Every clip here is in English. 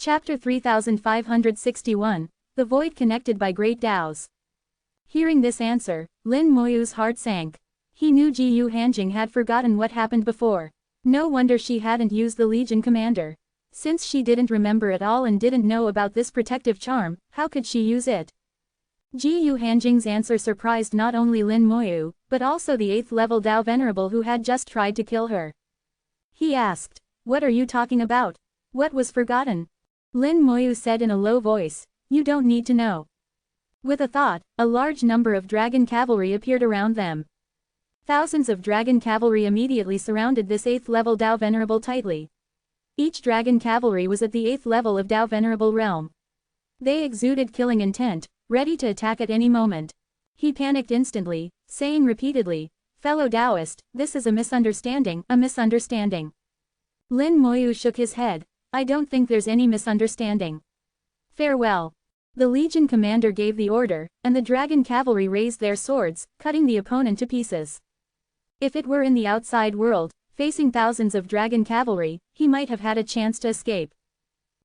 Chapter 3561, The Void Connected by Great Taos. Hearing this answer, Lin Moyu's heart sank. He knew Ji Yu Hanjing had forgotten what happened before. No wonder she hadn't used the Legion Commander. Since she didn't remember at all and didn't know about this protective charm, how could she use it? Ji Yu Hanjing's answer surprised not only Lin Moyu, but also the 8th level Dao Venerable who had just tried to kill her. He asked, "What are you talking about? What was forgotten?" Lin Moyu said in a low voice, "You don't need to know." With a thought, a large number of dragon cavalry appeared around them. Thousands of dragon cavalry immediately surrounded this 8th level Dao Venerable tightly. Each dragon cavalry was at the 8th level of Dao Venerable realm. They exuded killing intent, ready to attack at any moment. He panicked instantly, saying repeatedly, "Fellow Taoist, this is a misunderstanding, a misunderstanding." Lin Moyu shook his head. "I don't think there's any misunderstanding. Farewell." The Legion commander gave the order, and the dragon cavalry raised their swords, cutting the opponent to pieces. If it were in the outside world, facing thousands of dragon cavalry, he might have had a chance to escape.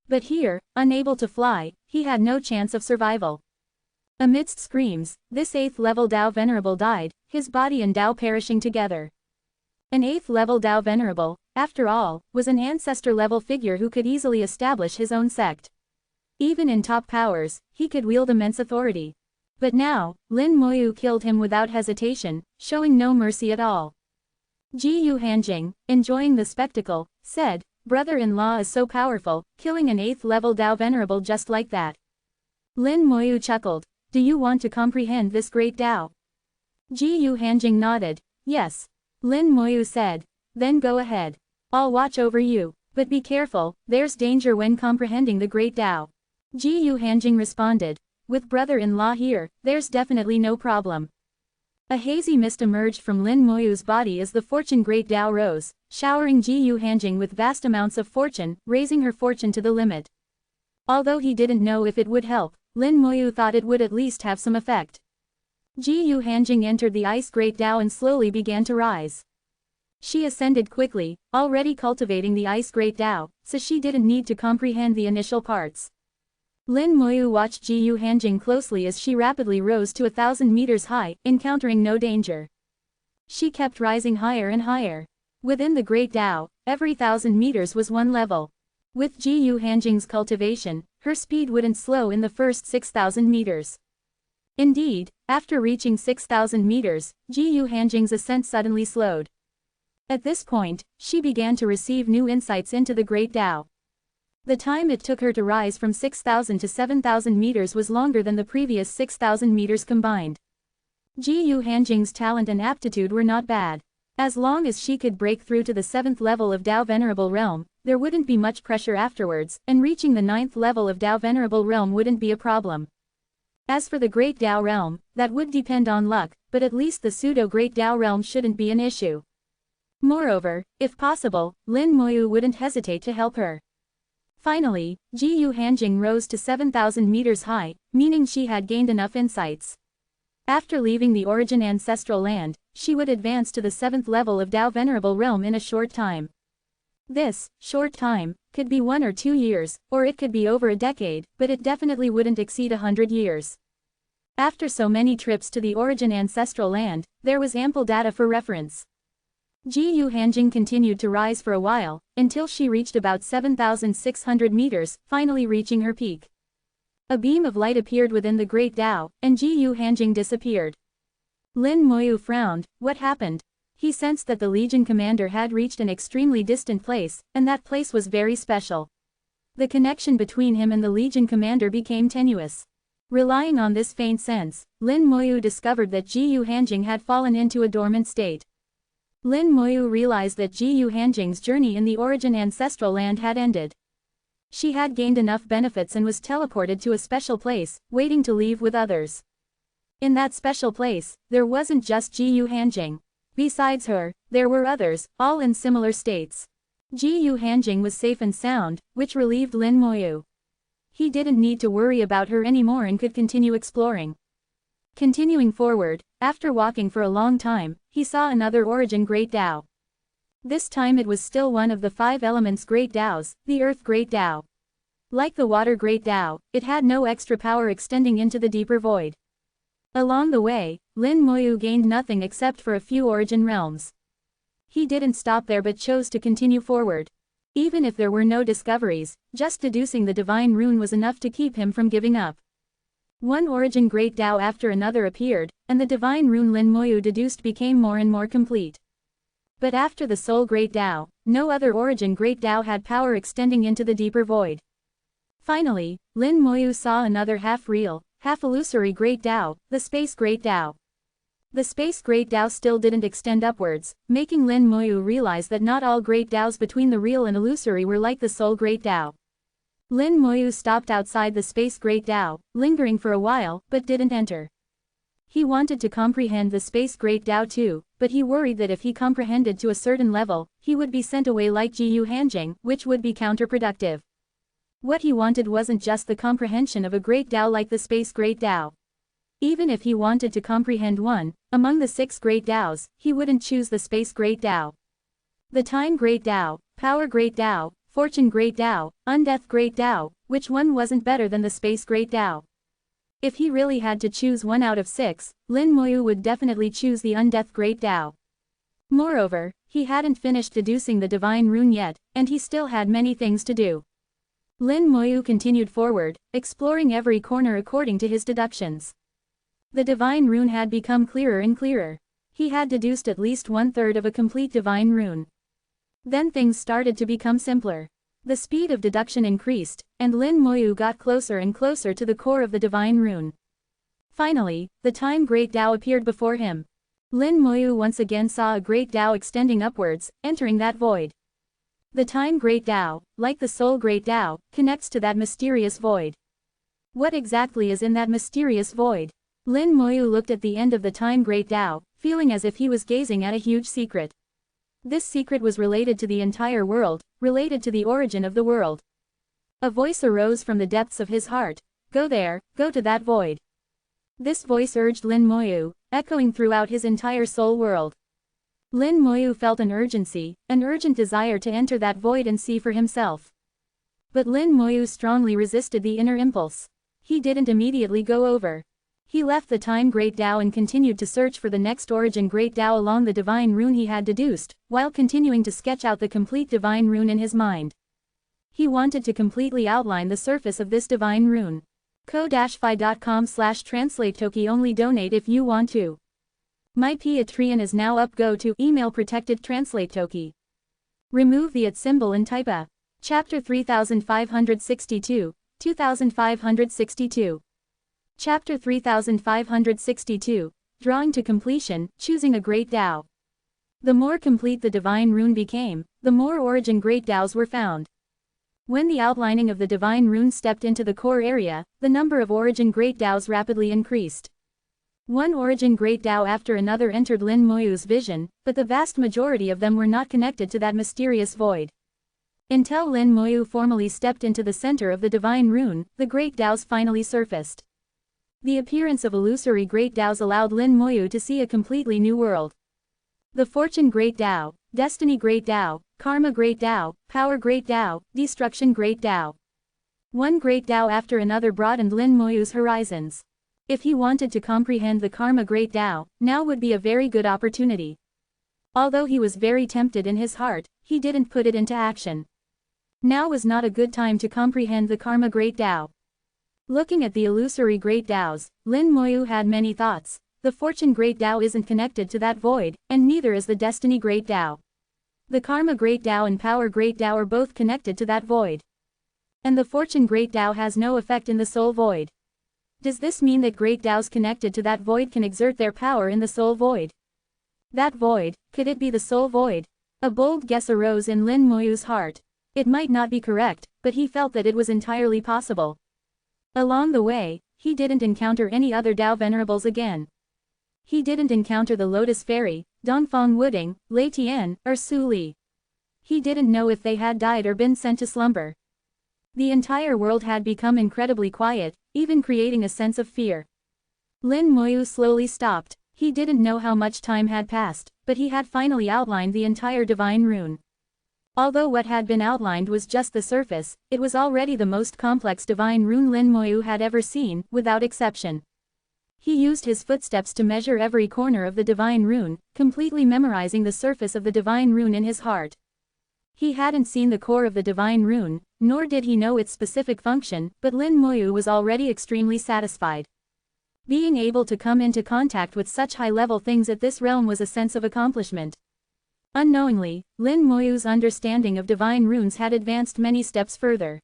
But here, unable to fly, he had no chance of survival. Amidst screams, this 8th level Dao Venerable died, his body and Dao perishing together. An 8th level Dao Venerable, after all, was an ancestor level figure who could easily establish his own sect. Even in top powers, he could wield immense authority. But now, Lin Moyu killed him without hesitation, showing no mercy at all. Ji Yu Hanjing, enjoying the spectacle, said, "Brother-in-law is so powerful, killing an 8th level Dao Venerable just like that." Lin Moyu chuckled, "Do you want to comprehend this great Dao?" Ji Yu Hanjing nodded, "Yes." Lin Moyu said, "Then go ahead. I'll watch over you, but be careful, there's danger when comprehending the great Dao." Ji Yu Hanjing responded, "With brother-in-law here, there's definitely no problem." A hazy mist emerged from Lin Moyu's body as the fortune great Dao rose, showering Ji Yu Hanjing with vast amounts of fortune, raising her fortune to the limit. Although he didn't know if it would help, Lin Moyu thought it would at least have some effect. Ji Yu Hanjing entered the ice great Dao and slowly began to rise. She ascended quickly, already cultivating the ice great Dao, so she didn't need to comprehend the initial parts. Lin Moyu watched Ji Yu Hanjing closely as she rapidly rose to 1,000 meters high, encountering no danger. She kept rising higher and higher. Within the great Dao, every 1,000 meters was one level. With Ji Yu Hanjing's cultivation, her speed wouldn't slow in the first 6,000 meters. Indeed, after reaching 6,000 meters, Ji Yu Hanjing's ascent suddenly slowed. At this point, she began to receive new insights into the great Dao. The time it took her to rise from 6,000 to 7,000 meters was longer than the previous 6,000 meters combined. Ji Yu Hanjing's talent and aptitude were not bad. As long as she could break through to the 7th level of Dao Venerable Realm, there wouldn't be much pressure afterwards, and reaching the 9th level of Dao Venerable Realm wouldn't be a problem. As for the Great Dao Realm, that would depend on luck, but at least the pseudo-Great Dao Realm shouldn't be an issue. Moreover, if possible, Lin Moyu wouldn't hesitate to help her. Finally, Ji Yu Hanjing rose to 7,000 meters high, meaning she had gained enough insights. After leaving the origin ancestral land, she would advance to the 7th level of Dao Venerable Realm in a short time. This short time could be 1 or 2 years, or it could be over a decade, but it definitely wouldn't exceed 100 years. After so many trips to the origin ancestral land, there was ample data for reference. Ji Yu Hanjing continued to rise for a while, until she reached about 7,600 meters, finally reaching her peak. A beam of light appeared within the great Dao, and Ji Yu Hanjing disappeared. Lin Moyu frowned. What happened? He sensed that the Legion commander had reached an extremely distant place, and that place was very special. The connection between him and the Legion commander became tenuous. Relying on this faint sense, Lin Moyu discovered that Ji Yu Hanjing had fallen into a dormant state. Lin Moyu realized that Ji Yu Hanjing's journey in the origin ancestral land had ended. She had gained enough benefits and was teleported to a special place, waiting to leave with others. In that special place, there wasn't just Ji Yu Hanjing. Besides her, there were others, all in similar states. Ji Yu Hanjing was safe and sound, which relieved Lin Moyu. He didn't need to worry about her anymore and could continue exploring. Continuing forward, after walking for a long time, he saw another origin Great Dao. This time it was still one of the 5 elements Great Daos, the Earth Great Dao. Like the water great Tao, it had no extra power extending into the deeper void. Along the way, Lin Moyu gained nothing except for a few origin realms. He didn't stop there but chose to continue forward. Even if there were no discoveries, just deducing the divine rune was enough to keep him from giving up. One origin great Tao after another appeared, and the divine rune Lin Moyu deduced became more and more complete. But after the soul great Tao, no other origin great Tao had power extending into the deeper void. Finally, Lin Moyu saw another half-real, half-illusory great Tao, the space great Tao. The space great Tao still didn't extend upwards, making Lin Moyu realize that not all great Taos between the real and illusory were like the soul great Tao. Lin Moyu stopped outside the space great Tao, lingering for a while, but didn't enter. He wanted to comprehend the space great Tao too, but he worried that if he comprehended to a certain level, he would be sent away like Jiyu Hanjing, which would be counterproductive. What he wanted wasn't just the comprehension of a great Tao like the space great Tao. Even if he wanted to comprehend one, among the 6 great Taos, he wouldn't choose the space great Tao. The time great Tao, power great Tao, fortune great Tao, undeath great Tao, which one wasn't better than the space great Tao? If he really had to choose one out of 6, Lin Moyu would definitely choose the undeath great Tao. Moreover, he hadn't finished deducing the divine rune yet, and he still had many things to do. Lin Moyu continued forward, exploring every corner according to his deductions. The divine rune had become clearer and clearer. He had deduced at least 1/3 of a complete divine rune. Then things started to become simpler. The speed of deduction increased, and Lin Moyu got closer and closer to the core of the divine rune. Finally, the time great Tao appeared before him. Lin Moyu once again saw a great Tao extending upwards, entering that void. The time great Tao, like the soul great Tao, connects to that mysterious void. What exactly is in that mysterious void? Lin Moyu looked at the end of the time great Tao, feeling as if he was gazing at a huge secret. This secret was related to the entire world, related to the origin of the world. A voice arose from the depths of his heart. Go there, go to that void. This voice urged Lin Moyu, echoing throughout his entire soul world. Lin Moyu felt an urgent desire to enter that void and see for himself. But Lin Moyu strongly resisted the inner impulse. He didn't immediately go over. He left the time great Tao and continued to search for the next origin great Tao along the divine rune he had deduced, while continuing to sketch out the complete divine rune in his mind. He wanted to completely outline the surface of this divine rune. ko-fi.com/translate-toki only donate if you want to. My Patreon is now up. Go to email protected translate toki. Remove the @ symbol and type a. Chapter 3562, 2562. Chapter 3562, Drawing to Completion, Choosing a Great Tao. The more complete the divine rune became, the more origin great Taos were found. When the outlining of the divine rune stepped into the core area, the number of origin great Taos rapidly increased. One origin great Tao after another entered Lin Moyu's vision, but the vast majority of them were not connected to that mysterious void. Until Lin Moyu formally stepped into the center of the divine rune, the great Taos finally surfaced. The appearance of illusory great Taos allowed Lin Moyu to see a completely new world. The fortune great Tao, destiny great Tao, karma great Tao, power great Tao, destruction great Tao. One great Tao after another broadened Lin Moyu's horizons. If he wanted to comprehend the karma great Tao, now would be a very good opportunity. Although he was very tempted in his heart, he didn't put it into action. Now was not a good time to comprehend the karma great Tao. Looking at the illusory great Taos, Lin Moyu had many thoughts. The fortune great Tao isn't connected to that void, and neither is the destiny great Tao. The karma great Tao and power great Tao are both connected to that void. And the fortune great Tao has no effect in the soul void. Does this mean that great Taos connected to that void can exert their power in the soul void? That void, could it be the soul void? A bold guess arose in Lin Moyu's heart. It might not be correct, but he felt that it was entirely possible. Along the way, he didn't encounter any other Tao venerables again. He didn't encounter the Lotus Fairy, Dongfang Wuding, Lei Tian, or Su Li. He didn't know if they had died or been sent to slumber. The entire world had become incredibly quiet, even creating a sense of fear. Lin Moyu slowly stopped. He didn't know how much time had passed, but he had finally outlined the entire divine rune. Although what had been outlined was just the surface, it was already the most complex divine rune Lin Moyu had ever seen, without exception. He used his footsteps to measure every corner of the divine rune, completely memorizing the surface of the divine rune in his heart. He hadn't seen the core of the divine rune, nor did he know its specific function, but Lin Moyu was already extremely satisfied. Being able to come into contact with such high-level things at this realm was a sense of accomplishment. Unknowingly, Lin Moyu's understanding of divine runes had advanced many steps further.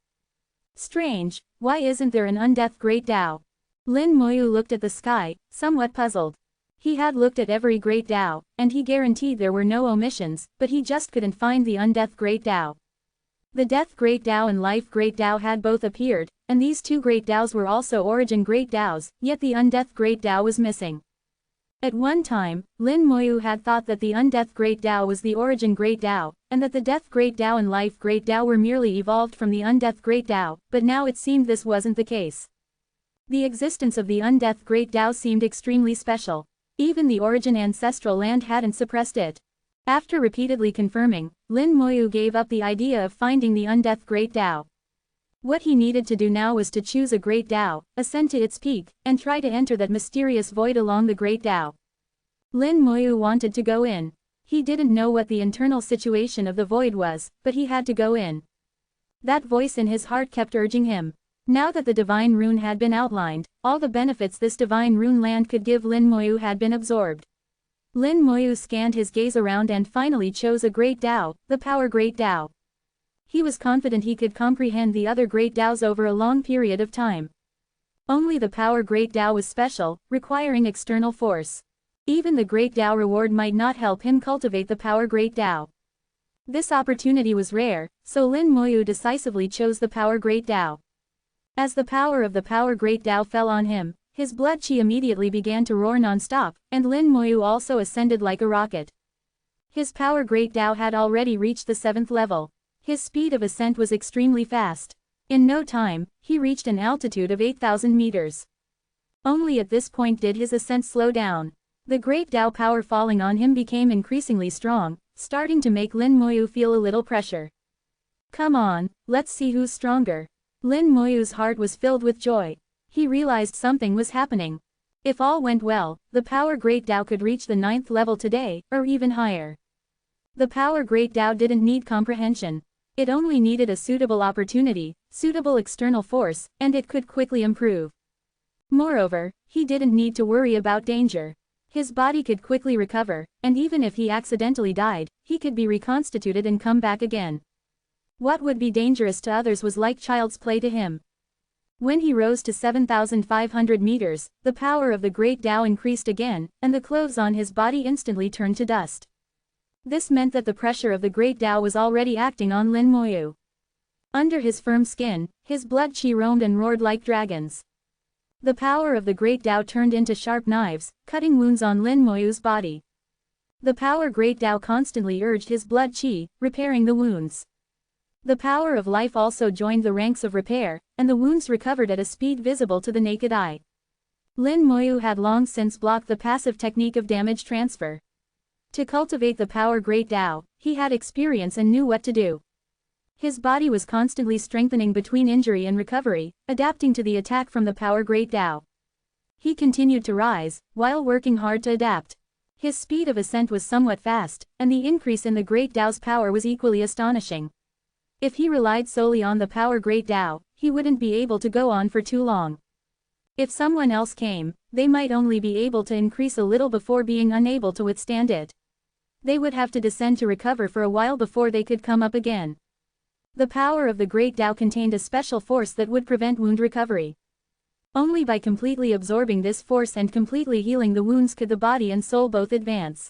Strange, why isn't there an undeath great Tao? Lin Moyu looked at the sky, somewhat puzzled. He had looked at every great Tao, and he guaranteed there were no omissions, but he just couldn't find the undeath great Tao. The death great Tao and life great Tao had both appeared, and these two great Taos were also origin great Taos, yet the undeath great Tao was missing. At one time, Lin Moyu had thought that the undeath great Tao was the origin great Tao, and that the death great Tao and life great Tao were merely evolved from the undeath great Tao, but now it seemed this wasn't the case. The existence of the undeath great Tao seemed extremely special. Even the origin ancestral land hadn't suppressed it. After repeatedly confirming, Lin Moyu gave up the idea of finding the undeath great Tao. What he needed to do now was to choose a great Tao, ascend to its peak, and try to enter that mysterious void along the great Tao. Lin Moyu wanted to go in. He didn't know what the internal situation of the void was, but he had to go in. That voice in his heart kept urging him. Now that the divine rune had been outlined, all the benefits this divine rune land could give Lin Moyu had been absorbed. Lin Moyu scanned his gaze around and finally chose a great Tao, the power great Tao. He was confident he could comprehend the other great Taos over a long period of time. Only the power great Tao was special, requiring external force. Even the great Tao reward might not help him cultivate the power great Tao. This opportunity was rare, so Lin Moyu decisively chose the power great Tao. As the power of the power great Tao fell on him, his blood qi immediately began to roar non-stop, and Lin Moyu also ascended like a rocket. His power great Tao had already reached the 7th level. His speed of ascent was extremely fast. In no time, he reached an altitude of 8,000 meters. Only at this point did his ascent slow down. The great Tao power falling on him became increasingly strong, starting to make Lin Moyu feel a little pressure. Come on, let's see who's stronger. Lin Moyu's heart was filled with joy. He realized something was happening. If all went well, the power great Tao could reach the 9th level today, or even higher. The power great Tao didn't need comprehension. It only needed a suitable opportunity, suitable external force, and it could quickly improve. Moreover, he didn't need to worry about danger. His body could quickly recover, and even if he accidentally died, he could be reconstituted and come back again. What would be dangerous to others was like child's play to him. When he rose to 7,500 meters, the power of the great Tao increased again, and the clothes on his body instantly turned to dust. This meant that the pressure of the great Tao was already acting on Lin Moyu. Under his firm skin, his blood qi roamed and roared like dragons. The power of the great Tao turned into sharp knives, cutting wounds on Lin Moyu's body. The power great Tao constantly urged his blood qi, repairing the wounds. The power of life also joined the ranks of repair, and the wounds recovered at a speed visible to the naked eye. Lin Moyu had long since blocked the passive technique of damage transfer. To cultivate the power great Tao, he had experience and knew what to do. His body was constantly strengthening between injury and recovery, adapting to the attack from the power great Tao. He continued to rise, while working hard to adapt. His speed of ascent was somewhat fast, and the increase in the great Tao's power was equally astonishing. If he relied solely on the power great Tao, he wouldn't be able to go on for too long. If someone else came, they might only be able to increase a little before being unable to withstand it. They would have to descend to recover for a while before they could come up again. The power of the great Tao contained a special force that would prevent wound recovery. Only by completely absorbing this force and completely healing the wounds could the body and soul both advance.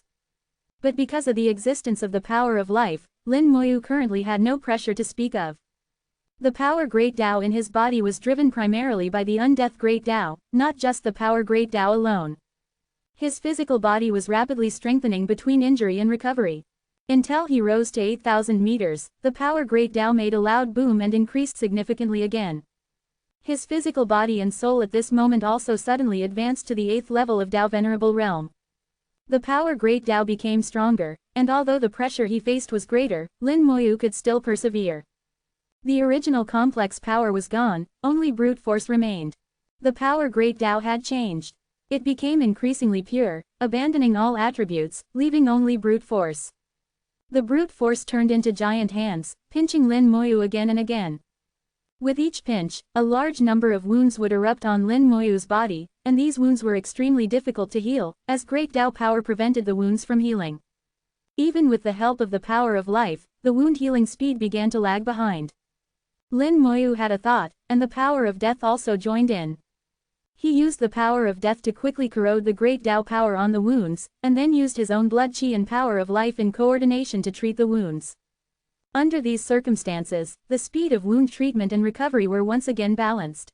But because of the existence of the power of life, Lin Moyu currently had no pressure to speak of. The power great Tao in his body was driven primarily by the undeath great Tao, not just the power great Tao alone. His physical body was rapidly strengthening between injury and recovery. Until he rose to 8,000 meters, the power great Tao made a loud boom and increased significantly again. His physical body and soul at this moment also suddenly advanced to the 8th level of Tao Venerable realm. The power Great Tao became stronger, and although the pressure he faced was greater, Lin Moyu could still persevere. The original complex power was gone, only brute force remained. The power Great Tao had changed. It became increasingly pure, abandoning all attributes, leaving only brute force. The brute force turned into giant hands, pinching Lin Moyu again and again. With each pinch, a large number of wounds would erupt on Lin Moyu's body, and these wounds were extremely difficult to heal, as Great Tao power prevented the wounds from healing. Even with the help of the power of life, the wound healing speed began to lag behind. Lin Moyu had a thought, and the power of death also joined in. He used the power of death to quickly corrode the Great Tao power on the wounds, and then used his own blood chi and power of life in coordination to treat the wounds. Under these circumstances, the speed of wound treatment and recovery were once again balanced.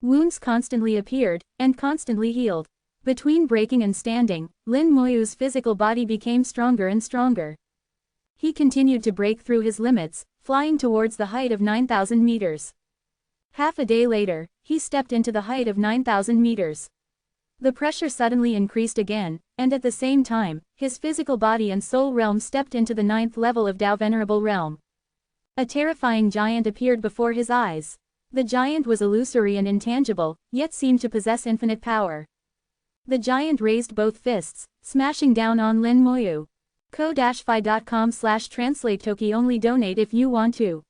Wounds constantly appeared, and constantly healed. Between breaking and standing, Lin Moyu's physical body became stronger and stronger. He continued to break through his limits, flying towards the height of 9,000 meters. Half a day later, he stepped into the height of 9,000 meters. The pressure suddenly increased again, and at the same time, his physical body and soul realm stepped into the 9th level of Tao Venerable realm. A terrifying giant appeared before his eyes. The giant was illusory and intangible, yet seemed to possess infinite power. The giant raised both fists, smashing down on Lin Moyu. ko-fi.com/translate-toki only donate if you want to.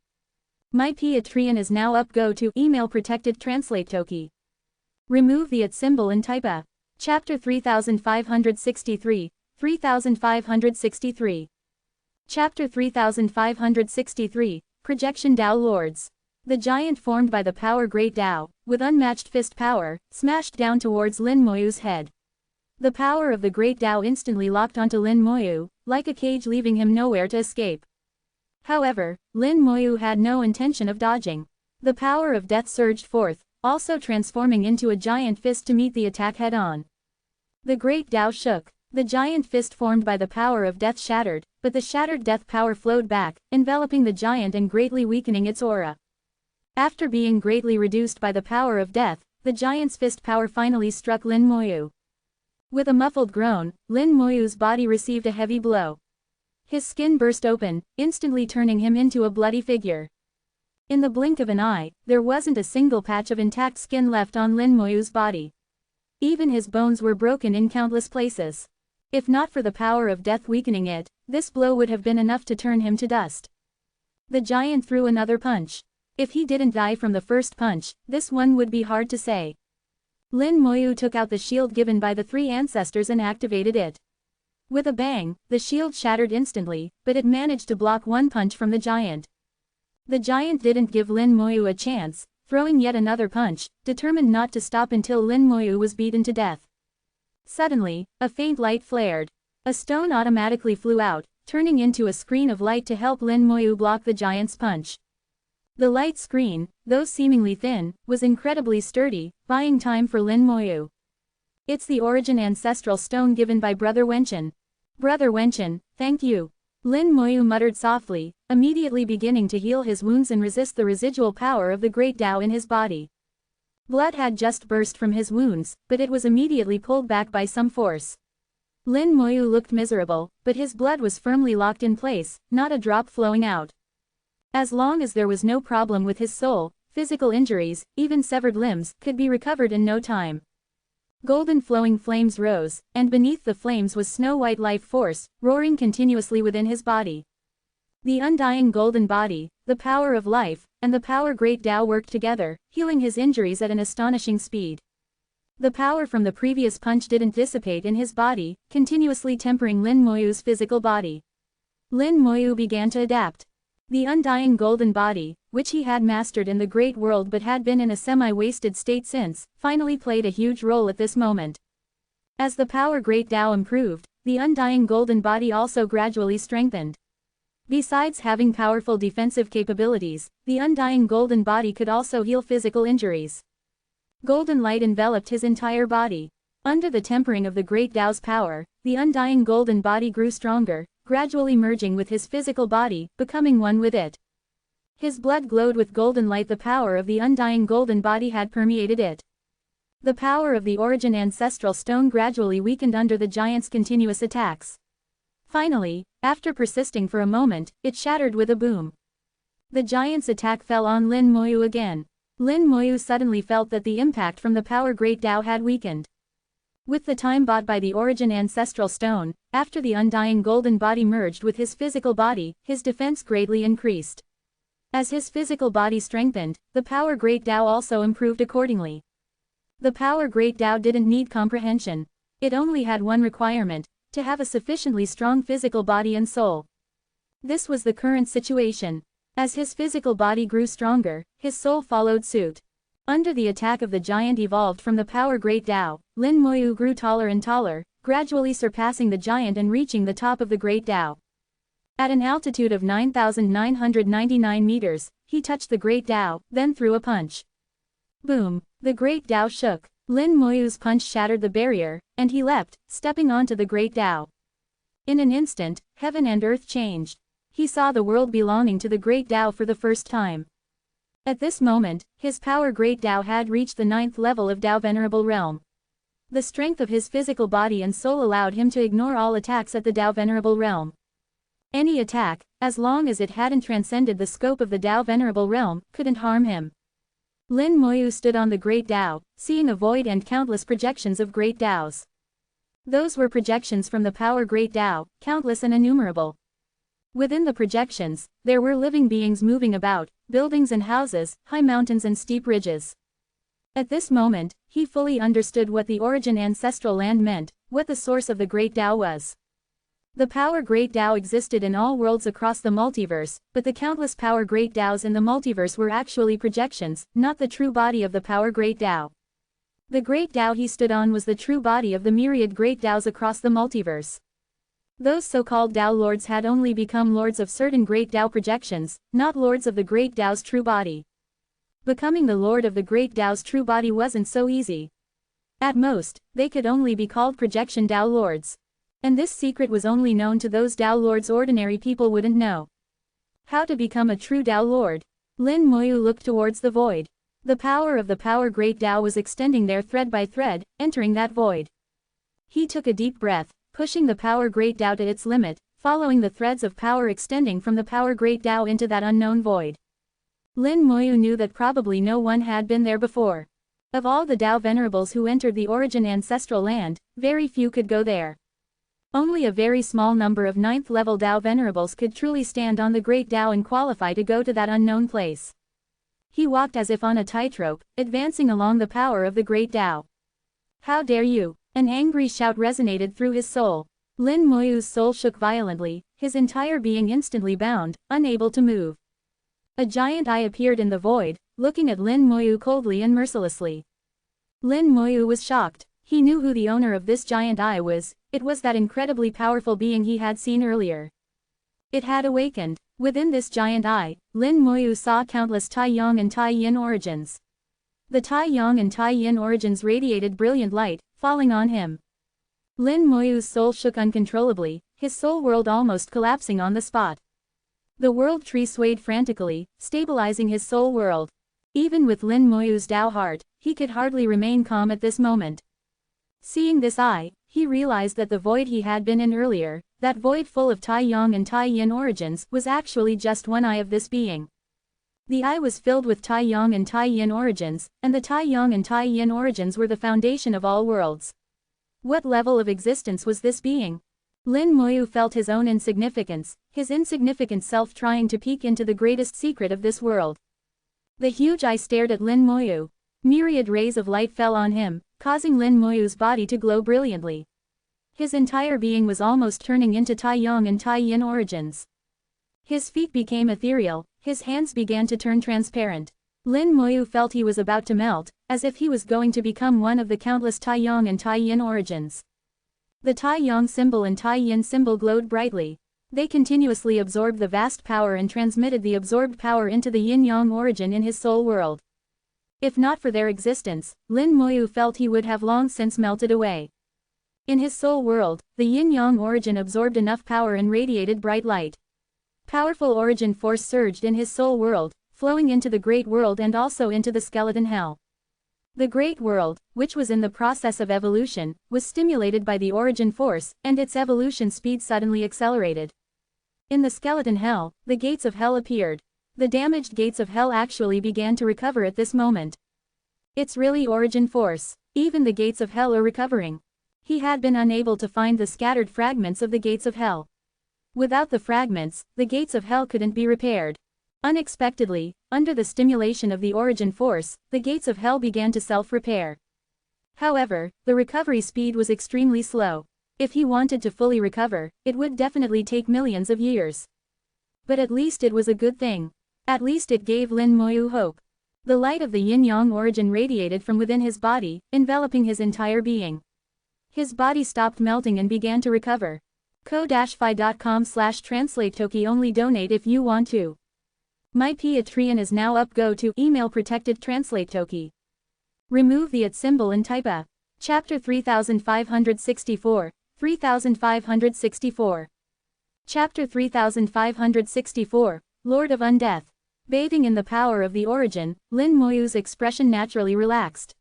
My Patreon is now up. Go to email protected translate toki. Remove the @ symbol and type a. Chapter 3563, 3563. Chapter 3563, Projection Tao Lords. The giant formed by the power Great Tao, with unmatched fist power, smashed down towards Lin Moyu's head. The power of the Great Tao instantly locked onto Lin Moyu, like a cage, leaving him nowhere to escape. However, Lin Moyu had no intention of dodging. The power of death surged forth, also transforming into a giant fist to meet the attack head-on. The Great Tao shook. The giant fist formed by the power of death shattered, but the shattered death power flowed back, enveloping the giant and greatly weakening its aura. After being greatly reduced by the power of death, the giant's fist power finally struck Lin Moyu. With a muffled groan, Lin Moyu's body received a heavy blow. His skin burst open, instantly turning him into a bloody figure. In the blink of an eye, there wasn't a single patch of intact skin left on Lin Moyu's body. Even his bones were broken in countless places. If not for the power of death weakening it, this blow would have been enough to turn him to dust. The giant threw another punch. If he didn't die from the first punch, this one would be hard to say. Lin Moyu took out the shield given by the three ancestors and activated it. With a bang, the shield shattered instantly, but it managed to block one punch from the giant. The giant didn't give Lin Moyu a chance, throwing yet another punch, determined not to stop until Lin Moyu was beaten to death. Suddenly, a faint light flared. A stone automatically flew out, turning into a screen of light to help Lin Moyu block the giant's punch. The light screen, though seemingly thin, was incredibly sturdy, buying time for Lin Moyu. It's the origin ancestral stone given by Brother Wenchen. Brother Wenchen, thank you. Lin Moyu muttered softly, immediately beginning to heal his wounds and resist the residual power of the Great Tao in his body. Blood had just burst from his wounds, but it was immediately pulled back by some force. Lin Moyu looked miserable, but his blood was firmly locked in place, not a drop flowing out. As long as there was no problem with his soul, physical injuries, even severed limbs, could be recovered in no time. Golden flowing flames rose, and beneath the flames was snow-white life force, roaring continuously within his body. The undying golden body, the power of life, and the power Great Tao worked together, healing his injuries at an astonishing speed. The power from the previous punch didn't dissipate in his body, continuously tempering Lin Moyu's physical body. Lin Moyu began to adapt. The undying golden body, which he had mastered in the great world but had been in a semi-wasted state since, finally played a huge role at this moment. As the power Great Tao improved, the undying golden body also gradually strengthened. Besides having powerful defensive capabilities, the undying golden body could also heal physical injuries. Golden light enveloped his entire body. Under the tempering of the Great Tao's power, the undying golden body grew stronger, gradually merging with his physical body, becoming one with it. His blood glowed with golden light. The power of the undying golden body had permeated it. The power of the origin ancestral stone gradually weakened under the giant's continuous attacks. Finally, after persisting for a moment, it shattered with a boom. The giant's attack fell on Lin Moyu again. Lin Moyu suddenly felt that the impact from the power Great Tao had weakened. With the time bought by the origin ancestral stone, after the undying golden body merged with his physical body, his defense greatly increased. As his physical body strengthened, the power Great Tao also improved accordingly. The power Great Tao didn't need comprehension. It only had one requirement: to have a sufficiently strong physical body and soul. This was the current situation. As his physical body grew stronger, his soul followed suit. Under the attack of the giant evolved from the power Great Tao, Lin Moyu grew taller and taller, gradually surpassing the giant and reaching the top of the Great Tao. At an altitude of 9,999 meters, he touched the Great Tao, then threw a punch. Boom! The Great Tao shook. Lin Moyu's punch shattered the barrier, and he leapt, stepping onto the Great Tao. In an instant, heaven and earth changed. He saw the world belonging to the Great Tao for the first time. At this moment, his power Great Tao had reached the 9th level of Tao Venerable realm. The strength of his physical body and soul allowed him to ignore all attacks at the Tao Venerable realm. Any attack, as long as it hadn't transcended the scope of the Tao Venerable realm, couldn't harm him. Lin Moyu stood on the Great Tao, seeing a void and countless projections of Great Taos. Those were projections from the power Great Tao, countless and innumerable. Within the projections, there were living beings moving about, buildings and houses, high mountains and steep ridges. At this moment, he fully understood what the origin ancestral land meant, what the source of the Great Tao was. The power Great Tao existed in all worlds across the multiverse, but the countless power Great Taos in the multiverse were actually projections, not the true body of the power Great Tao. The Great Tao he stood on was the true body of the myriad Great Taos across the multiverse. Those so-called Tao lords had only become lords of certain Great Tao projections, not lords of the Great Tao's true body. Becoming the lord of the Great Tao's true body wasn't so easy. At most, they could only be called projection Tao lords. And this secret was only known to those Tao lords ordinary people wouldn't know. How to become a true Tao lord? Lin Moyu looked towards the void. The power of the power Great Tao was extending there thread by thread, entering that void. He took a deep breath, pushing the power Great Tao to its limit, following the threads of power extending from the power Great Tao into that unknown void. Lin Moyu knew that probably no one had been there before. Of all the Tao venerables who entered the origin ancestral land, very few could go there. Only a very small number of 9th level Tao venerables could truly stand on the Great Tao and qualify to go to that unknown place. He walked as if on a tightrope, advancing along the power of the Great Tao. How dare you! An angry shout resonated through his soul. Lin Moyu's soul shook violently, his entire being instantly bound, unable to move. A giant eye appeared in the void, looking at Lin Moyu coldly and mercilessly. Lin Moyu was shocked. He knew who the owner of this giant eye was. It was that incredibly powerful being he had seen earlier. It had awakened. Within this giant eye, Lin Moyu saw countless Tai Yang and Tai Yin origins. The Tai Yang and Tai Yin origins radiated brilliant light, falling on him. Lin Moyu's soul shook uncontrollably, his soul world almost collapsing on the spot. The world tree swayed frantically, stabilizing his soul world. Even with Lin Moyu's Tao heart, he could hardly remain calm at this moment. Seeing this eye, he realized that the void he had been in earlier, that void full of Tai Yang and Tai Yin origins, was actually just one eye of this being. The eye was filled with Tai Yang and Tai Yin origins, and the Tai Yang and Tai Yin origins were the foundation of all worlds. What level of existence was this being? Lin Moyu felt his own insignificance, his insignificant self trying to peek into the greatest secret of this world. The huge eye stared at Lin Moyu. Myriad rays of light fell on him, causing Lin Moyu's body to glow brilliantly. His entire being was almost turning into Tai Yang and Tai Yin origins. His feet became ethereal, his hands began to turn transparent. Lin Moyu felt he was about to melt, as if he was going to become one of the countless Tai Yang and Tai Yin origins. The Tai Yang symbol and Tai Yin symbol glowed brightly. They continuously absorbed the vast power and transmitted the absorbed power into the Yin-Yang origin in his soul world. If not for their existence, Lin Moyu felt he would have long since melted away. In his soul world, the Yin-Yang origin absorbed enough power and radiated bright light. Powerful origin force surged in his soul world, flowing into the great world and also into the skeleton hell. The great world, which was in the process of evolution, was stimulated by the origin force, and its evolution speed suddenly accelerated. In the skeleton hell, the gates of hell appeared. The damaged gates of hell actually began to recover at this moment. It's really origin force. Even the gates of hell are recovering. He had been unable to find the scattered fragments of the gates of hell. Without the fragments, the gates of hell couldn't be repaired. Unexpectedly, under the stimulation of the origin force, the gates of hell began to self-repair. However, the recovery speed was extremely slow. If he wanted to fully recover, it would definitely take millions of years. But at least it was a good thing. At least it gave Lin Moyu hope. The light of the yin-yang origin radiated from within his body, enveloping his entire being. His body stopped melting and began to recover. ko-fi.com/translate-toki only donate if you want to. My Patreon is now up. Go to email protected translate toki. Remove the @ symbol and type a. Chapter 3564, 3564. Chapter 3564, Lord of Undeath. Bathing in the power of the origin, Lin Moyu's expression naturally relaxed.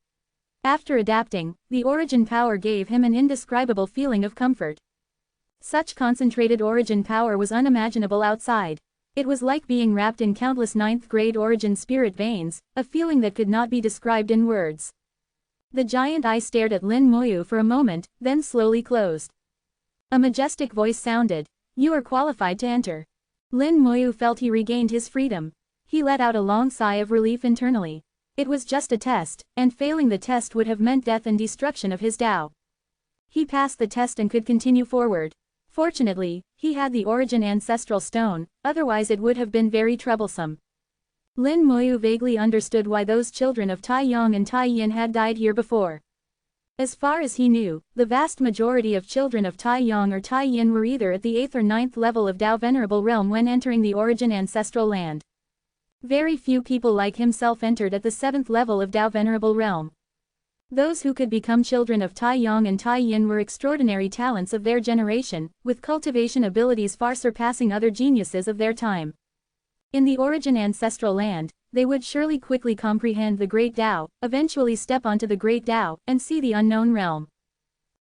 After adapting, the origin power gave him an indescribable feeling of comfort. Such concentrated origin power was unimaginable outside. It was like being wrapped in countless ninth-grade origin spirit veins, a feeling that could not be described in words. The giant eye stared at Lin Moyu for a moment, then slowly closed. A majestic voice sounded. You are qualified to enter. Lin Moyu felt he regained his freedom. He let out a long sigh of relief internally. It was just a test, and failing the test would have meant death and destruction of his Tao. He passed the test and could continue forward. Fortunately, he had the origin ancestral stone, otherwise it would have been very troublesome. Lin Moyu vaguely understood why those children of Tai Yong and Tai Yin had died here before. As far as he knew, the vast majority of children of Tai Yong or Tai Yin were either at the 8th or 9th level of Tao Venerable realm when entering the origin ancestral land. Very few people like himself entered at the 7th level of Tao Venerable realm. Those who could become children of Tai Yong and Tai Yin were extraordinary talents of their generation, with cultivation abilities far surpassing other geniuses of their time. In the origin ancestral land, they would surely quickly comprehend the Great Tao, eventually step onto the Great Tao, and see the unknown realm.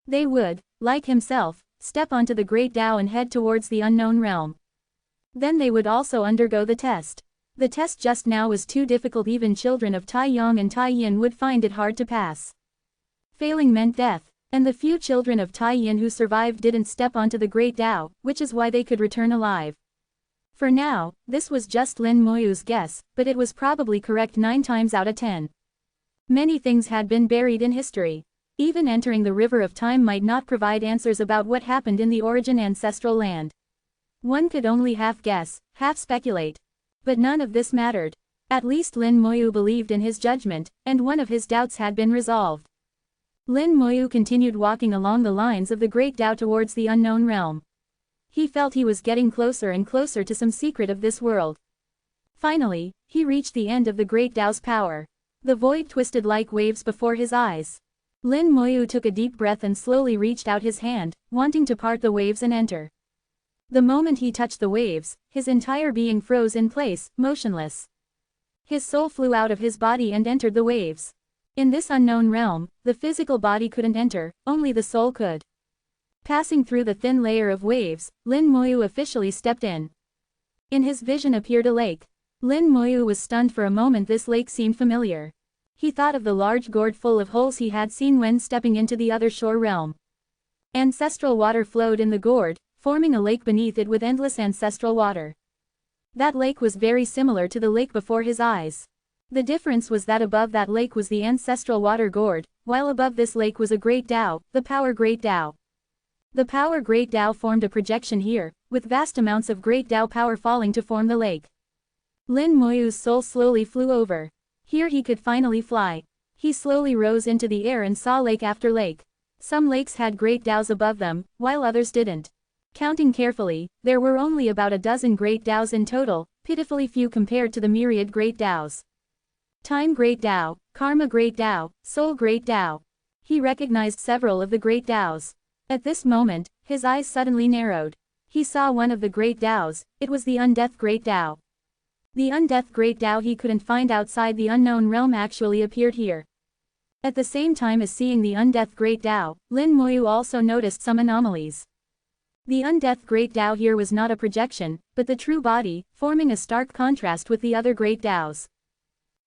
They would, like himself, step onto the Great Tao and head towards the unknown realm. Then they would also undergo the test. The test just now was too difficult. Even children of Tai Yong and Tai Yin would find it hard to pass. Failing meant death, and the few children of Tai Yin who survived didn't step onto the Great Tao, which is why they could return alive. For now, this was just Lin Moyu's guess, but it was probably correct 9 times out of 10. Many things had been buried in history. Even entering the river of time might not provide answers about what happened in the origin ancestral land. One could only half guess, half speculate. But none of this mattered. At least Lin Moyu believed in his judgment, and one of his doubts had been resolved. Lin Moyu continued walking along the lines of the Great Tao towards the unknown realm. He felt he was getting closer and closer to some secret of this world. Finally, he reached the end of the Great Tao's power. The void twisted like waves before his eyes. Lin Moyu took a deep breath and slowly reached out his hand, wanting to part the waves and enter. The moment he touched the waves, his entire being froze in place, motionless. His soul flew out of his body and entered the waves. In this unknown realm, the physical body couldn't enter, only the soul could. Passing through the thin layer of waves, Lin Moyu officially stepped in. In his vision appeared a lake. Lin Moyu was stunned for a moment. This lake seemed familiar. He thought of the large gourd full of holes he had seen when stepping into the other shore realm. Ancestral water flowed in the gourd, forming a lake beneath it with endless ancestral water. That lake was very similar to the lake before his eyes. The difference was that above that lake was the ancestral water gourd, while above this lake was a Great Tao, the Power Great Tao. The Power Great Tao formed a projection here, with vast amounts of Great Tao power falling to form the lake. Lin Moyu's soul slowly flew over. Here he could finally fly. He slowly rose into the air and saw lake after lake. Some lakes had Great Taos above them, while others didn't. Counting carefully, there were only about a dozen Great Taos in total, pitifully few compared to the myriad Great Taos. Time Great Tao, Karma Great Tao, Soul Great Tao. He recognized several of the Great Taos. At this moment, his eyes suddenly narrowed. He saw one of the Great Taos. It was the Undeath Great Tao. The Undeath Great Tao he couldn't find outside the unknown realm actually appeared here. At the same time as seeing the undeath Great Tao, Lin Moyu also noticed some anomalies. The undeath Great Tao here was not a projection, but the true body, forming a stark contrast with the other Great Taos.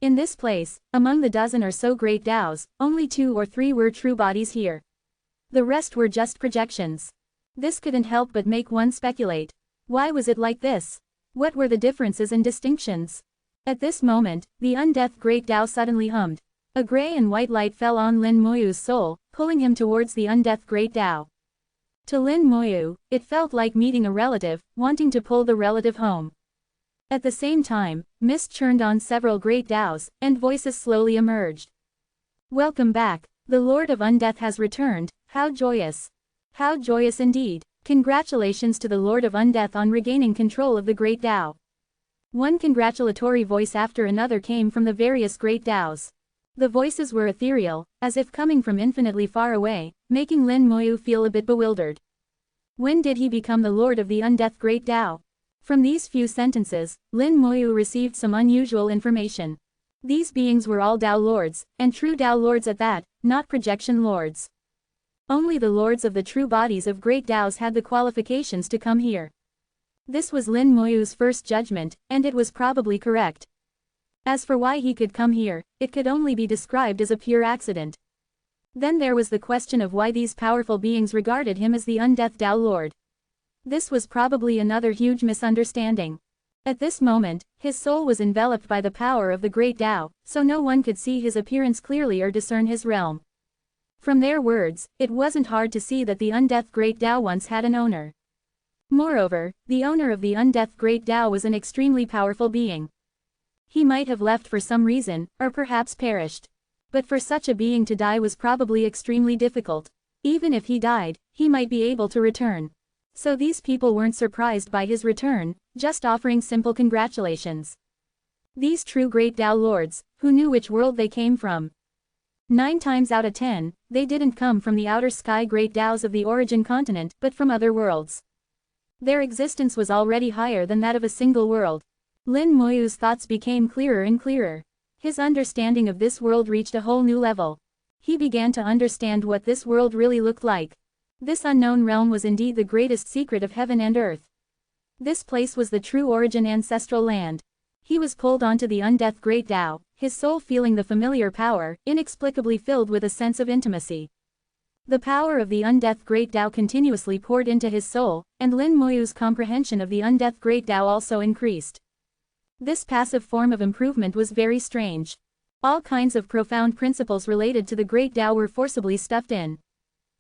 In this place, among the dozen or so Great Taos, only 2 or 3 were true bodies here. The rest were just projections. This couldn't help but make one speculate. Why was it like this? What were the differences and distinctions? At this moment, the undeath Great Tao suddenly hummed. A gray and white light fell on Lin Moyu's soul, pulling him towards the undeath Great Tao. To Lin Moyu, it felt like meeting a relative, wanting to pull the relative home. At the same time, mist churned on several Great Taos, and voices slowly emerged. Welcome back. The Lord of Undeath has returned. How joyous. How joyous indeed. Congratulations to the Lord of Undeath on regaining control of the Great Tao. One congratulatory voice after another came from the various Great Taos. The voices were ethereal, as if coming from infinitely far away, making Lin Moyu feel a bit bewildered. When did he become the Lord of the Undeath Great Tao? From these few sentences, Lin Moyu received some unusual information. These beings were all Tao Lords, and true Tao Lords at that, not projection lords. Only the lords of the true bodies of Great Taos had the qualifications to come here. This was Lin Moyu's first judgment, and it was probably correct. As for why he could come here, it could only be described as a pure accident. Then there was the question of why these powerful beings regarded him as the Undeath Tao Lord. This was probably another huge misunderstanding. At this moment, his soul was enveloped by the power of the Great Tao, so no one could see his appearance clearly or discern his realm. From their words, it wasn't hard to see that the Undeath Great Tao once had an owner. Moreover, the owner of the Undeath Great Tao was an extremely powerful being. He might have left for some reason, or perhaps perished. But for such a being to die was probably extremely difficult. Even if he died, he might be able to return. So these people weren't surprised by his return, just offering simple congratulations. These true Great Tao Lords, who knew which world they came from. 9 times out of 10, they didn't come from the outer sky Great Taos of the origin continent, but from other worlds. Their existence was already higher than that of a single world. Lin Moyu's thoughts became clearer and clearer. His understanding of this world reached a whole new level. He began to understand what this world really looked like. This unknown realm was indeed the greatest secret of heaven and earth. This place was the true origin ancestral land. He was pulled onto the Undeath Great Tao, his soul feeling the familiar power, inexplicably filled with a sense of intimacy. The power of the Undeath Great Tao continuously poured into his soul, and Lin Moyu's comprehension of the Undeath Great Tao also increased. This passive form of improvement was very strange. All kinds of profound principles related to the Great Tao were forcibly stuffed in.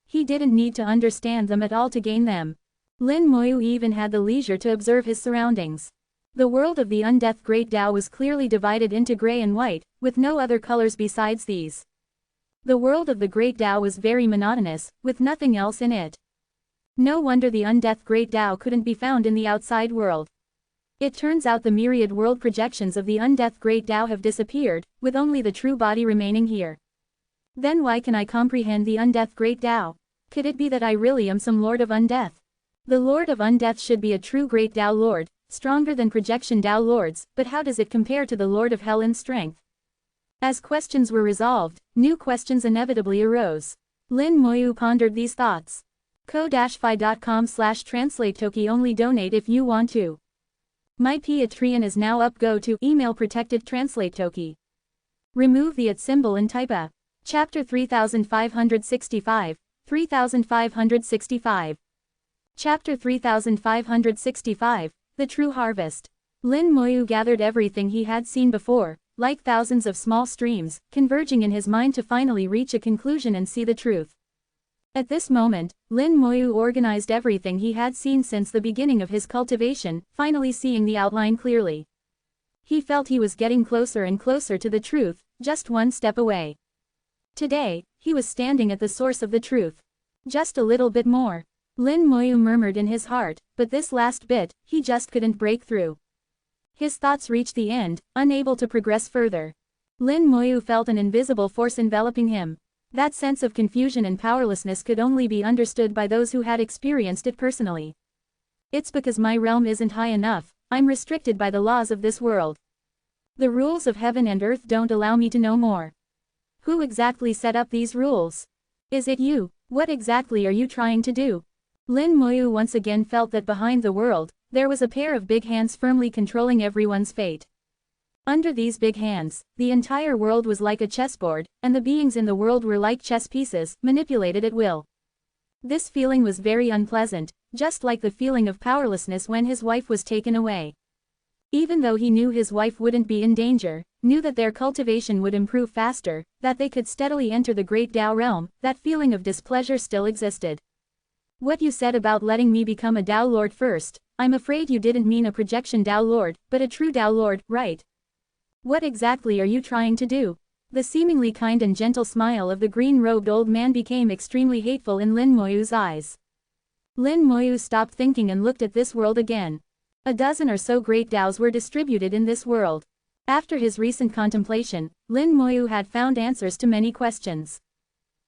He didn't need to understand them at all to gain them. Lin Moyu even had the leisure to observe his surroundings. The world of the Undeath Great Tao was clearly divided into gray and white, with no other colors besides these. The world of the Great Tao was very monotonous, with nothing else in it. No wonder the Undeath Great Tao couldn't be found in the outside world. It turns out the myriad world projections of the Undeath Great Tao have disappeared, with only the true body remaining here. Then why can I comprehend the Undeath Great Tao? Could it be that I really am some Lord of Undeath? The Lord of Undeath should be a true Great Tao Lord, stronger than projection Tao Lords, but how does it compare to the Lord of Hell in strength? As questions were resolved, new questions inevitably arose. Lin Moyu pondered these thoughts. ko-fi.com/translate-toki only donate if you want to. My Patreon is now up. Go to email protected translate toki. Remove the @ symbol and type a. Chapter 3565, 3565. Chapter 3565, The True Harvest. Lin Moyu gathered everything he had seen before, like thousands of small streams, converging in his mind to finally reach a conclusion and see the truth. At this moment, Lin Moyu organized everything he had seen since the beginning of his cultivation, finally seeing the outline clearly. He felt he was getting closer and closer to the truth, just one step away. Today, he was standing at the source of the truth. Just a little bit more. Lin Moyu murmured in his heart, but this last bit, he just couldn't break through. His thoughts reached the end, unable to progress further. Lin Moyu felt an invisible force enveloping him. That sense of confusion and powerlessness could only be understood by those who had experienced it personally. It's because my realm isn't high enough, I'm restricted by the laws of this world. The rules of heaven and earth don't allow me to know more. Who exactly set up these rules? Is it you? What exactly are you trying to do? Lin Moyu once again felt that behind the world, there was a pair of big hands firmly controlling everyone's fate. Under these big hands, the entire world was like a chessboard, and the beings in the world were like chess pieces, manipulated at will. This feeling was very unpleasant, just like the feeling of powerlessness when his wife was taken away. Even though he knew his wife wouldn't be in danger, knew that their cultivation would improve faster, that they could steadily enter the great Tao realm, that feeling of displeasure still existed. What you said about letting me become a Tao Lord first, I'm afraid you didn't mean a projection Tao Lord, but a true Tao Lord, right? What exactly are you trying to do? The seemingly kind and gentle smile of the green-robed old man became extremely hateful in Lin Moyu's eyes. Lin Moyu stopped thinking and looked at this world again. A dozen or so great Taos were distributed in this world. After his recent contemplation, Lin Moyu had found answers to many questions.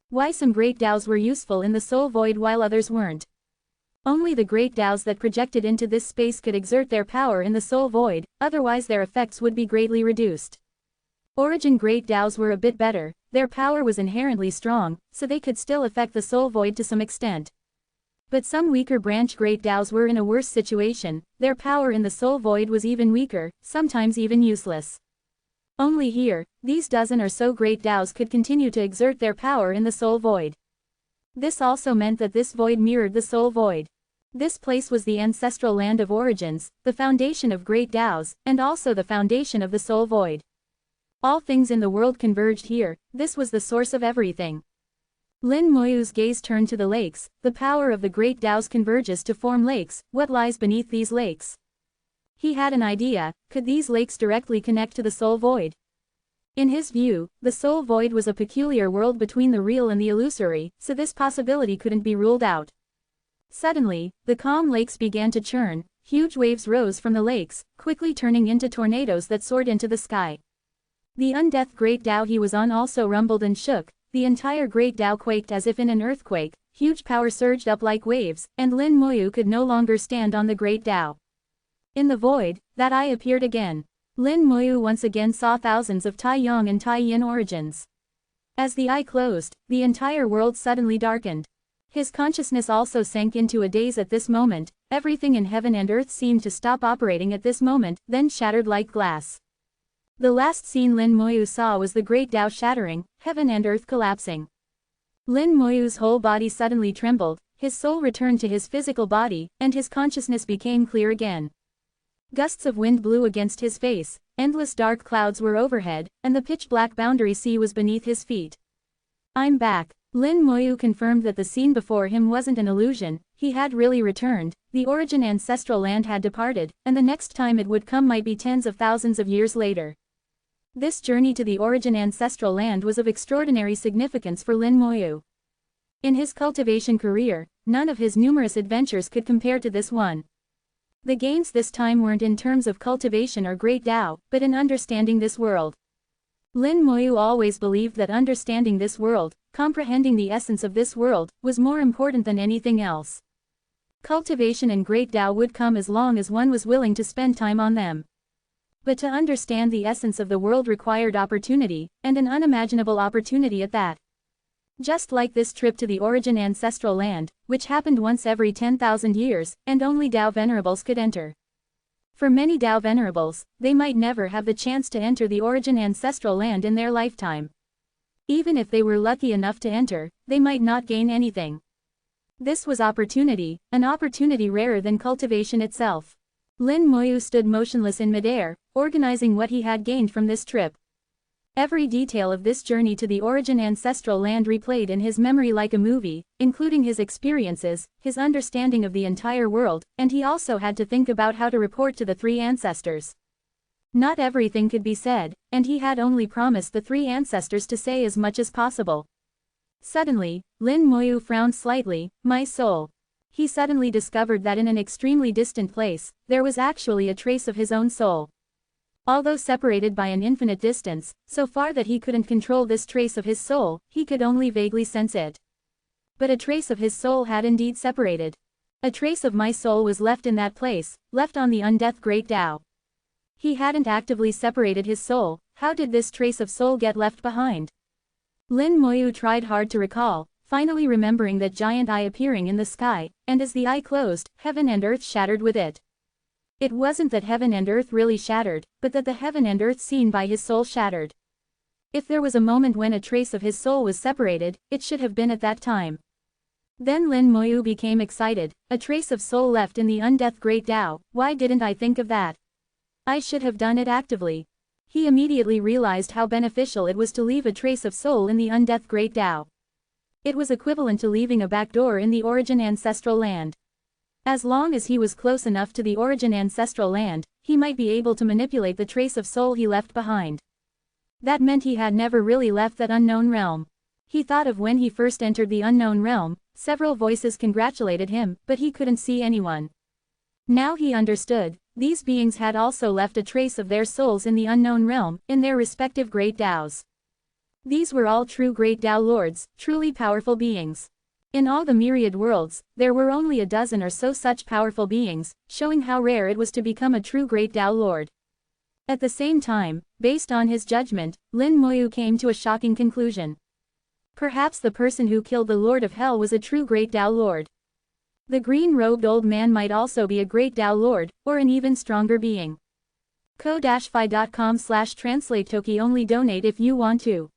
Why some great Taos were useful in the soul void while others weren't. Only the great Taos that projected into this space could exert their power in the soul void, otherwise their effects would be greatly reduced. Origin great Taos were a bit better, their power was inherently strong, so they could still affect the soul void to some extent. But some weaker branch great Taos were in a worse situation, their power in the soul void was even weaker, sometimes even useless. Only here, these dozen or so great Taos could continue to exert their power in the soul void. This also meant that this void mirrored the soul void. This place was the ancestral land of origins, the foundation of great Taos, and also the foundation of the soul void. All things in the world converged here, this was the source of everything. Lin Moyu's gaze turned to the lakes, the power of the great Taos converges to form lakes, what lies beneath these lakes? He had an idea, could these lakes directly connect to the soul void? In his view, the soul void was a peculiar world between the real and the illusory, so this possibility couldn't be ruled out. Suddenly, the calm lakes began to churn, huge waves rose from the lakes, quickly turning into tornadoes that soared into the sky. The undeath great Tao he was on also rumbled and shook, the entire great Tao quaked as if in an earthquake, huge power surged up like waves, and Lin Moyu could no longer stand on the great Tao. In the void, that eye appeared again. Lin Moyu once again saw thousands of Tai Yang and Tai Yin origins. As the eye closed, the entire world suddenly darkened. His consciousness also sank into a daze at this moment, everything in heaven and earth seemed to stop operating at this moment, then shattered like glass. The last scene Lin Moyu saw was the great Tao shattering, heaven and earth collapsing. Lin Moyu's whole body suddenly trembled, his soul returned to his physical body, and his consciousness became clear again. Gusts of wind blew against his face, endless dark clouds were overhead, and the pitch-black boundary sea was beneath his feet. I'm back. Lin Moyu confirmed that the scene before him wasn't an illusion, he had really returned, the origin ancestral land had departed, and the next time it would come might be tens of thousands of years later. This journey to the origin ancestral land was of extraordinary significance for Lin Moyu. In his cultivation career, none of his numerous adventures could compare to this one. The gains this time weren't in terms of cultivation or great Tao, but in understanding this world. Lin Moyu always believed that understanding this world, comprehending the essence of this world, was more important than anything else. Cultivation and great Tao would come as long as one was willing to spend time on them. But to understand the essence of the world required opportunity, and an unimaginable opportunity at that. Just like this trip to the origin ancestral land, which happened once every 10,000 years, and only Tao Venerables could enter. For many Tao Venerables, they might never have the chance to enter the origin ancestral land in their lifetime. Even if they were lucky enough to enter, they might not gain anything. This was opportunity, an opportunity rarer than cultivation itself. Lin Moyu stood motionless in midair, organizing what he had gained from this trip. Every detail of this journey to the origin ancestral land replayed in his memory like a movie, including his experiences, his understanding of the entire world, and he also had to think about how to report to the three ancestors. Not everything could be said, and he had only promised the three ancestors to say as much as possible. Suddenly, Lin Moyu frowned slightly, my soul. He suddenly discovered that in an extremely distant place, there was actually a trace of his own soul. Although separated by an infinite distance, so far that he couldn't control this trace of his soul, he could only vaguely sense it. But a trace of his soul had indeed separated. A trace of my soul was left in that place, left on the undeath great Tao. He hadn't actively separated his soul, how did this trace of soul get left behind? Lin Moyu tried hard to recall, finally remembering that giant eye appearing in the sky, and as the eye closed, heaven and earth shattered with it. It wasn't that heaven and earth really shattered, but that the heaven and earth seen by his soul shattered. If there was a moment when a trace of his soul was separated, it should have been at that time. Then Lin Moyu became excited, a trace of soul left in the undeath great Tao. Why didn't I think of that? I should have done it actively. He immediately realized how beneficial it was to leave a trace of soul in the undeath great Tao. It was equivalent to leaving a back door in the origin ancestral land. As long as he was close enough to the origin ancestral land, he might be able to manipulate the trace of soul he left behind. That meant he had never really left that unknown realm. He thought of when he first entered the unknown realm, several voices congratulated him, but he couldn't see anyone. Now he understood, these beings had also left a trace of their souls in the unknown realm, in their respective great Taos. These were all true great Tao lords, truly powerful beings. In all the myriad worlds, there were only a dozen or so such powerful beings, showing how rare it was to become a true great Tao lord. At the same time, based on his judgment, Lin Moyu came to a shocking conclusion. Perhaps the person who killed the Lord of Hell was a true great Tao lord. The green-robed old man might also be a great Tao lord, or an even stronger being. ko-fi.com/translate-toki only donate if you want to.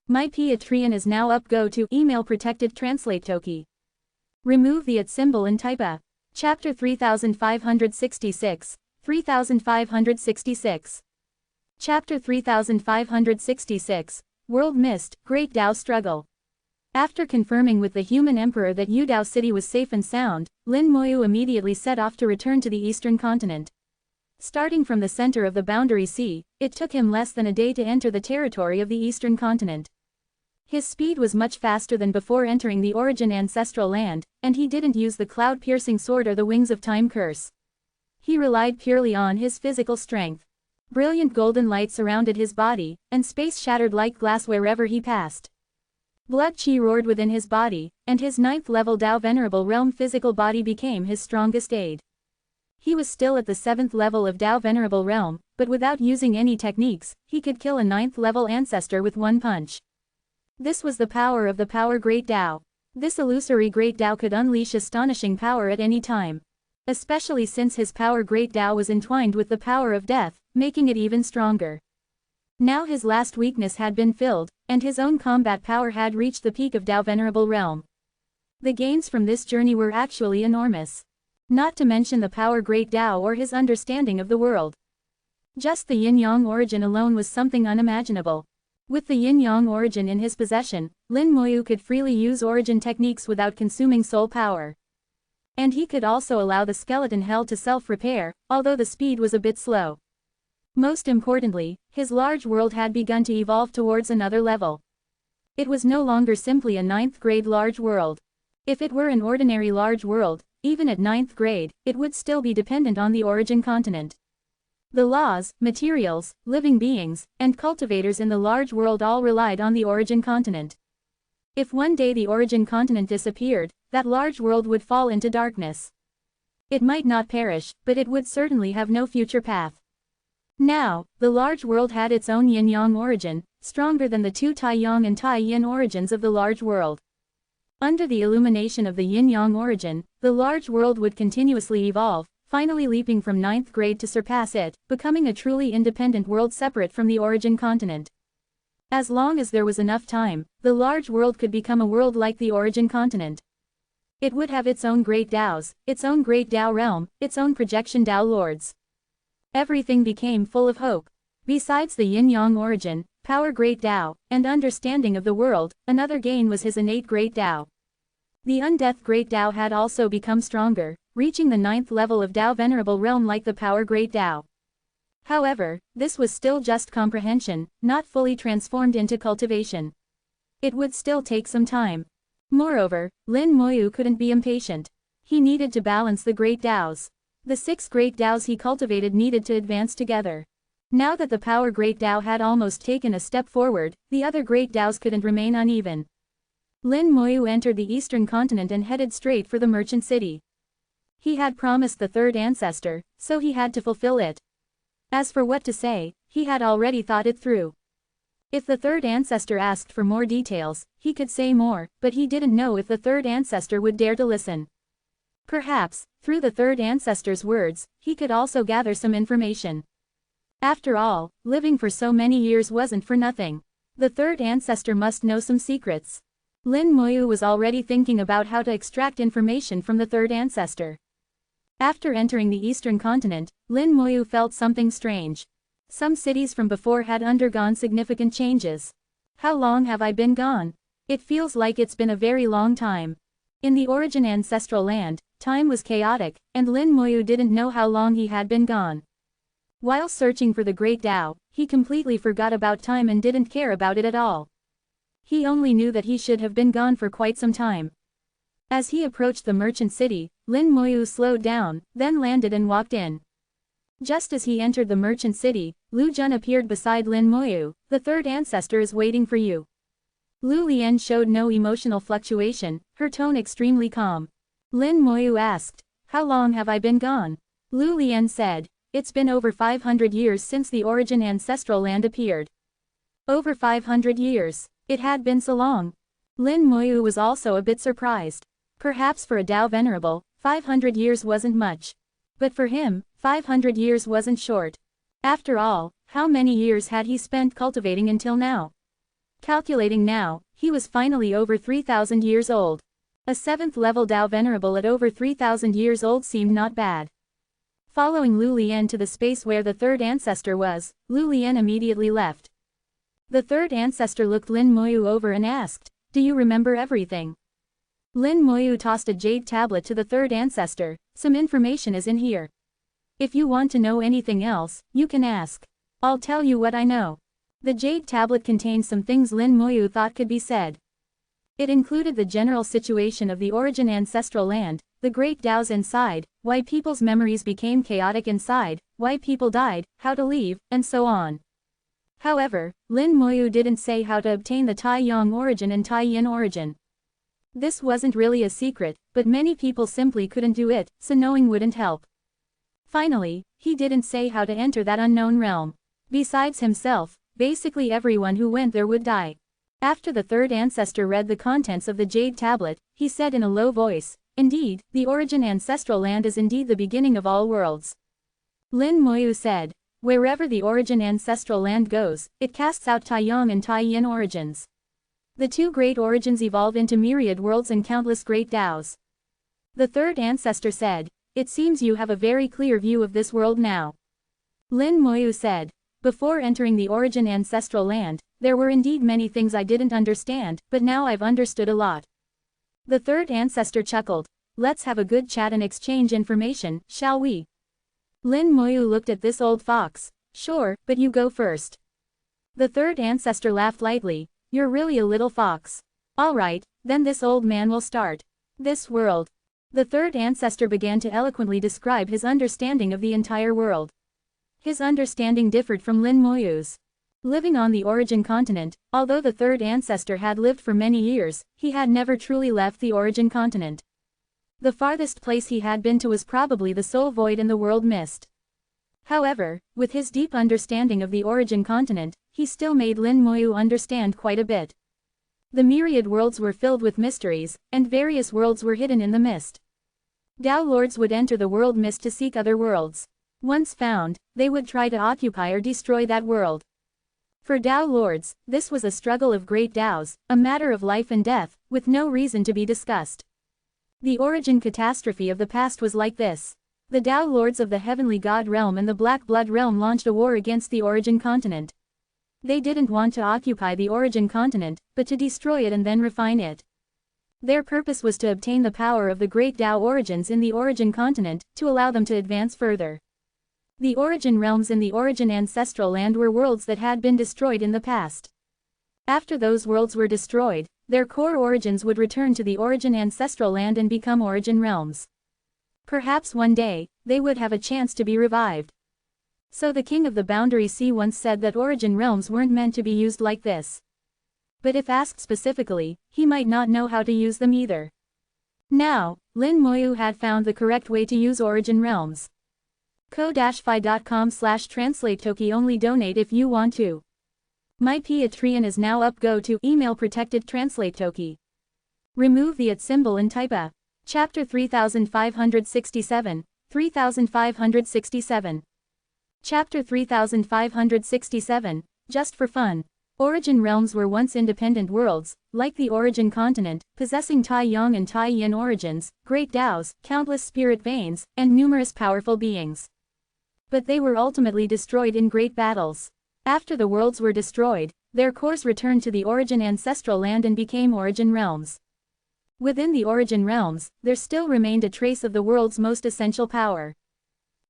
My Patreon is now up. Go to email protected translate toki. Remove the @ symbol and type a. Chapter 3566, 3566. Chapter 3566, World Mist, Great Tao Struggle. After confirming with the human emperor that Yudao City was safe and sound, Lin Moyu immediately set off to return to the eastern continent. Starting from the center of the boundary sea, it took him less than a day to enter the territory of the eastern continent. His speed was much faster than before entering the origin ancestral land, and he didn't use the cloud-piercing sword or the wings of time curse. He relied purely on his physical strength. Brilliant golden light surrounded his body, and space shattered like glass wherever he passed. Blood chi roared within his body, and his 9th level Tao Venerable Realm physical body became his strongest aid. He was still at the 7th level of Tao Venerable Realm, but without using any techniques, he could kill a 9th level ancestor with one punch. This was the power of the Power Great Tao. This illusory Great Tao could unleash astonishing power at any time. Especially since his Power Great Tao was entwined with the power of death, making it even stronger. Now his last weakness had been filled, and his own combat power had reached the peak of Tao Venerable Realm. The gains from this journey were actually enormous. Not to mention the Power Great Tao or his understanding of the world. Just the yin-yang origin alone was something unimaginable. With the yin-yang origin in his possession, Lin Moyu could freely use origin techniques without consuming soul power. And he could also allow the skeleton hell to self-repair, although the speed was a bit slow. Most importantly, his large world had begun to evolve towards another level. It was no longer simply a 9th grade large world. If it were an ordinary large world, even at 9th grade, it would still be dependent on the origin continent. The laws, materials, living beings, and cultivators in the large world all relied on the origin continent. If one day the origin continent disappeared, that large world would fall into darkness. It might not perish, but it would certainly have no future path. Now, the large world had its own yin-yang origin, stronger than the two tai-yang and tai-yin origins of the large world. Under the illumination of the yin-yang origin, the large world would continuously evolve, finally leaping from 9th grade to surpass it, becoming a truly independent world separate from the origin continent. As long as there was enough time, the large world could become a world like the origin continent. It would have its own great Taos, its own great Tao realm, its own projection Tao lords. Everything became full of hope. Besides the yin-yang origin, power great Tao, and understanding of the world, another gain was his innate great Tao. The undeath great Tao had also become stronger, reaching the 9th level of Tao Venerable Realm like the power great Tao. However, this was still just comprehension, not fully transformed into cultivation. It would still take some time. Moreover, Lin Moyu couldn't be impatient. He needed to balance the great Taos. The 6 great Taos he cultivated needed to advance together. Now that the power great Tao had almost taken a step forward, the other great Taos couldn't remain uneven. Lin Moyu entered the eastern continent and headed straight for the merchant city. He had promised the 3rd ancestor, so he had to fulfill it. As for what to say, he had already thought it through. If the third ancestor asked for more details, he could say more, but he didn't know if the third ancestor would dare to listen. Perhaps, through the third ancestor's words, he could also gather some information. After all, living for so many years wasn't for nothing. The third ancestor must know some secrets. Lin Moyu was already thinking about how to extract information from the third ancestor. After entering the eastern continent, Lin Moyu felt something strange. Some cities from before had undergone significant changes. How long have I been gone? It feels like it's been a very long time. In the origin ancestral land, time was chaotic, and Lin Moyu didn't know how long he had been gone. While searching for the Great Tao, he completely forgot about time and didn't care about it at all. He only knew that he should have been gone for quite some time. As he approached the merchant city, Lin Moyu slowed down, then landed and walked in. Just as he entered the merchant city, Lu Jun appeared beside Lin Moyu. The third ancestor is waiting for you. Lu Lian showed no emotional fluctuation, her tone extremely calm. Lin Moyu asked, "How long have I been gone?" Lu Lian said, "It's been over 500 years since the origin ancestral land appeared." Over 500 years. It had been so long. Lin Moyu was also a bit surprised. Perhaps for a Tao Venerable, 500 years wasn't much. But for him, 500 years wasn't short. After all, how many years had he spent cultivating until now? Calculating now, he was finally over 3,000 years old. A 7th level Tao Venerable at over 3,000 years old seemed not bad. Following Lu Lian to the space where the third ancestor was, Lu Lian immediately left. The third ancestor looked Lin Moyu over and asked, "Do you remember everything?" Lin Moyu tossed a jade tablet to the third ancestor. "Some information is in here. If you want to know anything else, you can ask. I'll tell you what I know." The jade tablet contained some things Lin Moyu thought could be said. It included the general situation of the origin ancestral land, the great Taos inside, why people's memories became chaotic inside, why people died, how to leave, and so on. However, Lin Moyu didn't say how to obtain the Tai Yang origin and Tai Yin origin. This wasn't really a secret, but many people simply couldn't do it, so knowing wouldn't help. Finally, he didn't say how to enter that unknown realm. Besides himself, basically everyone who went there would die. After the third ancestor read the contents of the jade tablet, he said in a low voice, "Indeed, the origin ancestral land is indeed the beginning of all worlds." Lin Moyu said, "Wherever the origin ancestral land goes, it casts out Tai Yang and Tai Yin origins. The two great origins evolve into myriad worlds and countless great Taos." The third ancestor said, "It seems you have a very clear view of this world now." Lin Moyu said, "Before entering the origin ancestral land, there were indeed many things I didn't understand, but now I've understood a lot." The third ancestor chuckled. "Let's have a good chat and exchange information, shall we?" Lin Moyu looked at this old fox. "Sure, but you go first." The third ancestor laughed lightly. "You're really a little fox. All right, then this old man will start. This world." The third ancestor began to eloquently describe his understanding of the entire world. His understanding differed from Lin Moyu's. Living on the origin continent, although the third ancestor had lived for many years, he had never truly left the origin continent. The farthest place he had been to was probably the soul void in the world mist. However, with his deep understanding of the origin continent, he still made Lin Moyu understand quite a bit. The myriad worlds were filled with mysteries, and various worlds were hidden in the mist. Tao lords would enter the world mist to seek other worlds. Once found, they would try to occupy or destroy that world. For Tao lords, this was a struggle of great Taos, a matter of life and death, with no reason to be discussed. The origin catastrophe of the past was like this. The Tao lords of the heavenly god realm and the black blood realm launched a war against the origin continent. They didn't want to occupy the origin continent, but to destroy it and then refine it. Their purpose was to obtain the power of the great Tao origins in the origin continent, to allow them to advance further. The origin realms in the origin ancestral land were worlds that had been destroyed in the past. After those worlds were destroyed, their core origins would return to the origin ancestral land and become origin realms. Perhaps one day, they would have a chance to be revived. So the king of the Boundary Sea once said that origin realms weren't meant to be used like this. But if asked specifically, he might not know how to use them either. Now, Lin Moyu had found the correct way to use origin realms. ko-fi.com/translate Toki only donate if you want to. My Patreon is now up. Go to email protected translate Toki. Remove the @ symbol and type a. Chapter 3567, 3567. Chapter 3567, Just for Fun. Origin realms were once independent worlds, like the origin continent, possessing Tai Yang and Tai Yin origins, great Taos, countless spirit veins, and numerous powerful beings. But they were ultimately destroyed in great battles. After the worlds were destroyed, their cores returned to the origin ancestral land and became origin realms. Within the origin realms, there still remained a trace of the world's most essential power.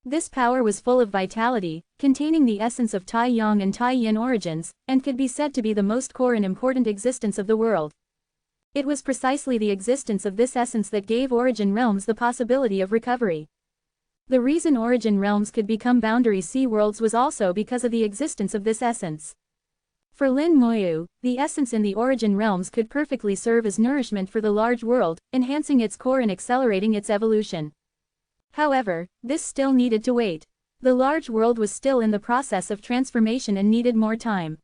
This power was full of vitality, containing the essence of Tai Yang and Tai Yin origins, and could be said to be the most core and important existence of the world. It was precisely the existence of this essence that gave origin realms the possibility of recovery. The reason origin realms could become boundary sea worlds was also because of the existence of this essence. For Lin Moyu, the essence in the origin realms could perfectly serve as nourishment for the large world, enhancing its core and accelerating its evolution. However, this still needed to wait. The large world was still in the process of transformation and needed more time.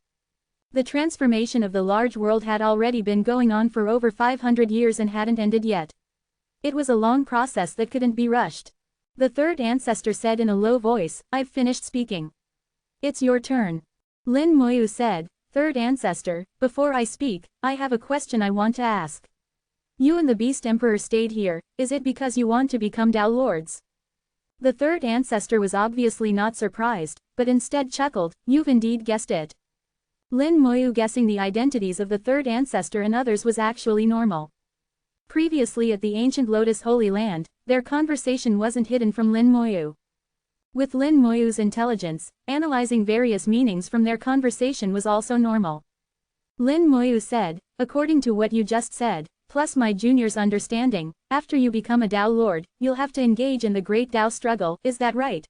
The transformation of the large world had already been going on for over 500 years and hadn't ended yet. It was a long process that couldn't be rushed. The third ancestor said in a low voice, "I've finished speaking. It's your turn." Lin Moyu said, "Third ancestor, before I speak, I have a question I want to ask. You and the Beast Emperor stayed here, is it because you want to become Tao Lords?" The third ancestor was obviously not surprised, but instead chuckled, "You've indeed guessed it." Lin Moyu guessing the identities of the third ancestor and others was actually normal. Previously at the ancient Lotus Holy Land, their conversation wasn't hidden from Lin Moyu. With Lin Moyu's intelligence, analyzing various meanings from their conversation was also normal. Lin Moyu said, "According to what you just said, plus my junior's understanding, after you become a Tao Lord, you'll have to engage in the Great Tao struggle, is that right?"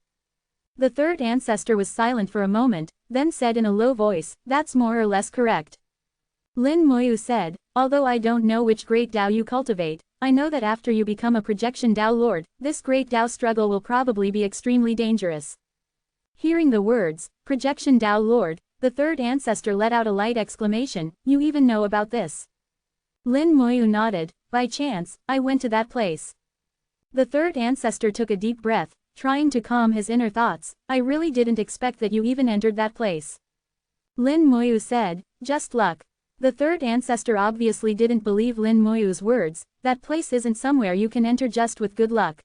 The third ancestor was silent for a moment, then said in a low voice, "That's more or less correct." Lin Moyu said, "Although I don't know which Great Tao you cultivate, I know that after you become a projection Tao Lord, this Great Tao struggle will probably be extremely dangerous." Hearing the words, projection Tao Lord, the third ancestor let out a light exclamation, "You even know about this?" Lin Moyu nodded, "By chance, I went to that place." The third ancestor took a deep breath, trying to calm his inner thoughts, "I really didn't expect that you even entered that place." Lin Moyu said, "Just luck." The third ancestor obviously didn't believe Lin Moyu's words, "That place isn't somewhere you can enter just with good luck.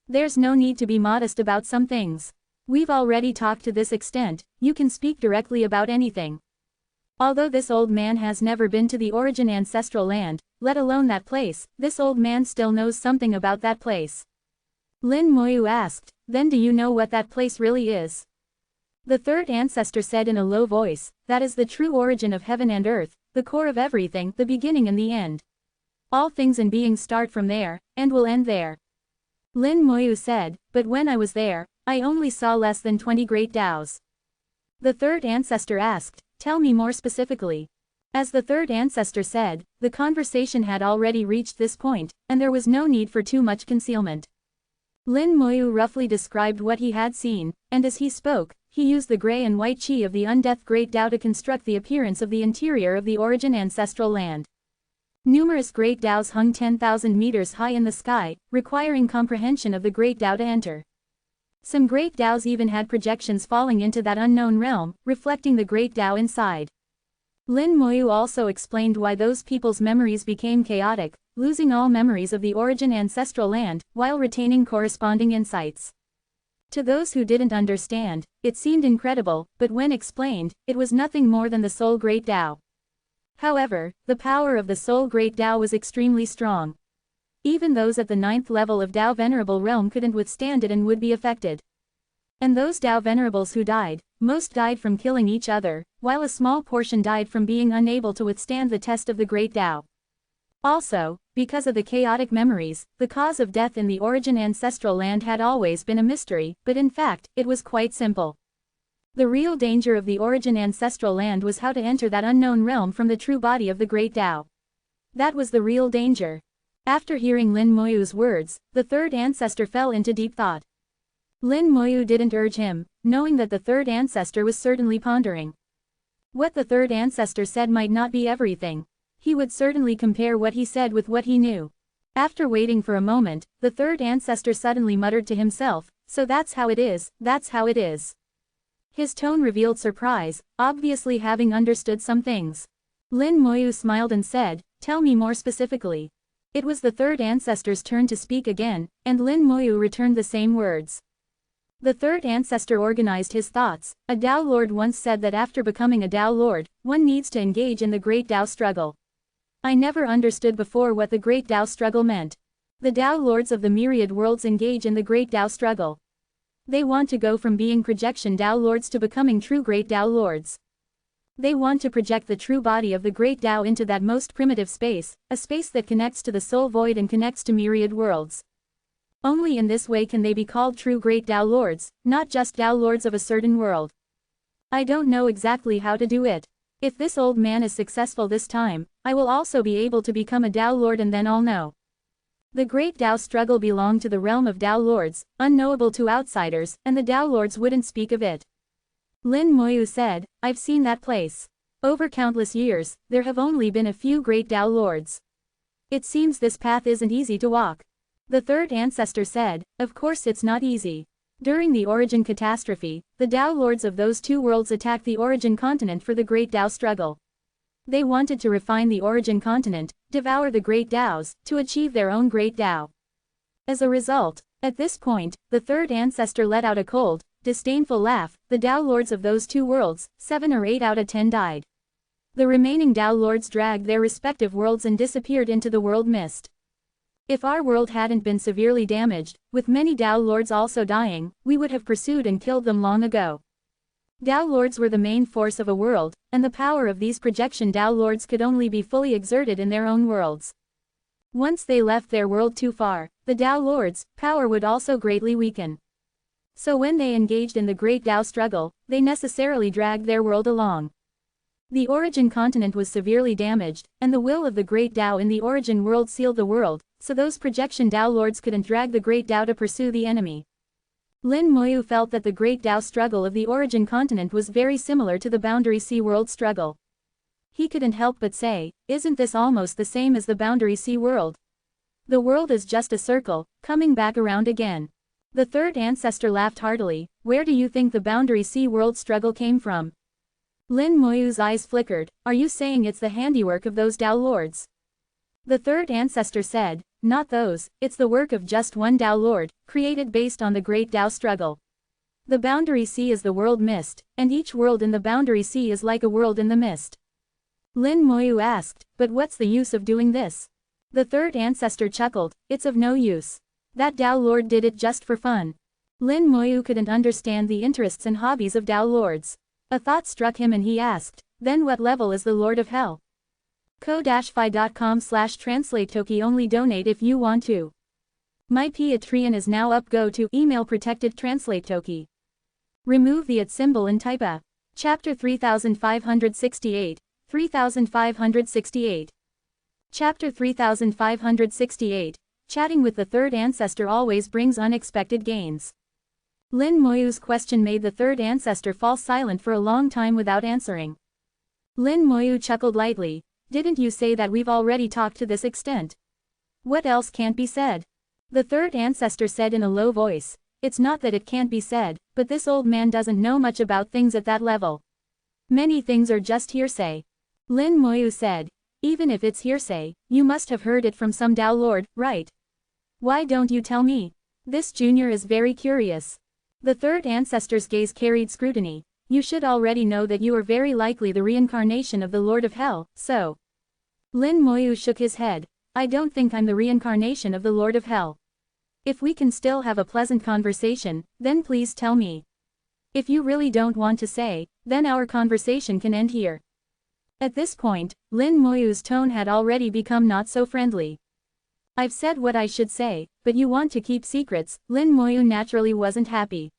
There's no need to be modest about some things. We've already talked to this extent, you can speak directly about anything." Although this old man has never been to the origin ancestral land, let alone that place, this old man still knows something about that place. Lin Moyu asked, "Then do you know what that place really is?" The third ancestor said in a low voice, "That is the true origin of heaven and earth, the core of everything, the beginning and the end. All things and beings start from there, and will end there." Lin Moyu said, "But when I was there, I only saw less than 20 great Taos." The third ancestor asked, "Tell me more specifically." As the third ancestor said, the conversation had already reached this point, and there was no need for too much concealment. Lin Moyu roughly described what he had seen, and as he spoke, he used the gray and white chi of the undeath Great Tao to construct the appearance of the interior of the origin ancestral land. Numerous Great Taos hung 10,000 meters high in the sky, requiring comprehension of the Great Tao to enter. Some Great Taos even had projections falling into that unknown realm, reflecting the Great Tao inside. Lin Moyu also explained why those people's memories became chaotic, losing all memories of the origin ancestral land, while retaining corresponding insights. To those who didn't understand, it seemed incredible, but when explained, it was nothing more than the Soul Great Tao. However, the power of the Soul Great Tao was extremely strong. Even those at the 9th level of Tao Venerable realm couldn't withstand it and would be affected. And those Tao Venerables who died, most died from killing each other, while a small portion died from being unable to withstand the test of the Great Tao. Also, because of the chaotic memories, the cause of death in the origin ancestral land had always been a mystery, but in fact, it was quite simple. The real danger of the origin ancestral land was how to enter that unknown realm from the true body of the Great Tao. That was the real danger. After hearing Lin Moyu's words, the third ancestor fell into deep thought. Lin Moyu didn't urge him, knowing that the third ancestor was certainly pondering. What the third ancestor said might not be everything. He would certainly compare what he said with what he knew. After waiting for a moment, the third ancestor suddenly muttered to himself, "So that's how it is, that's how it is." His tone revealed surprise, obviously having understood some things. Lin Moyu smiled and said, "Tell me more specifically." It was the third ancestor's turn to speak again, and Lin Moyu returned the same words. The third ancestor organized his thoughts. A Tao Lord once said that after becoming a Tao Lord, one needs to engage in the Great Tao struggle. I never understood before what the Great Tao struggle meant. The Tao Lords of the myriad worlds engage in the Great Tao struggle. They want to go from being projection Tao Lords to becoming true Great Tao Lords. They want to project the true body of the Great Tao into that most primitive space, a space that connects to the soul void and connects to myriad worlds. Only in this way can they be called true Great Tao Lords, not just Tao Lords of a certain world. I don't know exactly how to do it. If this old man is successful this time, I will also be able to become a Tao Lord and then I'll know. The Great Tao struggle belonged to the realm of Tao Lords, unknowable to outsiders, and the Tao Lords wouldn't speak of it. Lin Moyu said, "I've seen that place. Over countless years, there have only been a few Great Tao Lords. It seems this path isn't easy to walk." The third ancestor said, "Of course it's not easy. During the origin catastrophe, the Tao Lords of those two worlds attacked the origin continent for the Great Tao struggle. They wanted to refine the origin continent, devour the Great Taos, to achieve their own Great Tao. As a result, at this point, the third ancestor let out a cold, disdainful laugh. The Tao Lords of those two worlds, 7 or 8 out of 10 died. The remaining Tao Lords dragged their respective worlds and disappeared into the world mist. If our world hadn't been severely damaged, with many Tao Lords also dying, we would have pursued and killed them long ago. Tao Lords were the main force of a world, and the power of these projection Tao Lords could only be fully exerted in their own worlds. Once they left their world too far, the Tao Lords' power would also greatly weaken. So when they engaged in the Great Tao struggle, they necessarily dragged their world along. The origin continent was severely damaged, and the will of the Great Tao in the origin world sealed the world, so those projection Tao Lords couldn't drag the Great Tao to pursue the enemy. Lin Moyu felt that the Great Tao struggle of the origin continent was very similar to the Boundary Sea world struggle. He couldn't help but say, "Isn't this almost the same as the Boundary Sea world? The world is just a circle, coming back around again." The third ancestor laughed heartily. "Where do you think the Boundary Sea world struggle came from?" Lin Moyu's eyes flickered. "Are you saying it's the handiwork of those Tao Lords?" The third ancestor said, "Not those, it's the work of just one Tao Lord, created based on the Great Tao struggle. The Boundary Sea is the world mist, and each world in the Boundary Sea is like a world in the mist." Lin Moyu asked, "But what's the use of doing this?" The third ancestor chuckled, "It's of no use. That Tao Lord did it just for fun." Lin Moyu couldn't understand the interests and hobbies of Tao Lords. A thought struck him and he asked, "Then what level is the Lord of Hell?" ko-fi.com/translate-toki only donate if you want to. My Patreon is now up. Go to email protected translate toki. Remove the @ symbol and type a. Chapter 3568, 3568. Chapter 3568, Chatting with the third ancestor always brings unexpected gains. Lin Moyu's question made the third ancestor fall silent for a long time without answering. Lin Moyu chuckled lightly. "Didn't you say that we've already talked to this extent? What else can't be said?" The third ancestor said in a low voice. "It's not that it can't be said, but this old man doesn't know much about things at that level. Many things are just hearsay." Lin Moyu said, "Even if it's hearsay, you must have heard it from some Tao Lord, right? Why don't you tell me? This junior is very curious." The third ancestor's gaze carried scrutiny. "You should already know that you are very likely the reincarnation of the Lord of Hell, so." Lin Moyu shook his head. "I don't think I'm the reincarnation of the Lord of Hell. If we can still have a pleasant conversation, then please tell me. If you really don't want to say, then our conversation can end here." At this point, Lin Moyu's tone had already become not so friendly. "I've said what I should say, but you want to keep secrets." Lin Moyu naturally wasn't happy.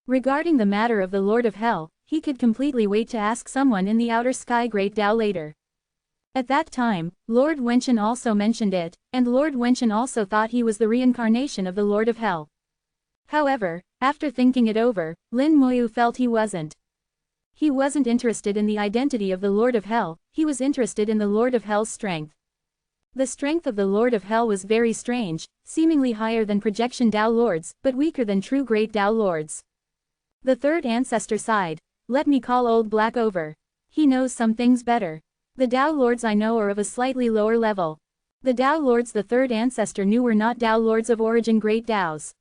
Regarding the matter of the Lord of Hell, he could completely wait to ask someone in the outer sky Great Tao later. At that time, Lord Wenshan also mentioned it, and Lord Wenshan also thought he was the reincarnation of the Lord of Hell. However, after thinking it over, Lin Moyu felt he wasn't. He wasn't interested in the identity of the Lord of Hell, he was interested in the Lord of Hell's strength. The strength of the Lord of Hell was very strange, seemingly higher than projection Tao Lords, but weaker than true great Tao Lords. The third ancestor sighed. Let me call old Black over. He knows some things better. The Tao Lords I know are of a slightly lower level. The Tao Lords the third ancestor knew were not Tao Lords of origin great Taos.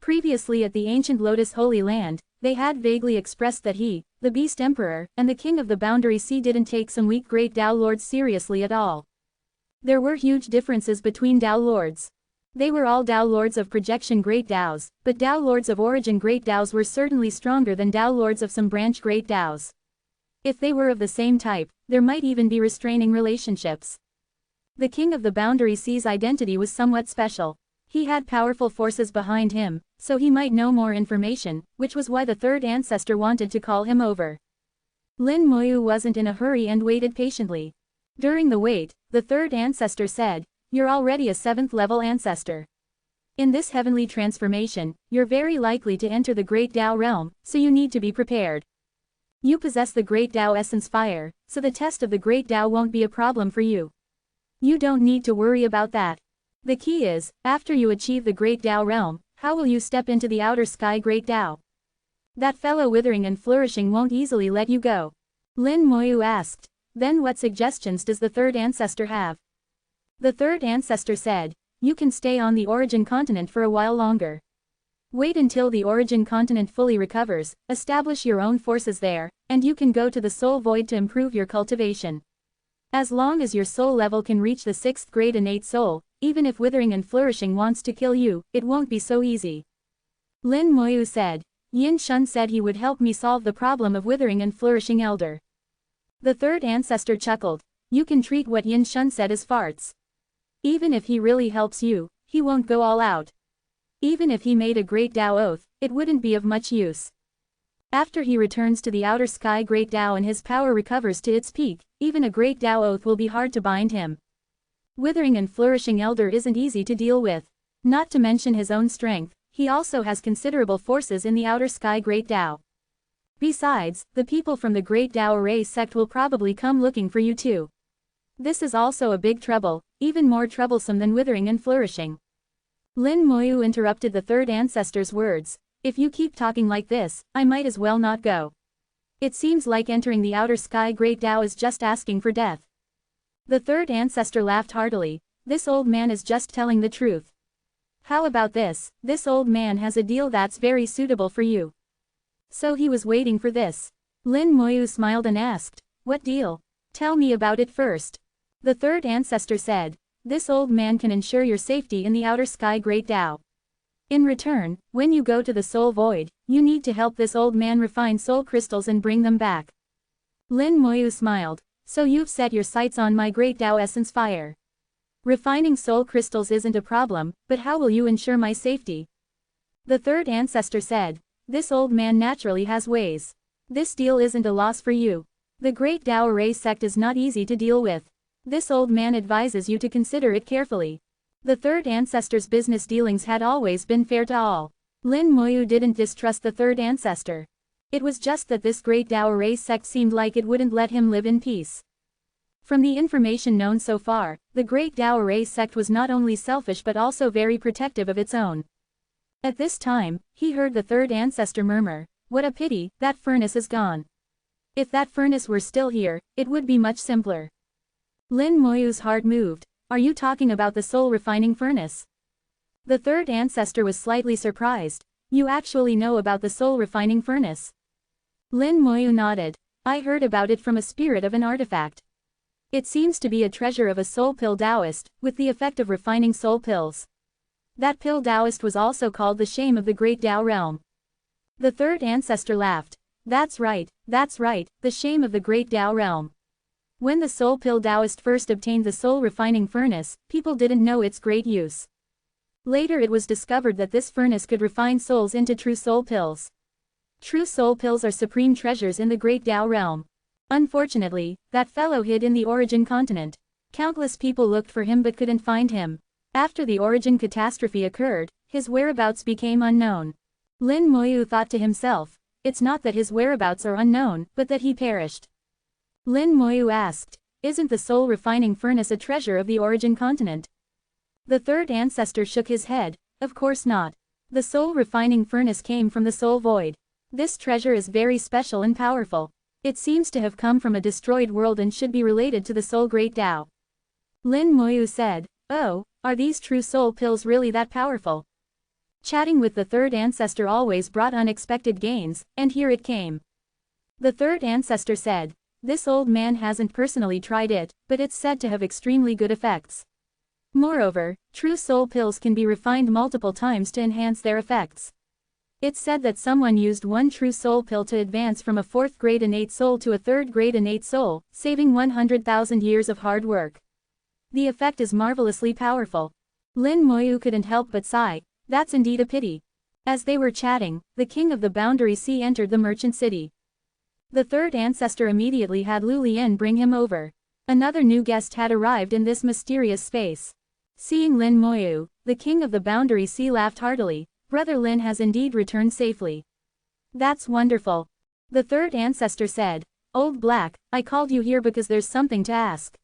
Previously at the ancient Lotus Holy Land, they had vaguely expressed that he, the Beast Emperor, and the King of the Boundary Sea didn't take some weak great Tao Lords seriously at all. There were huge differences between Tao Lords. They were all Tao Lords of projection great Taos, but Tao Lords of origin great Taos were certainly stronger than Tao Lords of some branch great Taos. If they were of the same type, there might even be restraining relationships. The King of the Boundary Sea's identity was somewhat special. He had powerful forces behind him, so he might know more information, which was why the third ancestor wanted to call him over. Lin Moyu wasn't in a hurry and waited patiently. During the wait, the third ancestor said, "You're already a 7th level ancestor. In this heavenly transformation, you're very likely to enter the Great Tao realm, so you need to be prepared. You possess the Great Tao essence fire, so the test of the Great Tao won't be a problem for you. You don't need to worry about that. The key is, after you achieve the Great Tao realm, how will you step into the outer sky Great Tao? That fellow withering and flourishing won't easily let you go." Lin Moyu asked. Then what suggestions does the third ancestor have? The third ancestor said, "You can stay on the origin continent for a while longer. Wait until the origin continent fully recovers, establish your own forces there, and you can go to the soul void to improve your cultivation. As long as your soul level can reach the 6th grade innate soul, even if withering and flourishing wants to kill you, it won't be so easy." Lin Moyu said. Yin Shun said he would help me solve the problem of withering and flourishing elder. The third ancestor chuckled. You can treat what Yin Shun said as farts. Even if he really helps you, he won't go all out. Even if he made a great Tao oath, it wouldn't be of much use. After he returns to the outer sky great Tao and his power recovers to its peak, even a great Tao oath will be hard to bind him. Withering and flourishing elder isn't easy to deal with. Not to mention his own strength, he also has considerable forces in the outer sky great Tao. Besides, the people from the Great Tao Array sect will probably come looking for you too. This is also a big trouble, even more troublesome than withering and flourishing. Lin Moyu interrupted the third ancestor's words. If you keep talking like this, I might as well not go. It seems like entering the outer sky Great Tao is just asking for death. The third ancestor laughed heartily. This old man is just telling the truth. How about this? This old man has a deal that's very suitable for you. So he was waiting for this. Lin Moyu smiled and asked, "What deal? Tell me about it first." The third ancestor said, "This old man can ensure your safety in the outer sky Great Tao. In return, when you go to the soul void, you need to help this old man refine soul crystals and bring them back." Lin Moyu smiled. "So you've set your sights on my Great Tao essence fire. Refining soul crystals isn't a problem, but how will you ensure my safety?" The third ancestor said, "This old man naturally has ways. This deal isn't a loss for you. The Great Tao Array sect is not easy to deal with. This old man advises you to consider it carefully." The third ancestor's business dealings had always been fair to all. Lin Moyu didn't distrust the third ancestor. It was just that this Great Tao Array sect seemed like it wouldn't let him live in peace. From the information known so far, the Great Tao Array sect was not only selfish but also very protective of its own. At this time, he heard the third ancestor murmur, "What a pity, that furnace is gone. If that furnace were still here, it would be much simpler." Lin Moyu's heart moved. "Are you talking about the soul refining furnace?" The third ancestor was slightly surprised. "You actually know about the soul refining furnace?" Lin Moyu nodded. "I heard about it from a spirit of an artifact. It seems to be a treasure of a soul pill Taoist, with the effect of refining soul pills. That pill Taoist was also called the shame of the Great Tao realm." The third ancestor laughed. That's right, the shame of the Great Tao realm. When the soul pill Taoist first obtained the soul refining furnace, people didn't know its great use. Later it was discovered that this furnace could refine souls into true soul pills. True soul pills are supreme treasures in the Great Tao realm. Unfortunately, that fellow hid in the origin continent. Countless people looked for him but couldn't find him. After the origin catastrophe occurred, his whereabouts became unknown. Lin Moyu thought to himself, it's not that his whereabouts are unknown, but that he perished. Lin Moyu asked, isn't the soul refining furnace a treasure of the origin continent? The third ancestor shook his head, of course not. The soul refining furnace came from the soul void. This treasure is very special and powerful. It seems to have come from a destroyed world and should be related to the soul great Tao. Lin Moyu said, oh, are these true soul pills really that powerful? Chatting with the third ancestor always brought unexpected gains, and here it came. The third ancestor said, this old man hasn't personally tried it, but it's said to have extremely good effects. Moreover, true soul pills can be refined multiple times to enhance their effects. It's said that someone used one true soul pill to advance from a 4th grade innate soul to a 3rd grade innate soul, saving 100,000 years of hard work. The effect is marvelously powerful. Lin Moyu couldn't help but sigh, that's indeed a pity. As they were chatting, the king of the Boundary Sea entered the merchant city. The third ancestor immediately had Lu Lian bring him over. Another new guest had arrived in this mysterious space. Seeing Lin Moyu, the king of the Boundary Sea laughed heartily. Brother Lin has indeed returned safely. That's wonderful. The third ancestor said, Old Black, I called you here because there's something to ask.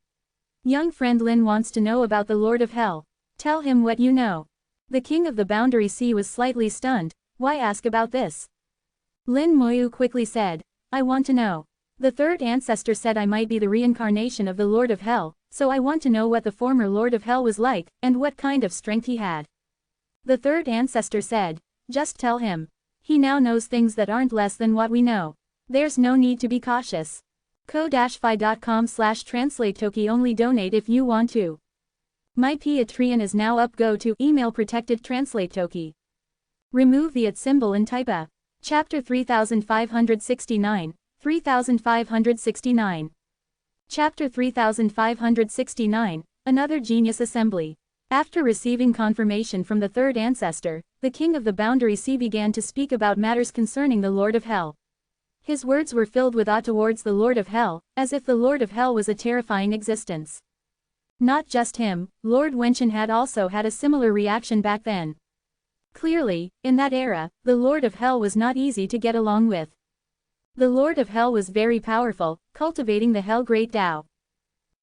Young friend Lin wants to know about the Lord of Hell. Tell him what you know. The king of the Boundary Sea was slightly stunned. Why ask about this? Lin Moyu quickly said, I want to know. The third ancestor said I might be the reincarnation of the Lord of Hell, so I want to know what the former Lord of Hell was like, and what kind of strength he had. The third ancestor said, just tell him. He now knows things that aren't less than what we know. There's no need to be cautious. ko-fi.com/translate-toki only donate if you want to. My Patreon is now up. Go to email protected translate toki. Remove the @ symbol and type a. Chapter 3569, 3569. Chapter 3569, Another Genius Assembly. After receiving confirmation from the third ancestor, the king of the Boundary Sea began to speak about matters concerning the Lord of Hell. His words were filled with awe towards the Lord of Hell, as if the Lord of Hell was a terrifying existence. Not just him, Lord Wenshin had also had a similar reaction back then. Clearly, in that era, the Lord of Hell was not easy to get along with. The Lord of Hell was very powerful, cultivating the Hell Great Tao.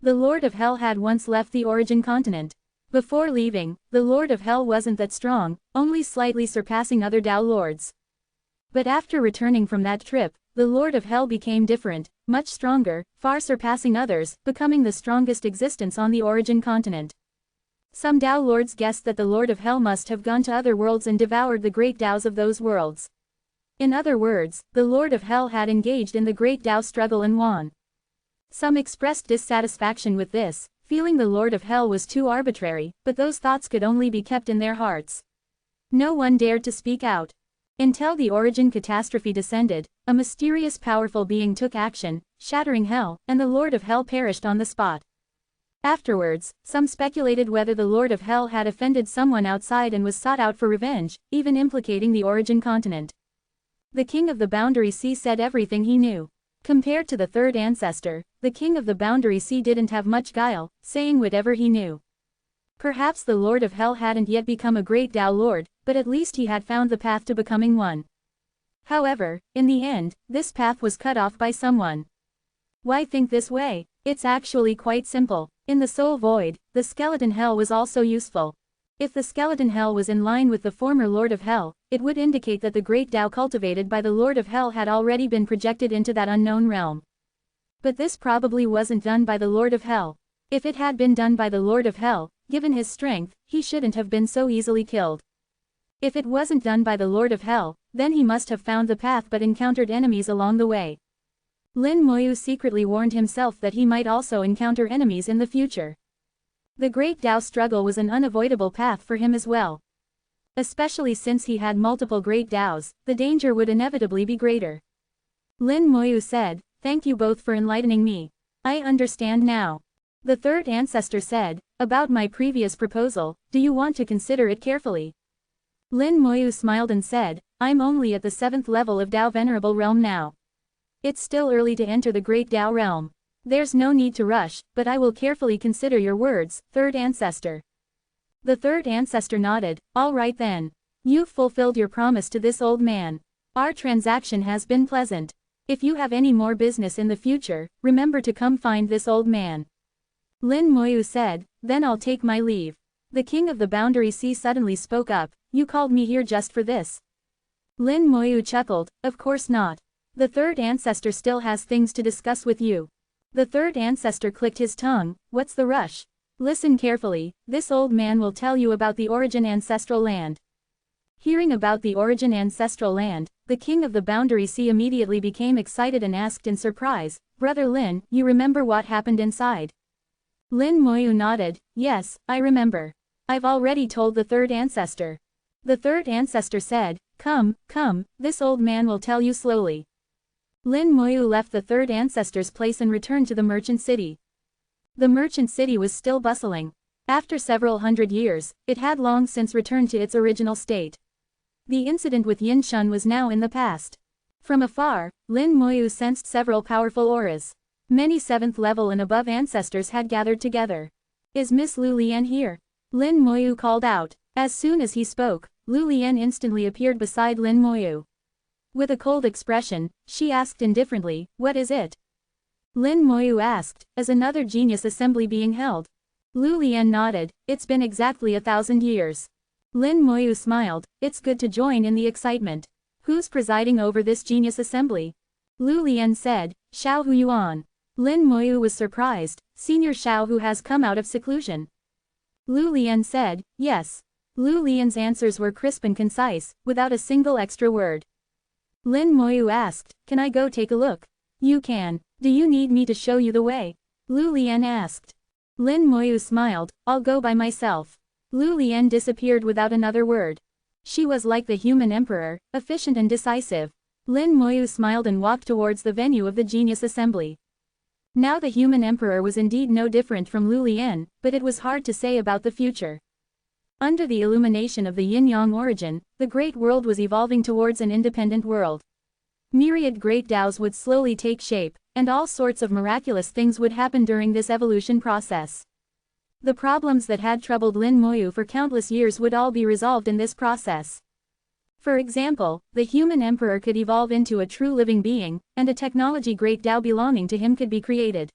The Lord of Hell had once left the origin continent. Before leaving, the Lord of Hell wasn't that strong, only slightly surpassing other Tao lords. But after returning from that trip, the Lord of Hell became different, much stronger, far surpassing others, becoming the strongest existence on the origin continent. Some Tao lords guessed that the Lord of Hell must have gone to other worlds and devoured the great Taos of those worlds. In other words, the Lord of Hell had engaged in the great Tao struggle and won. Some expressed dissatisfaction with this, feeling the Lord of Hell was too arbitrary, but those thoughts could only be kept in their hearts. No one dared to speak out. Until the origin catastrophe descended, a mysterious powerful being took action, shattering Hell, and the Lord of Hell perished on the spot. Afterwards, some speculated whether the Lord of Hell had offended someone outside and was sought out for revenge, even implicating the origin continent. The king of the Boundary Sea said everything he knew. Compared to the third ancestor, the king of the Boundary Sea didn't have much guile, saying whatever he knew. Perhaps the Lord of Hell hadn't yet become a great Tao Lord, but at least he had found the path to becoming one. However, in the end, this path was cut off by someone. Why think this way? It's actually quite simple. In the Soul Void, the Skeleton Hell was also useful. If the Skeleton Hell was in line with the former Lord of Hell, it would indicate that the great Tao cultivated by the Lord of Hell had already been projected into that unknown realm. But this probably wasn't done by the Lord of Hell. If it had been done by the Lord of Hell, given his strength, he shouldn't have been so easily killed. If it wasn't done by the Lord of Hell, then he must have found the path but encountered enemies along the way. Lin Moyu secretly warned himself that he might also encounter enemies in the future. The Great Tao struggle was an unavoidable path for him as well. Especially since he had multiple Great Taos, the danger would inevitably be greater. Lin Moyu said, "Thank you both for enlightening me. I understand now." The third ancestor said, "About my previous proposal, do you want to consider it carefully?" Lin Moyu smiled and said, "I'm only at the 7th level of Tao Venerable realm now. It's still early to enter the Great Tao realm. There's no need to rush, but I will carefully consider your words, third ancestor." The third ancestor nodded, "All right then. You've fulfilled your promise to this old man. Our transaction has been pleasant. If you have any more business in the future, remember to come find this old man. Lin Moyu said, then I'll take my leave. The king of the Boundary Sea suddenly spoke up, you called me here just for this? Lin Moyu chuckled, of course not. The third ancestor still has things to discuss with you. The third ancestor clicked his tongue, what's the rush? Listen carefully, this old man will tell you about the origin ancestral land. Hearing about the origin ancestral land, the king of the Boundary Sea immediately became excited and asked in surprise, Brother Lin, you remember what happened inside? Lin Moyu nodded, yes, I remember. I've already told the third ancestor. The third ancestor said, come, this old man will tell you slowly. Lin Moyu left the third ancestor's place and returned to the merchant city. The merchant city was still bustling. After several hundred years, it had long since returned to its original state. The incident with Yin Shun was now in the past. From afar, Lin Moyu sensed several powerful auras. Many 7th level and above ancestors had gathered together. Is Miss Lu Lian here? Lin Moyu called out. As soon as he spoke, Lu Lian instantly appeared beside Lin Moyu. With a cold expression, she asked indifferently, what is it? Lin Moyu asked, is another genius assembly being held? Lu Lian nodded, it's been exactly 1,000 years. Lin Moyu smiled, it's good to join in the excitement. Who's presiding over this genius assembly? Lu Lian said, Xiao Huyuan. Lin Moyu was surprised, Senior Xiao Hu has come out of seclusion. Lu Lian said, yes. Lu Lian's answers were crisp and concise, without a single extra word. Lin Moyu asked, can I go take a look? You can. Do you need me to show you the way? Lu Lian asked. Lin Moyu smiled, I'll go by myself. Lu Lian disappeared without another word. She was like the human emperor, efficient and decisive. Lin Moyu smiled and walked towards the venue of the genius assembly. Now the human emperor was indeed no different from Lu Lian, but it was hard to say about the future. Under the illumination of the yin-yang origin, the great world was evolving towards an independent world. Myriad great Taos would slowly take shape, and all sorts of miraculous things would happen during this evolution process. The problems that had troubled Lin Moyu for countless years would all be resolved in this process. For example, the human emperor could evolve into a true living being, and a technology great Tao belonging to him could be created.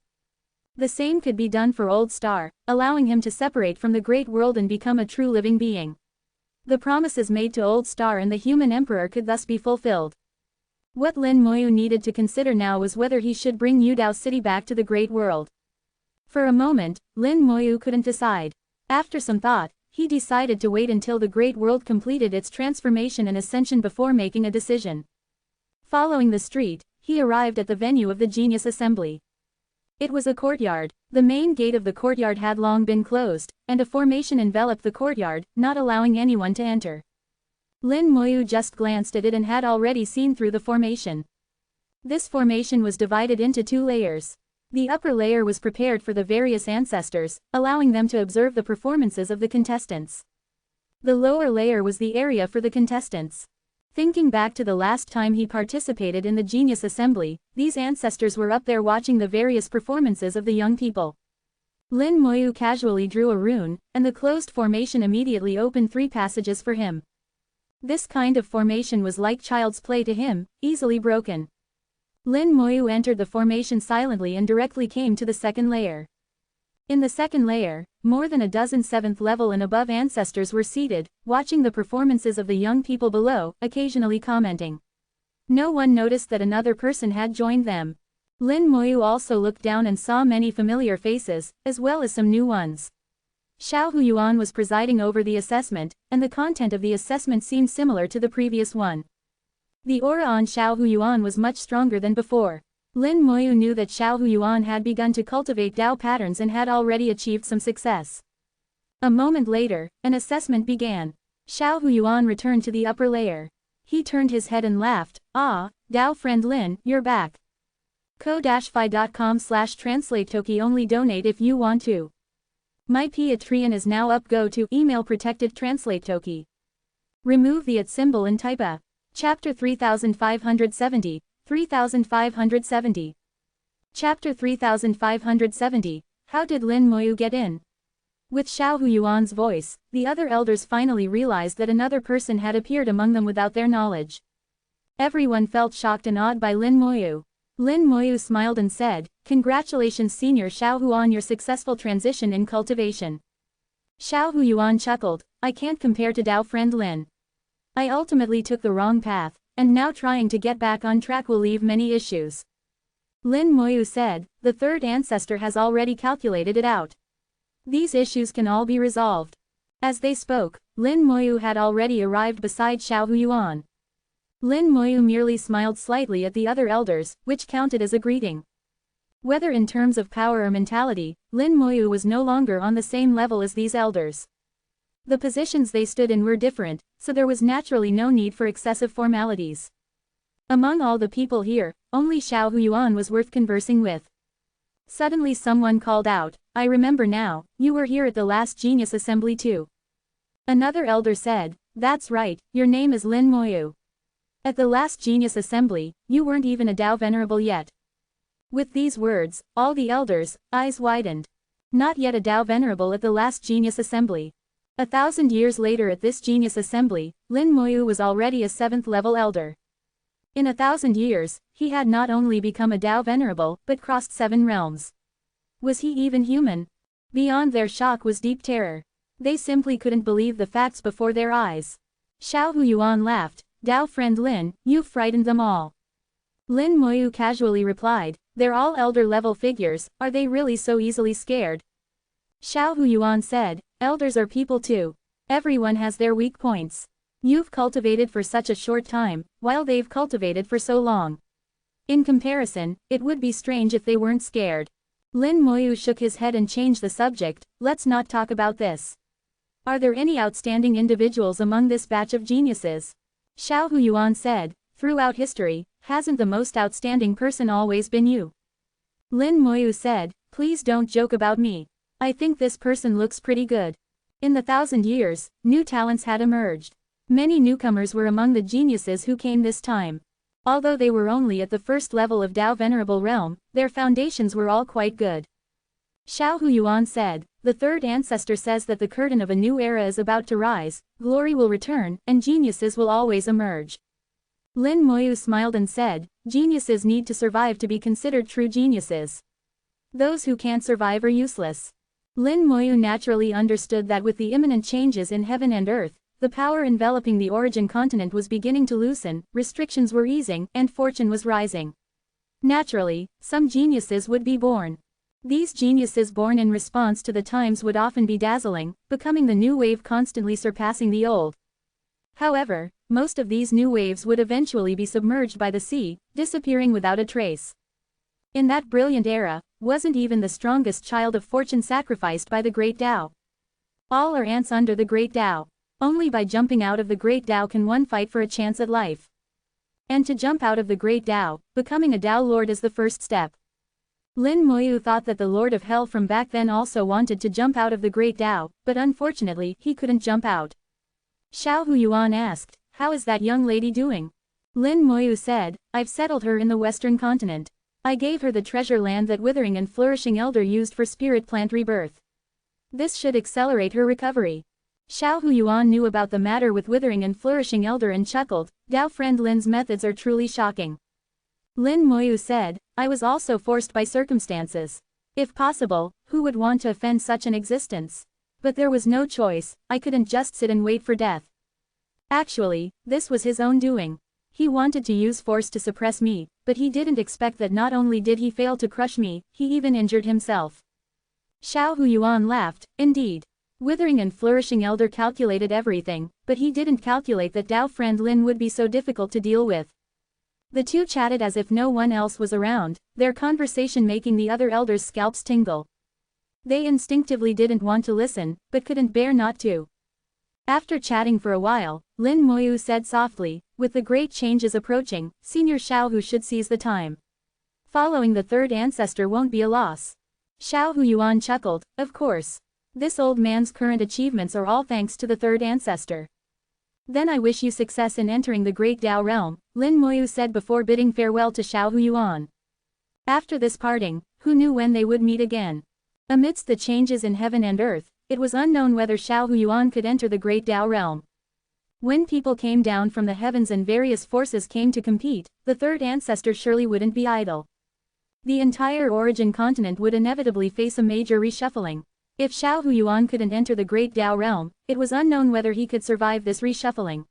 The same could be done for Old Star, allowing him to separate from the great world and become a true living being. The promises made to Old Star and the human emperor could thus be fulfilled. What Lin Moyu needed to consider now was whether he should bring Yudao City back to the great world. For a moment, Lin Moyu couldn't decide. After some thought, he decided to wait until the great world completed its transformation and ascension before making a decision. Following the street, he arrived at the venue of the Genius Assembly. It was a courtyard. The main gate of the courtyard had long been closed, and a formation enveloped the courtyard, not allowing anyone to enter. Lin Moyu just glanced at it and had already seen through the formation. This formation was divided into 2 layers. The upper layer was prepared for the various ancestors, allowing them to observe the performances of the contestants. The lower layer was the area for the contestants. Thinking back to the last time he participated in the Genius Assembly, these ancestors were up there watching the various performances of the young people. Lin Moyu casually drew a rune, and the closed formation immediately opened 3 passages for him. This kind of formation was like child's play to him, easily broken. Lin Moyu entered the formation silently and directly came to the second layer. In the second layer, more than a dozen 7th level and above ancestors were seated, watching the performances of the young people below, occasionally commenting. No one noticed that another person had joined them. Lin Moyu also looked down and saw many familiar faces, as well as some new ones. Xiao Huyuan was presiding over the assessment, and the content of the assessment seemed similar to the previous one. The aura on Xiao Huyuan was much stronger than before. Lin Moyu knew that Xiao Huyuan had begun to cultivate Tao patterns and had already achieved some success. A moment later, an assessment began. Xiao Huyuan returned to the upper layer. He turned his head and laughed, ah, Tao friend Lin, you're back. ko-fi.com/translate-toki only donate if you want to. My Patreon is now up. Go to email protected translate toki. Remove the @ symbol and type a. Chapter 3570, 3570. Chapter 3570, How did Lin Moyu get in? With Xiao Huyuan's voice, the other elders finally realized that another person had appeared among them without their knowledge. Everyone felt shocked and awed by Lin Moyu. Lin Moyu smiled and said, "Congratulations Senior Xiao Hu on your successful transition in cultivation." Xiao Hu Yuan chuckled, "I can't compare to Dao friend Lin. I ultimately took the wrong path, and now trying to get back on track will leave many issues." Lin Moyu said, "The third ancestor has already calculated it out. These issues can all be resolved." As they spoke, Lin Moyu had already arrived beside Xiao Hu Yuan. Lin Moyu merely smiled slightly at the other elders, which counted as a greeting. Whether in terms of power or mentality, Lin Moyu was no longer on the same level as these elders. The positions they stood in were different, so there was naturally no need for excessive formalities. Among all the people here, only Xiao Hu Yuan was worth conversing with. Suddenly someone called out, "I remember now, you were here at the last Genius Assembly too." Another elder said, "That's right, your name is Lin Moyu. At the last Genius Assembly, you weren't even a Dao Venerable yet." With these words, all the elders' eyes widened. Not yet a Dao Venerable at the last Genius Assembly. 1,000 years later at this Genius Assembly, Lin Moyu was already a 7th level elder. In 1,000 years, he had not only become a Dao Venerable, but crossed 7 realms. Was he even human? Beyond their shock was deep terror. They simply couldn't believe the facts before their eyes. Xiao Hu Yuan laughed, "Dao friend Lin, you've frightened them all." Lin Moyu casually replied, "They're all elder-level figures, are they really so easily scared?" Xiao Hu Yuan said, "Elders are people too. Everyone has their weak points. You've cultivated for such a short time, while they've cultivated for so long. In comparison, it would be strange if they weren't scared." Lin Moyu shook his head and changed the subject, "Let's not talk about this. Are there any outstanding individuals among this batch of geniuses?" Xiao Hu Yuan said, "Throughout history, hasn't the most outstanding person always been you?" Lin Moyu said, "Please don't joke about me. I think this person looks pretty good." In the 1,000 years, new talents had emerged. Many newcomers were among the geniuses who came this time. Although they were only at the first level of Dao Venerable realm, their foundations were all quite good. Xiao Hu Yuan said, "The third ancestor says that the curtain of a new era is about to rise, glory will return, and geniuses will always emerge." Lin Moyu smiled and said, "Geniuses need to survive to be considered true geniuses. Those who can't survive are useless." Lin Moyu naturally understood that with the imminent changes in heaven and earth, the power enveloping the origin continent was beginning to loosen, restrictions were easing, and fortune was rising. Naturally, some geniuses would be born. These geniuses born in response to the times would often be dazzling, becoming the new wave constantly surpassing the old. However, most of these new waves would eventually be submerged by the sea, disappearing without a trace. In that brilliant era, wasn't even the strongest child of fortune sacrificed by the Great Tao. All are ants under the Great Tao. Only by jumping out of the Great Tao can one fight for a chance at life. And to jump out of the Great Tao, becoming a Tao Lord is the first step. Lin Moyu thought that the Lord of Hell from back then also wanted to jump out of the Great Tao, but unfortunately, he couldn't jump out. Xiao Hu Yuan asked, "How is that young lady doing?" Lin Moyu said, "I've settled her in the Western continent. I gave her the treasure land that Withering and Flourishing Elder used for spirit plant rebirth. This should accelerate her recovery." Xiao Hu Yuan knew about the matter with Withering and Flourishing Elder and chuckled, "Dao friend Lin's methods are truly shocking." Lin Moyu said, "I was also forced by circumstances. If possible, who would want to offend such an existence? But there was no choice, I couldn't just sit and wait for death. Actually, this was his own doing. He wanted to use force to suppress me, but he didn't expect that not only did he fail to crush me, he even injured himself." Xiao Hu Yuan laughed, "Indeed. Withering and Flourishing Elder calculated everything, but he didn't calculate that Dao friend Lin would be so difficult to deal with." The two chatted as if no one else was around, their conversation making the other elders' scalps tingle. They instinctively didn't want to listen, but couldn't bear not to. After chatting for a while, Lin Moyu said softly, "With the great changes approaching, Senior Xiao Hu should seize the time. Following the third ancestor won't be a loss." Xiao Hu Yuan chuckled, "Of course. This old man's current achievements are all thanks to the third ancestor." "Then I wish you success in entering the Great Tao realm," Lin Moyu said before bidding farewell to Xiao Hu Yuan. After this parting, who knew when they would meet again? Amidst the changes in heaven and earth, it was unknown whether Xiao Hu Yuan could enter the Great Tao realm. When people came down from the heavens and various forces came to compete, the third ancestor surely wouldn't be idle. The entire origin continent would inevitably face a major reshuffling. If Xiao Huyuan couldn't enter the Great Tao realm, it was unknown whether he could survive this reshuffling.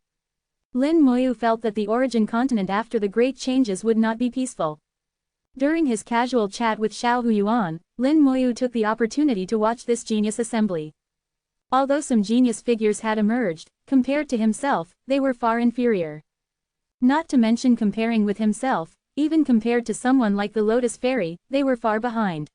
Lin Moyu felt that the origin continent after the great changes would not be peaceful. During his casual chat with Xiao Huyuan, Lin Moyu took the opportunity to watch this genius assembly. Although some genius figures had emerged, compared to himself, they were far inferior. Not to mention comparing with himself, even compared to someone like the Lotus Fairy, they were far behind.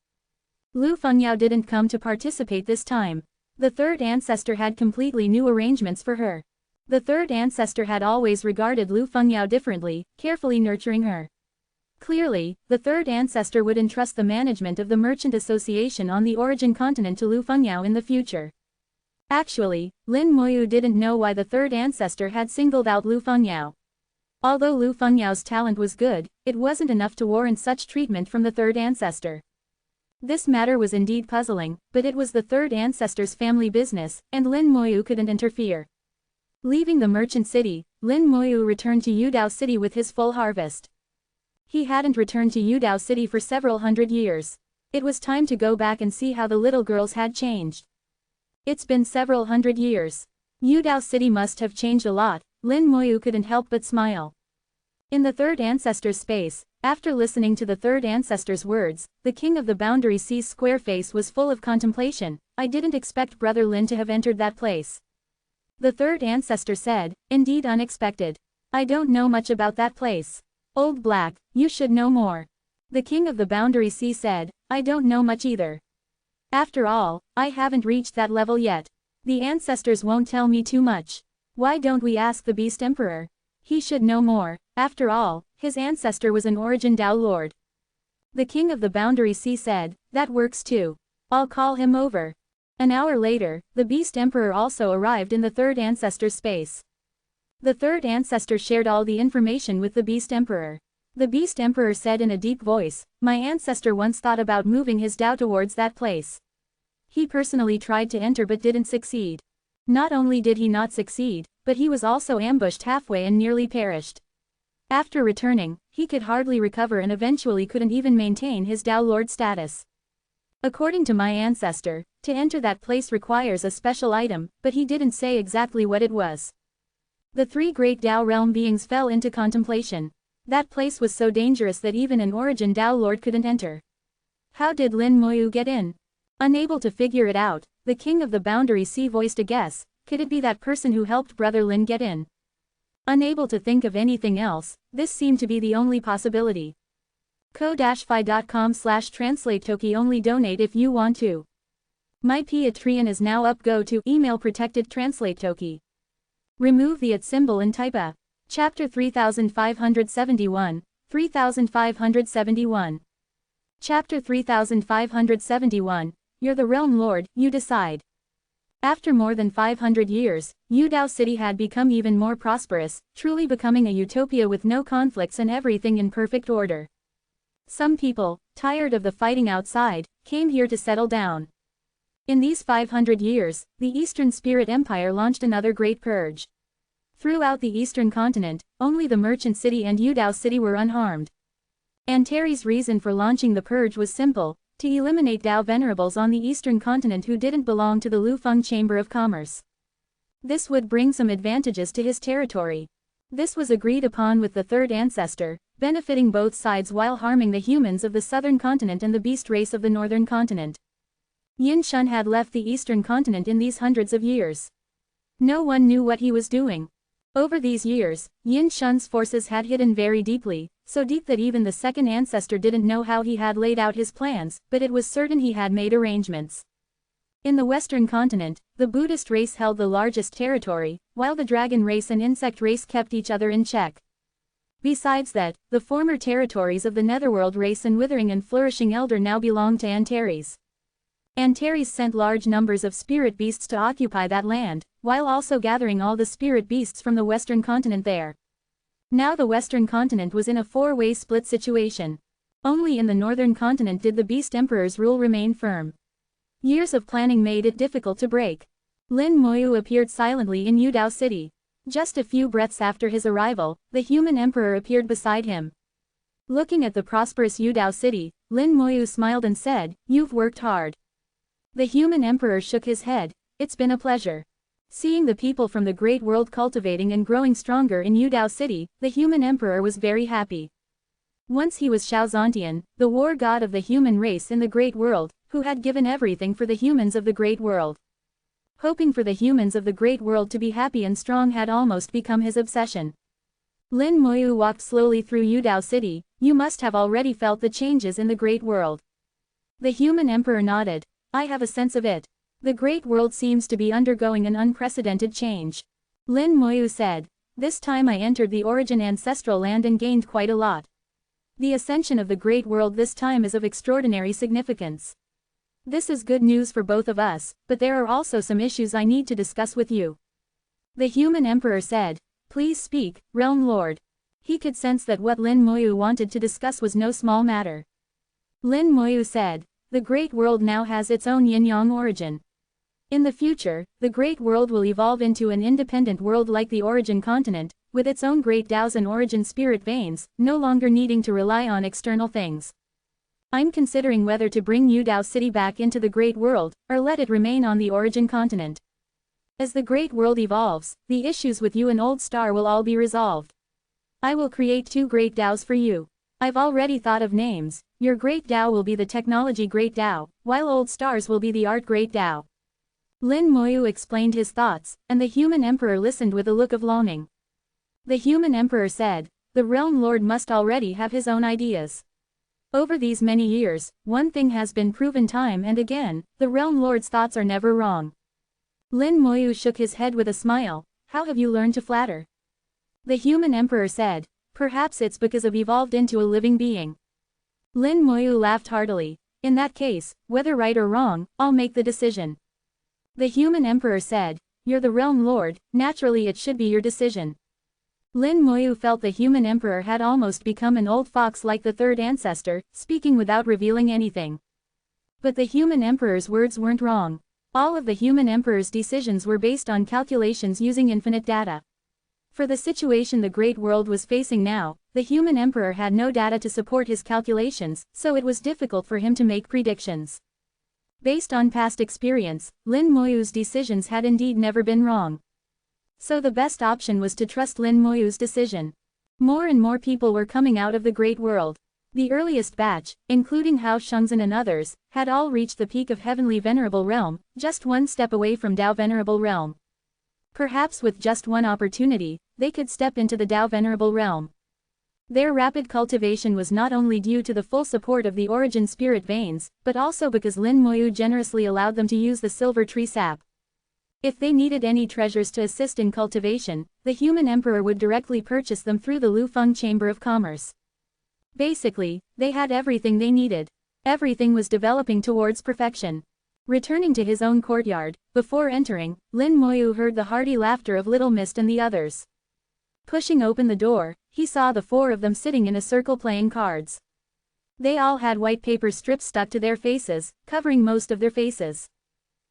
Lu Fengyao didn't come to participate this time. The third ancestor had completely new arrangements for her. The third ancestor had always regarded Lu Fengyao differently, carefully nurturing her. Clearly, the third ancestor would entrust the management of the Merchant Association on the origin continent to Lu Fengyao in the future. Actually, Lin Moyu didn't know why the third ancestor had singled out Lu Fengyao. Although Lu Fengyao's talent was good, it wasn't enough to warrant such treatment from the third ancestor. This matter was indeed puzzling, but it was the third ancestor's family business, and Lin Moyu couldn't interfere. Leaving the merchant city, Lin Moyu returned to Yudao City with his full harvest. He hadn't returned to Yudao City for several hundred years. It was time to go back and see how the little girls had changed. It's been several hundred years. Yudao City must have changed a lot. Lin Moyu couldn't help but smile. In the third ancestor's space, after listening to the third ancestor's words, the king of the Boundary Sea's square face was full of contemplation. I didn't expect Brother Lin to have entered that place. The third ancestor said, indeed unexpected. I don't know much about that place. Old Black, you should know more. The king of the Boundary Sea said, I don't know much either. After all, I haven't reached that level yet. The ancestors won't tell me too much. Why don't we ask the Beast Emperor? He should know more. After all, his ancestor was an origin Tao Lord. The king of the Boundary Sea said, that works too. I'll call him over. An hour later, the Beast Emperor also arrived in the third ancestor's space. The third ancestor shared all the information with the Beast Emperor. The Beast Emperor said in a deep voice, my ancestor once thought about moving his Tao towards that place. He personally tried to enter but didn't succeed. Not only did he not succeed, but he was also ambushed halfway and nearly perished. After returning, he could hardly recover and eventually couldn't even maintain his Tao Lord status. According to my ancestor, to enter that place requires a special item, but he didn't say exactly what it was. The three great Tao realm beings fell into contemplation. That place was so dangerous that even an origin Tao Lord couldn't enter. How did Lin Moyu get in? Unable to figure it out, the king of the Boundary Sea voiced a guess. Could it be that person who helped Brother Lin get in? Unable to think of anything else, this seemed to be the only possibility. ko-fi.com/translate-toki only donate if you want to. My Patreon is now up. Go to email protected translate toki. Remove the @ symbol and type a. Chapter 3571, 3571. Chapter 3571, You're the Realm Lord, you decide. After more than 500 years, Yudao City had become even more prosperous, truly becoming a utopia with no conflicts and everything in perfect order. Some people, tired of the fighting outside, came here to settle down. In these 500 years, the Eastern Spirit Empire launched another great purge. Throughout the Eastern continent, only the Merchant City and Yudao City were unharmed. Antares' reason for launching the purge was simple, to eliminate Tao Venerables on the Eastern continent who didn't belong to the Lufeng Chamber of Commerce. This would bring some advantages to his territory. This was agreed upon with the third ancestor, benefiting both sides while harming the humans of the southern continent and the beast race of the northern continent. Yin Shun had left the eastern continent in these hundreds of years. No one knew what he was doing. Over these years, Yin Shun's forces had hidden very deeply, so deep that even the second ancestor didn't know how he had laid out his plans, but it was certain he had made arrangements. In the western continent, the Buddhist race held the largest territory, while the dragon race and insect race kept each other in check. Besides that, the former territories of the Netherworld race and Withering and Flourishing Elder now belonged to Antares. Antares sent large numbers of spirit beasts to occupy that land, while also gathering all the spirit beasts from the western continent there. Now the western continent was in a four-way split situation. Only in the northern continent did the Beast Emperor's rule remain firm. Years of planning made it difficult to break. Lin Moyu appeared silently in Yudao City. Just a few breaths after his arrival, the human emperor appeared beside him. Looking at the prosperous Yudao city, Lin Moyu smiled and said, "You've worked hard." The human emperor shook his head. "It's been a pleasure." Seeing the people from the great world cultivating and growing stronger in Yudao city, the human emperor was very happy. Once he was Xiaozontian, the war god of the human race in the great world, who had given everything for the humans of the great world. Hoping for the humans of the great world to be happy and strong had almost become his obsession. Lin Moyu walked slowly through Yudao city. "You must have already felt the changes in the great world." The human emperor nodded. "I have a sense of it. The great world seems to be undergoing an unprecedented change." Lin Moyu said, "This time I entered the origin ancestral land and gained quite a lot. The ascension of the great world this time is of extraordinary significance. This is good news for both of us, but there are also some issues I need to discuss with you." The human emperor said, "Please speak, Realm Lord." He could sense that what Lin Moyu wanted to discuss was no small matter. Lin Moyu said, "The great world now has its own yin-yang origin. In the future, the great world will evolve into an independent world like the origin continent, with its own great Taos and origin spirit veins, no longer needing to rely on external things. I'm considering whether to bring Yudao city back into the great world, or let it remain on the origin continent. As the great world evolves, the issues with you and Old Star will all be resolved. I will create 2 great Taos for you. I've already thought of names. Your great Tao will be the technology great Tao, while Old Stars will be the art great Tao." Lin Moyu explained his thoughts, and the human emperor listened with a look of longing. The human emperor said, "The realm lord must already have his own ideas. Over these many years, one thing has been proven time and again, the realm lord's thoughts are never wrong." Lin Moyu shook his head with a smile. "How have you learned to flatter?" The human emperor said, "Perhaps it's because I've evolved into a living being." Lin Moyu laughed heartily. "In that case, whether right or wrong, I'll make the decision." The human emperor said, "You're the realm lord, naturally it should be your decision." Lin Moyu felt the human emperor had almost become an old fox like the third ancestor, speaking without revealing anything. But the human emperor's words weren't wrong. All of the human emperor's decisions were based on calculations using infinite data. For the situation the great world was facing now, the human emperor had no data to support his calculations, so it was difficult for him to make predictions. Based on past experience, Lin Moyu's decisions had indeed never been wrong. So the best option was to trust Lin Moyu's decision. More and more people were coming out of the great world. The earliest batch, including Hao Shengzhen and others, had all reached the peak of Heavenly Venerable Realm, just one step away from Tao Venerable Realm. Perhaps with just one opportunity, they could step into the Tao Venerable Realm. Their rapid cultivation was not only due to the full support of the origin spirit veins, but also because Lin Moyu generously allowed them to use the silver tree sap. If they needed any treasures to assist in cultivation, the human emperor would directly purchase them through the Lufeng Chamber of Commerce. Basically, they had everything they needed. Everything was developing towards perfection. Returning to his own courtyard, before entering, Lin Moyu heard the hearty laughter of Little Mist and the others. Pushing open the door, he saw the 4 of them sitting in a circle playing cards. They all had white paper strips stuck to their faces, covering most of their faces.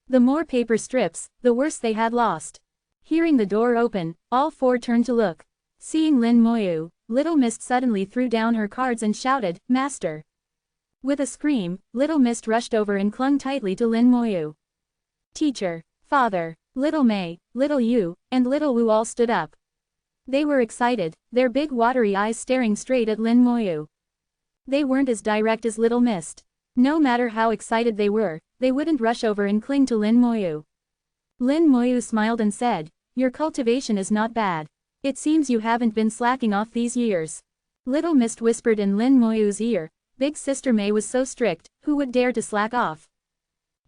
The more paper strips, the worse they had lost. Hearing the door open, all 4 turned to look. Seeing Lin Moyu, Little Mist suddenly threw down her cards and shouted, "Master!" With a scream, Little Mist rushed over and clung tightly to Lin Moyu. Teacher, Father, Little Mei, Little Yu, and Little Wu all stood up. They were excited, their big watery eyes staring straight at Lin Moyu. They weren't as direct as Little Mist. No matter how excited they were, they wouldn't rush over and cling to Lin Moyu. Lin Moyu smiled and said, "Your cultivation is not bad. It seems you haven't been slacking off these years." Little Mist whispered in Lin Moyu's ear, "Big Sister Mei was so strict, who would dare to slack off?"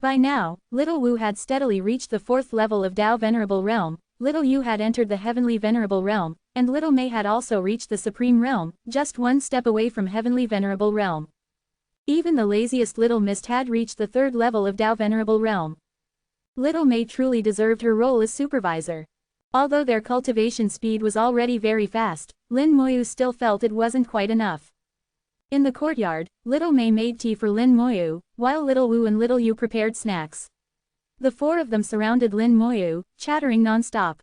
By now, Little Wu had steadily reached the 4th level of Tao Venerable Realm, Little Yu had entered the Heavenly Venerable Realm, and Little Mei had also reached the Supreme Realm, just one step away from Heavenly Venerable Realm. Even the laziest Little Mist had reached the 3rd level of Tao Venerable Realm. Little Mei truly deserved her role as supervisor. Although their cultivation speed was already very fast, Lin Moyu still felt it wasn't quite enough. In the courtyard, Little Mei made tea for Lin Moyu, while Little Wu and Little Yu prepared snacks. The 4 of them surrounded Lin Moyu, chattering non-stop.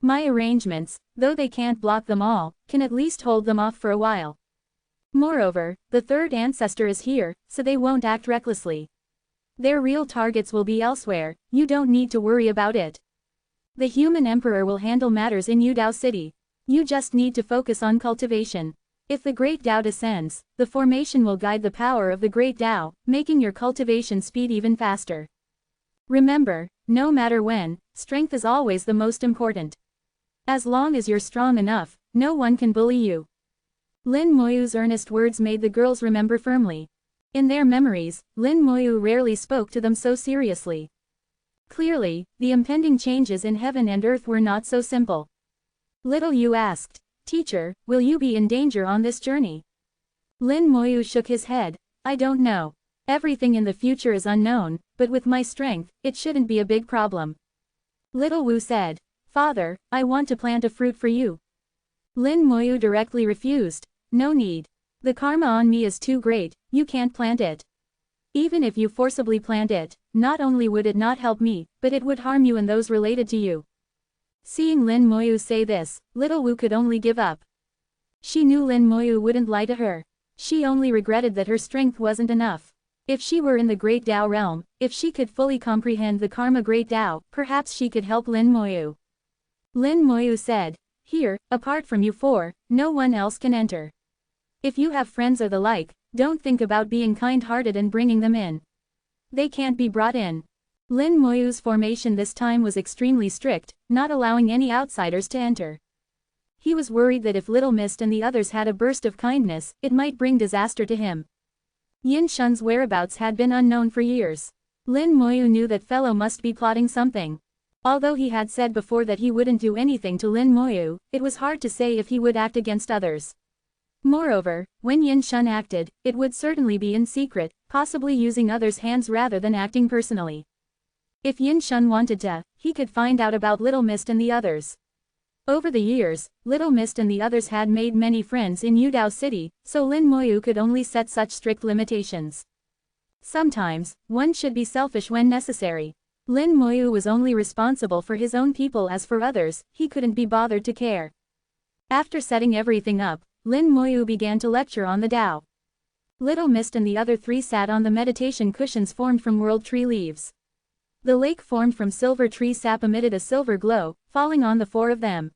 My arrangements, though they can't block them all, can at least hold them off for a while. Moreover, the third ancestor is here, so they won't act recklessly. Their real targets will be elsewhere, you don't need to worry about it. The human emperor will handle matters in Yudao City. You just need to focus on cultivation. If the Great Tao descends, the formation will guide the power of the Great Tao, making your cultivation speed even faster. Remember, no matter when, strength is always the most important. As long as you're strong enough, no one can bully you. Lin Moyu's earnest words made the girls remember firmly. In their memories, Lin Moyu rarely spoke to them so seriously. Clearly, the impending changes in heaven and earth were not so simple. Little Yu asked, "Teacher, will you be in danger on this journey?" Lin Moyu shook his head. "I don't know. Everything in the future is unknown, but with my strength, it shouldn't be a big problem." Little Wu said, "Father, I want to plant a fruit for you." Lin Moyu directly refused. "No need. The karma on me is too great, you can't plant it. Even if you forcibly plant it, not only would it not help me, but it would harm you and those related to you." Seeing Lin Moyu say this, Little Wu could only give up. She knew Lin Moyu wouldn't lie to her. She only regretted that her strength wasn't enough. If she were in the Great Tao realm, if she could fully comprehend the karma Great Tao, perhaps she could help Lin Moyu. Lin Moyu said, "Here, apart from you four, no one else can enter. If you have friends or the like, don't think about being kind-hearted and bringing them in. They can't be brought in." Lin Moyu's formation this time was extremely strict, not allowing any outsiders to enter. He was worried that if Little Mist and the others had a burst of kindness, it might bring disaster to him. Yin Shun's whereabouts had been unknown for years. Lin Moyu knew that fellow must be plotting something. Although he had said before that he wouldn't do anything to Lin Moyu, it was hard to say if he would act against others. Moreover, when Yin Shun acted, it would certainly be in secret, possibly using others' hands rather than acting personally. If Yin Shun wanted to, he could find out about Little Mist and the others. Over the years, Little Mist and the others had made many friends in Yudao City, so Lin Moyu could only set such strict limitations. Sometimes, one should be selfish when necessary. Lin Moyu was only responsible for his own people, as for others, he couldn't be bothered to care. After setting everything up, Lin Moyu began to lecture on the Tao. Little Mist and the other three sat on the meditation cushions formed from world tree leaves. The lake formed from silver tree sap emitted a silver glow, falling on the four of them.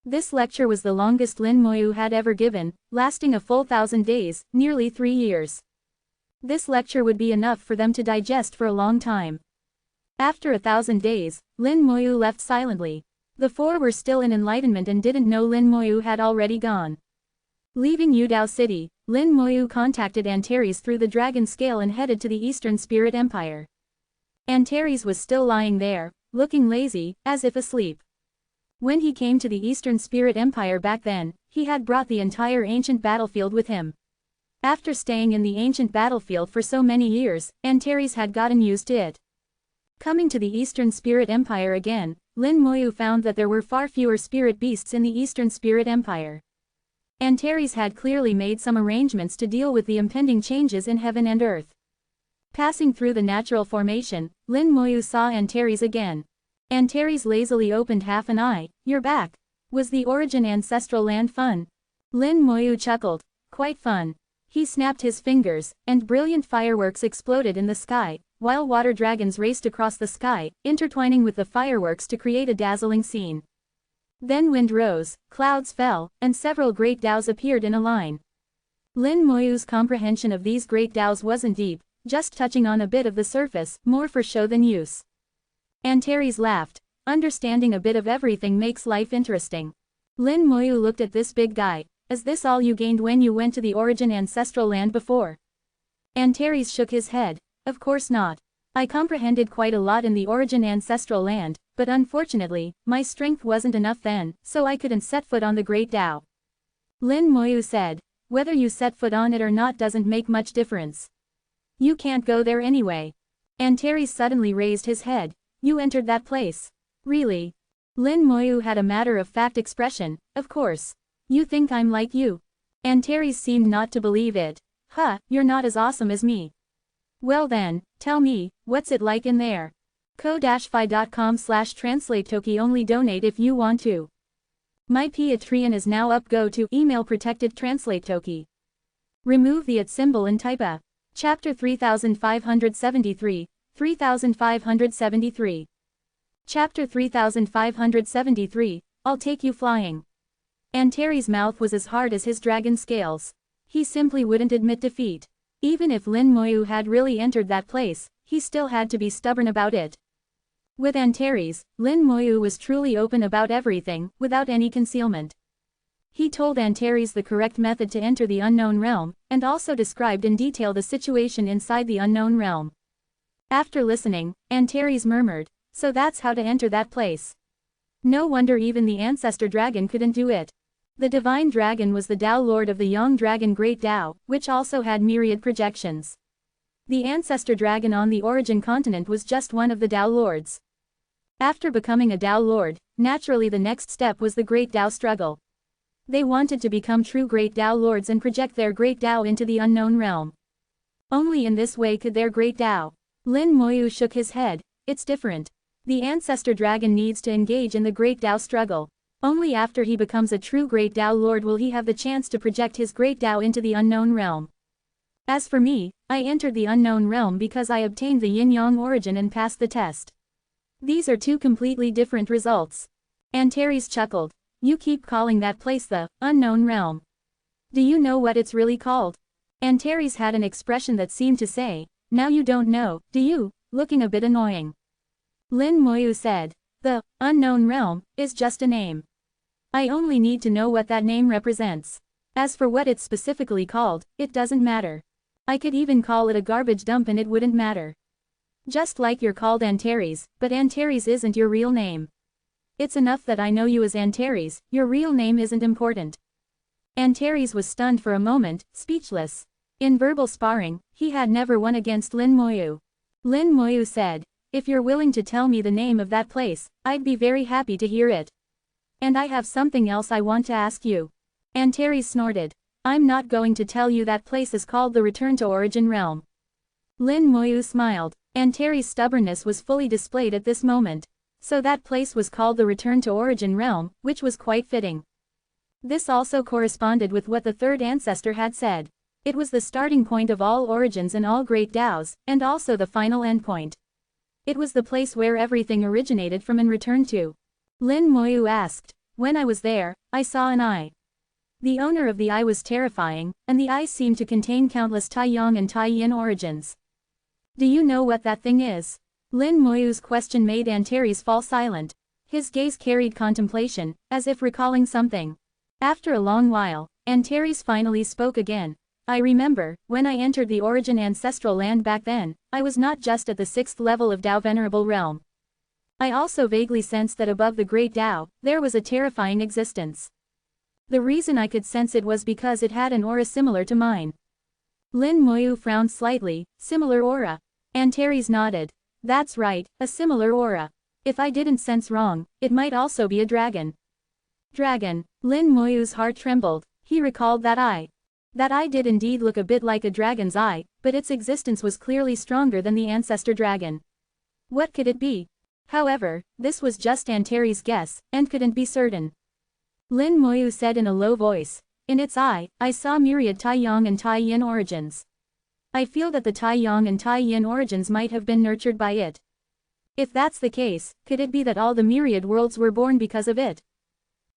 This lecture was the longest Lin Moyu had ever given, lasting a full 1,000 days, nearly 3 years. This lecture would be enough for them to digest for a long time. After 1,000 days, Lin Moyu left silently. The four were still in enlightenment and didn't know Lin Moyu had already gone. Leaving Yudao City, Lin Moyu contacted Antares through the Dragon Scale and headed to the Eastern Spirit Empire. Antares was still lying there, looking lazy, as if asleep. When he came to the Eastern Spirit Empire back then, he had brought the entire ancient battlefield with him. After staying in the ancient battlefield for so many years, Antares had gotten used to it. Coming to the Eastern Spirit Empire again, Lin Moyu found that there were far fewer spirit beasts in the Eastern Spirit Empire. Antares had clearly made some arrangements to deal with the impending changes in heaven and earth. Passing through the natural formation, Lin Moyu saw Antares again. Antares lazily opened half an eye. "You're back. Was the origin ancestral land fun?" Lin Moyu chuckled. "Quite fun." He snapped his fingers, and brilliant fireworks exploded in the sky, while water dragons raced across the sky, intertwining with the fireworks to create a dazzling scene. Then wind rose, clouds fell, and several great Taos appeared in a line. Lin Moyu's comprehension of these great Taos wasn't deep, just touching on a bit of the surface, more for show than use. Antares laughed. "Understanding a bit of everything makes life interesting." Lin Moyu looked at this big guy. "Is this all you gained when you went to the origin ancestral land before?" Antares shook his head. "Of course not. I comprehended quite a lot in the origin ancestral land, but unfortunately, my strength wasn't enough then, so I couldn't set foot on the Great Tao." Lin Moyu said, "Whether you set foot on it or not doesn't make much difference. You can't go there anyway." Antares suddenly raised his head. "You entered that place? Really?" Lin Moyu had a matter-of-fact expression. "Of course. You think I'm like you?" Antares seemed not to believe it. "Huh, you're not as awesome as me." "Well then, tell me, what's it like in there?" ko-fi.com/translate-toki only donate if you want to. My Patreon is now up. Go to email protected translate toki. Remove the @ symbol and type a. Chapter 3573, 3573. Chapter 3573, I'll take you flying. Antares' mouth was as hard as his dragon scales. He simply wouldn't admit defeat. Even if Lin Moyu had really entered that place, he still had to be stubborn about it. With Antares, Lin Moyu was truly open about everything, without any concealment. He told Antares the correct method to enter the unknown realm, and also described in detail the situation inside the unknown realm. After listening, Antares murmured, "So that's how to enter that place." No wonder even the ancestor dragon couldn't do it. The divine dragon was the Tao lord of the Yang dragon Great Tao, which also had myriad projections. The ancestor dragon on the origin continent was just one of the Tao lords. After becoming a Tao lord, naturally the next step was the Great Tao struggle. They wanted to become true Great Tao lords and project their Great Tao into the unknown realm. Only in this way could their Great Tao. Lin Moyu shook his head. It's different. The ancestor dragon needs to engage in the Great Tao struggle. Only after he becomes a true Great Tao lord will he have the chance to project his Great Tao into the unknown realm. As for me, I entered the unknown realm because I obtained the yin-yang origin and passed the test. These are two completely different results. Antares chuckled. You keep calling that place the unknown realm. Do you know what it's really called? Antares had an expression that seemed to say, now you don't know, do you? Looking a bit annoying. Lin Moyu said, the unknown realm is just a name. I only need to know what that name represents. As for what it's specifically called, it doesn't matter. I could even call it a garbage dump and it wouldn't matter. Just like you're called Antares, but Antares isn't your real name. It's enough that I know you as Antares, your real name isn't important. Antares was stunned for a moment, speechless. In verbal sparring, he had never won against Lin Moyu. Lin Moyu said, if you're willing to tell me the name of that place, I'd be very happy to hear it. And I have something else I want to ask you. Antares snorted. I'm not going to tell you that place is called the Return to Origin Realm. Lin Moyu smiled. Antares' stubbornness was fully displayed at this moment. So that place was called the Return to Origin Realm, which was quite fitting. This also corresponded with what the third ancestor had said. It was the starting point of all origins and all great Taos, and also the final endpoint. It was the place where everything originated from and returned to. Lin Moyu asked, when I was there, I saw an eye. The owner of the eye was terrifying, and the eye seemed to contain countless Tai Yang and Tai Yin origins. Do you know what that thing is? Lin Moyu's question made Antares fall silent. His gaze carried contemplation, as if recalling something. After a long while, Antares finally spoke again. I remember, when I entered the origin ancestral land back then, I was not just at the 6th level of Tao Venerable realm. I also vaguely sensed that above the Great Tao, there was a terrifying existence. The reason I could sense it was because it had an aura similar to mine. Lin Moyu frowned slightly. Similar aura. Antares nodded. That's right, a similar aura. If I didn't sense wrong, it might also be a dragon. Dragon. Lin Moyu's heart trembled. He recalled that eye. That eye did indeed look a bit like a dragon's eye, but its existence was clearly stronger than the ancestor dragon. What could it be? However, this was just Antares' guess, and couldn't be certain. Lin Moyu said in a low voice, in its eye, I saw myriad Tai Yang and Tai Yin origins. I feel that the Tai Yang and Tai Yin origins might have been nurtured by it. If that's the case, could it be that all the myriad worlds were born because of it?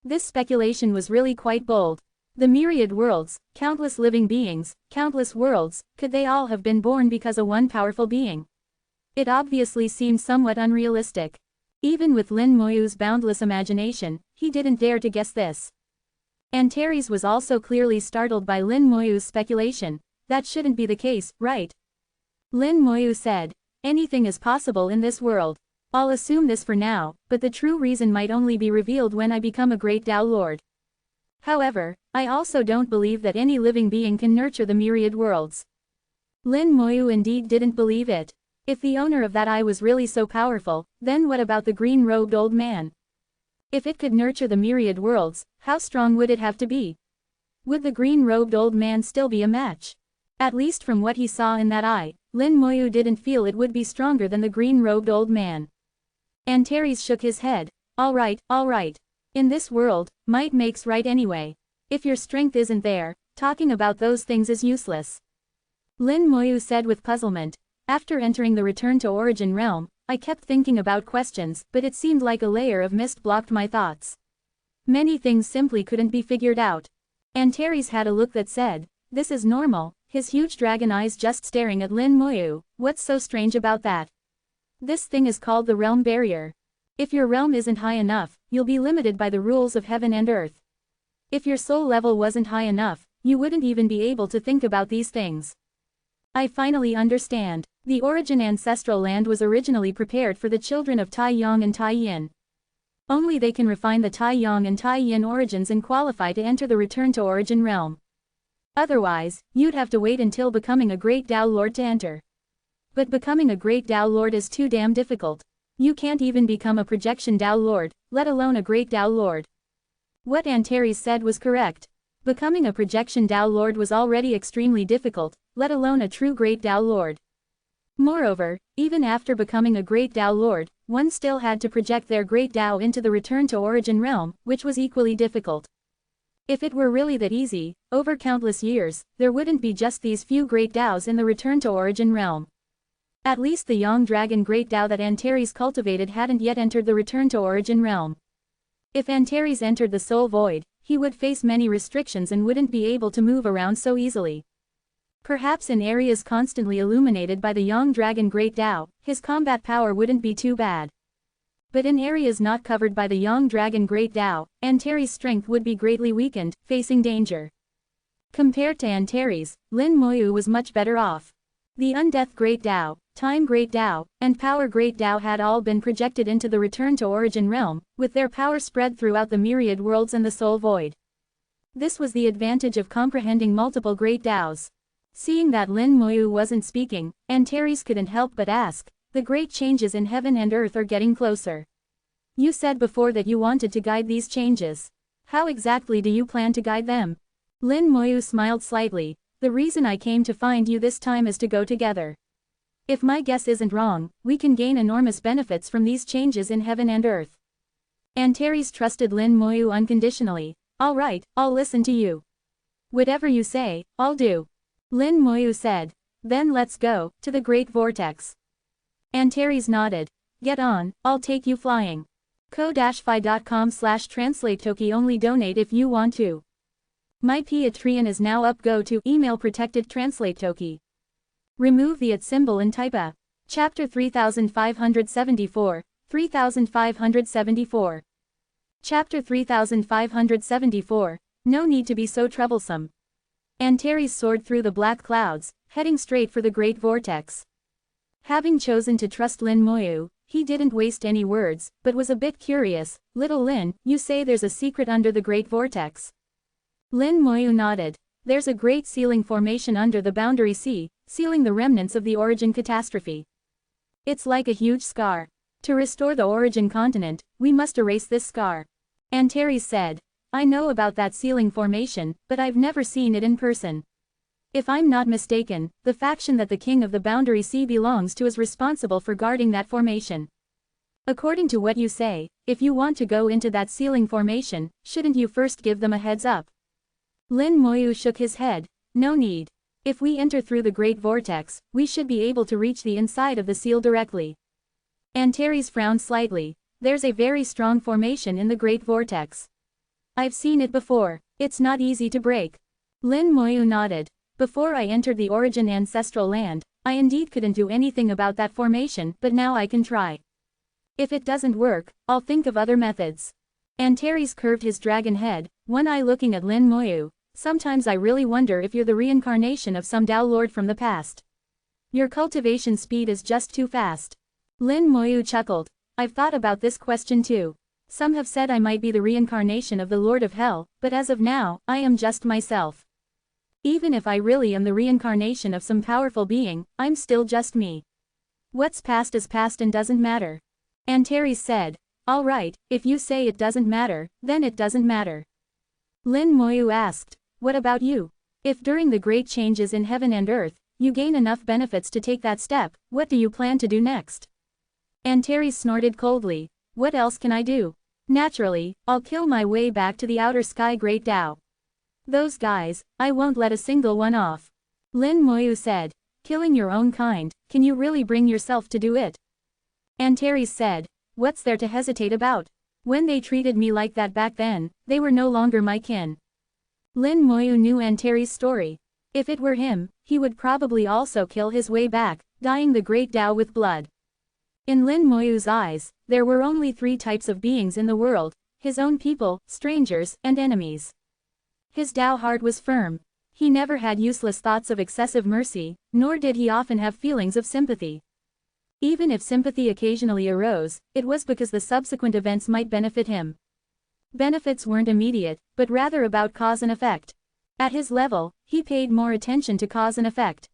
This speculation was really quite bold. The myriad worlds, countless living beings, countless worlds, could they all have been born because of one powerful being? It obviously seemed somewhat unrealistic. Even with Lin Moyu's boundless imagination, he didn't dare to guess this. Antares was also clearly startled by Lin Moyu's speculation. That shouldn't be the case, right? Lin Moyu said, anything is possible in this world. I'll assume this for now, but the true reason might only be revealed when I become a great Tao Lord. However, I also don't believe that any living being can nurture the myriad worlds. Lin Moyu indeed didn't believe it. If the owner of that eye was really so powerful, then what about the green-robed old man? If it could nurture the myriad worlds, how strong would it have to be? Would the green-robed old man still be a match? At least from what he saw in that eye, Lin Moyu didn't feel it would be stronger than the green-robed old man. Antares shook his head. All right. In this world, might makes right anyway. If your strength isn't there, talking about those things is useless. Lin Moyu said with puzzlement. After entering the Return to Origin realm, I kept thinking about questions, but it seemed like a layer of mist blocked my thoughts. Many things simply couldn't be figured out. Antares had a look that said, "This is normal," his huge dragon eyes just staring at Lin Moyu. "What's so strange about that? This thing is called the realm barrier. If your realm isn't high enough, you'll be limited by the rules of heaven and earth. If your soul level wasn't high enough, you wouldn't even be able to think about these things. I finally understand. The Origin ancestral land was originally prepared for the children of Tai Yang and Tai Yin. Only they can refine the Tai Yang and Tai Yin origins and qualify to enter the Return to Origin realm. Otherwise, you'd have to wait until becoming a great Tao Lord to enter. But becoming a great Tao Lord is too damn difficult. You can't even become a projection Tao Lord, let alone a great Tao Lord." What Antares said was correct. Becoming a projection Tao Lord was already extremely difficult, let alone a true great Tao Lord. Moreover, even after becoming a great Tao Lord, one still had to project their great Tao into the Return to Origin realm, which was equally difficult. If it were really that easy, over countless years, there wouldn't be just these few great Taos in the Return to Origin realm. At least the Yang Dragon Great Tao that Antares cultivated hadn't yet entered the Return to Origin realm. If Antares entered the Soul Void, he would face many restrictions and wouldn't be able to move around so easily. Perhaps in areas constantly illuminated by the Yang Dragon Great Tao, his combat power wouldn't be too bad. But in areas not covered by the Yang Dragon Great Tao, Antares' strength would be greatly weakened, facing danger. Compared to Antares, Lin Moyu was much better off. The Undeath Great Tao, Time Great Tao, and Power Great Tao had all been projected into the Return to Origin realm, with their power spread throughout the myriad worlds and the Soul Void. This was the advantage of comprehending multiple Great Taos. Seeing that Lin Moyu wasn't speaking, Antares couldn't help but ask, "The great changes in heaven and earth are getting closer. You said before that you wanted to guide these changes. How exactly do you plan to guide them?" Lin Moyu smiled slightly. "The reason I came to find you this time is to go together. If my guess isn't wrong, we can gain enormous benefits from these changes in heaven and earth." Antares trusted Lin Moyu unconditionally. "All right, I'll listen to you. Whatever you say, I'll do." Lin Moyu said. "Then let's go, to the Great Vortex." Antares nodded. "Get on, I'll take you flying. ko-fi.com/translate-toki only donate if you want to. My Patreon is now up. Go to email protected translate toki. Remove the @ symbol and type a. Chapter 3574, 3574. Chapter 3574, No Need to Be So Troublesome. Antares soared through the black clouds, heading straight for the Great Vortex. Having chosen to trust Lin Moyu, he didn't waste any words, but was a bit curious. "Little Lin, you say there's a secret under the Great Vortex?" Lin Moyu nodded. "There's a great sealing formation under the Boundary Sea, sealing the remnants of the Origin catastrophe. It's like a huge scar. To restore the Origin continent, we must erase this scar." Antares said. "I know about that sealing formation, but I've never seen it in person. If I'm not mistaken, the faction that the King of the Boundary Sea belongs to is responsible for guarding that formation. According to what you say, if you want to go into that sealing formation, shouldn't you first give them a heads up?" Lin Moyu shook his head. "No need. If we enter through the Great Vortex, we should be able to reach the inside of the seal directly." Antares frowned slightly. "There's a very strong formation in the Great Vortex. I've seen it before. It's not easy to break." Lin Moyu nodded. "Before I entered the Origin ancestral land, I indeed couldn't do anything about that formation, but now I can try. If it doesn't work, I'll think of other methods." Antares curved his dragon head, one eye looking at Lin Moyu. "Sometimes I really wonder if you're the reincarnation of some Tao Lord from the past. Your cultivation speed is just too fast." Lin Moyu chuckled. "I've thought about this question too. Some have said I might be the reincarnation of the Lord of Hell, but as of now, I am just myself. Even if I really am the reincarnation of some powerful being, I'm still just me. What's past is past and doesn't matter." Antares said. "All right, if you say it doesn't matter, then it doesn't matter." Lin Moyu asked. "What about you? If during the great changes in heaven and earth, you gain enough benefits to take that step, what do you plan to do next? Antares snorted coldly. What else can I do? Naturally, I'll kill my way back to the outer sky Great Tao. Those guys, I won't let a single one off. Lin Moyu said. Killing your own kind, can you really bring yourself to do it? Antares said. What's there to hesitate about? When they treated me like that back then, they were no longer my kin. Lin Moyu knew Antares' story. If it were him, he would probably also kill his way back, dyeing the Great Tao with blood. In Lin Moyu's eyes, there were only 3 types of beings in the world: his own people, strangers, and enemies. His Tao heart was firm. He never had useless thoughts of excessive mercy, nor did he often have feelings of sympathy. Even if sympathy occasionally arose, it was because the subsequent events might benefit him. Benefits weren't immediate, but rather about cause and effect. At his level, he paid more attention to cause and effect.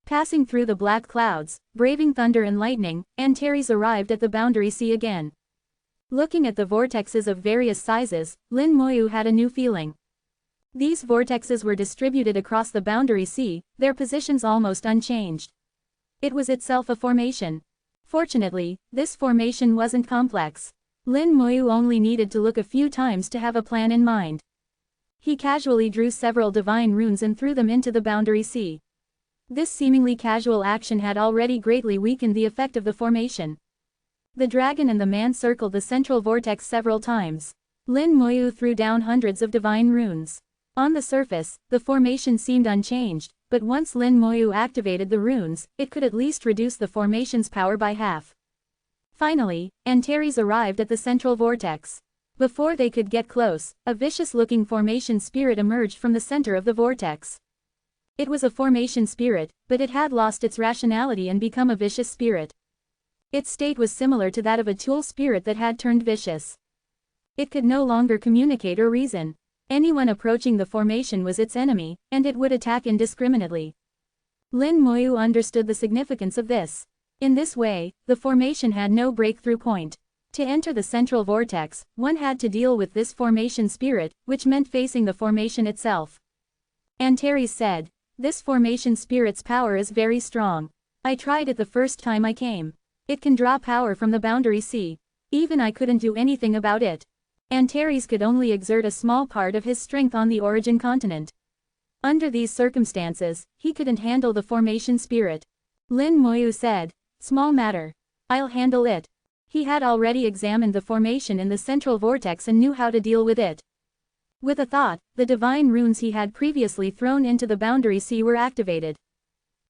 Passing through the black clouds, braving thunder and lightning, Antares arrived at the boundary sea again. Looking at the vortexes of various sizes, Lin Moyu had a new feeling. These vortexes were distributed across the boundary sea, their positions almost unchanged. It was itself a formation. Fortunately, this formation wasn't complex. Lin Moyu only needed to look a few times to have a plan in mind. He casually drew several divine runes and threw them into the boundary sea. This seemingly casual action had already greatly weakened the effect of the formation. The dragon and the man circled the central vortex several times. Lin Moyu threw down hundreds of divine runes. On the surface, the formation seemed unchanged, but once Lin Moyu activated the runes, it could at least reduce the formation's power by half. Finally, Antares arrived at the central vortex. Before they could get close, a vicious-looking formation spirit emerged from the center of the vortex. It was a formation spirit, but it had lost its rationality and become a vicious spirit. Its state was similar to that of a tool spirit that had turned vicious. It could no longer communicate or reason. Anyone approaching the formation was its enemy, and it would attack indiscriminately. Lin Moyu understood the significance of this. In this way, the formation had no breakthrough point. To enter the central vortex, one had to deal with this formation spirit, which meant facing the formation itself. Antares said, "This formation spirit's power is very strong. I tried it the first time I came. It can draw power from the boundary sea. Even I couldn't do anything about it." Antares could only exert a small part of his strength on the origin continent. Under these circumstances, he couldn't handle the formation spirit. Lin Moyu said, "Small matter. I'll handle it." He had already examined the formation in the central vortex and knew how to deal with it. With a thought, the divine runes he had previously thrown into the boundary sea were activated.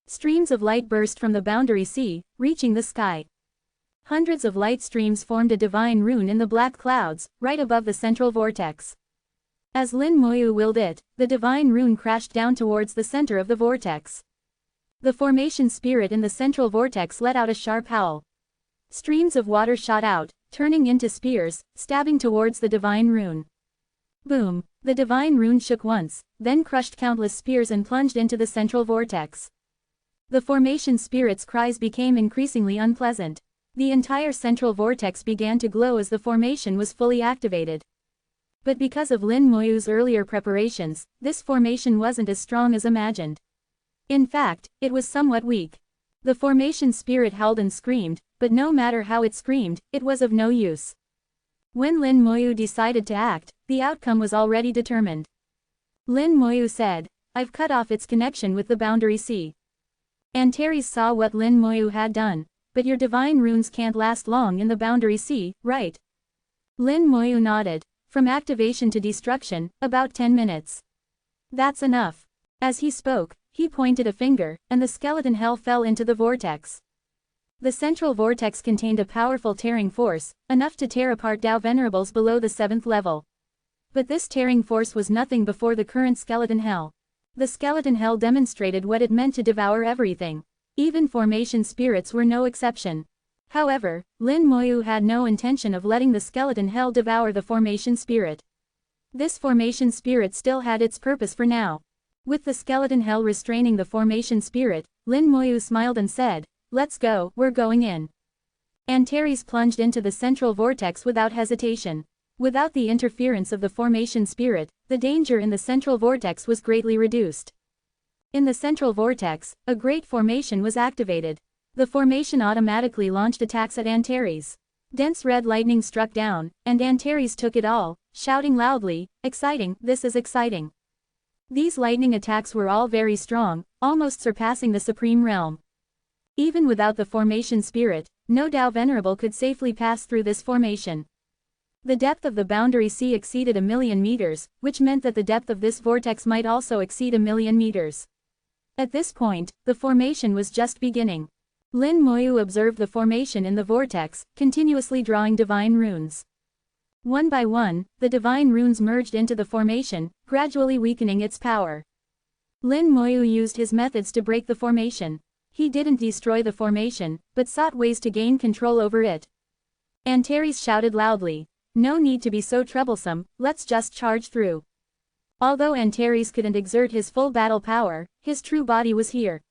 Streams of light burst from the boundary sea, reaching the sky. Hundreds of light streams formed a divine rune in the black clouds, right above the central vortex. As Lin Moyu willed it, the divine rune crashed down towards the center of the vortex. The formation spirit in the central vortex let out a sharp howl. Streams of water shot out, turning into spears, stabbing towards the divine rune. Boom! The divine rune shook once, then crushed countless spears and plunged into the central vortex. The formation spirit's cries became increasingly unpleasant. The entire central vortex began to glow as the formation was fully activated. But because of Lin Moyu's earlier preparations, this formation wasn't as strong as imagined. In fact, it was somewhat weak. The formation spirit howled and screamed, but no matter how it screamed, it was of no use. When Lin Moyu decided to act, the outcome was already determined. Lin Moyu said, "I've cut off its connection with the boundary sea." Antares saw what Lin Moyu had done. "But your divine runes can't last long in the boundary sea, right?" Lin Moyu nodded. "From activation to destruction, about 10 minutes. That's enough." As he spoke, he pointed a finger, and the skeleton hell fell into the vortex. The central vortex contained a powerful tearing force, enough to tear apart Tao Venerables below the 7th level. But this tearing force was nothing before the current skeleton hell. The skeleton hell demonstrated what it meant to devour everything. Even formation spirits were no exception. However, Lin Moyu had no intention of letting the skeleton hell devour the formation spirit. This formation spirit still had its purpose for now. With the skeleton hell restraining the formation spirit, Lin Moyu smiled and said, "Let's go, we're going in." Antares plunged into the central vortex without hesitation. Without the interference of the formation spirit, the danger in the central vortex was greatly reduced. In the central vortex, a great formation was activated. The formation automatically launched attacks at Antares. Dense red lightning struck down, and Antares took it all, shouting loudly, "Exciting, this is exciting." These lightning attacks were all very strong, almost surpassing the supreme realm. Even without the formation spirit, no doubt Venerable could safely pass through this formation. The depth of the boundary sea exceeded 1,000,000 meters, which meant that the depth of this vortex might also exceed 1,000,000 meters. At this point, the formation was just beginning. Lin Moyu observed the formation in the vortex, continuously drawing divine runes. One by one, the divine runes merged into the formation, gradually weakening its power. Lin Moyu used his methods to break the formation. He didn't destroy the formation, but sought ways to gain control over it. Antares shouted loudly, "No need to be so troublesome, let's just charge through." Although Antares couldn't exert his full battle power, his true body was here.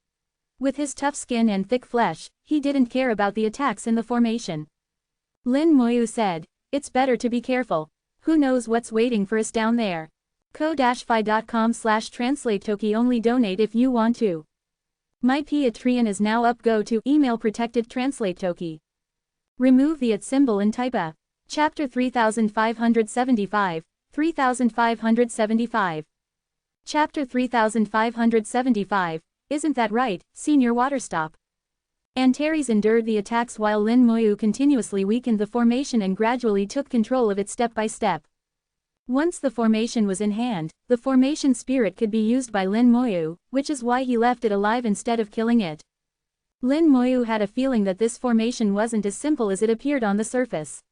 With his tough skin and thick flesh, he didn't care about the attacks in the formation. Lin Moyu said, "It's better to be careful. Who knows what's waiting for us down there." ko-fi.com/translate-toki only donate if you want to. My Patreon is now up. Go to email protected translate toki. Remove the @ symbol and type a. Chapter 3575, 3575. Chapter 3575, isn't that right, Senior Waterstop? Antares endured the attacks while Lin Moyu continuously weakened the formation and gradually took control of it step by step. Once the formation was in hand, the formation spirit could be used by Lin Moyu, which is why he left it alive instead of killing it. Lin Moyu had a feeling that this formation wasn't as simple as it appeared on the surface.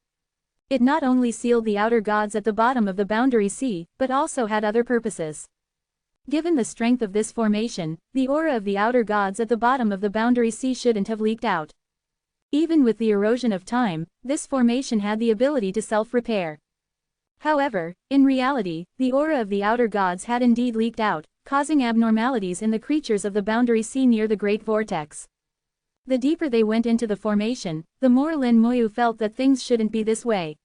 It not only sealed the outer gods at the bottom of the boundary sea, but also had other purposes. Given the strength of this formation, the aura of the outer gods at the bottom of the boundary sea shouldn't have leaked out. Even with the erosion of time, this formation had the ability to self-repair. However, in reality, the aura of the outer gods had indeed leaked out, causing abnormalities in the creatures of the boundary sea near the Great Vortex. The deeper they went into the formation, the more Lin Moyu felt that things shouldn't be this way.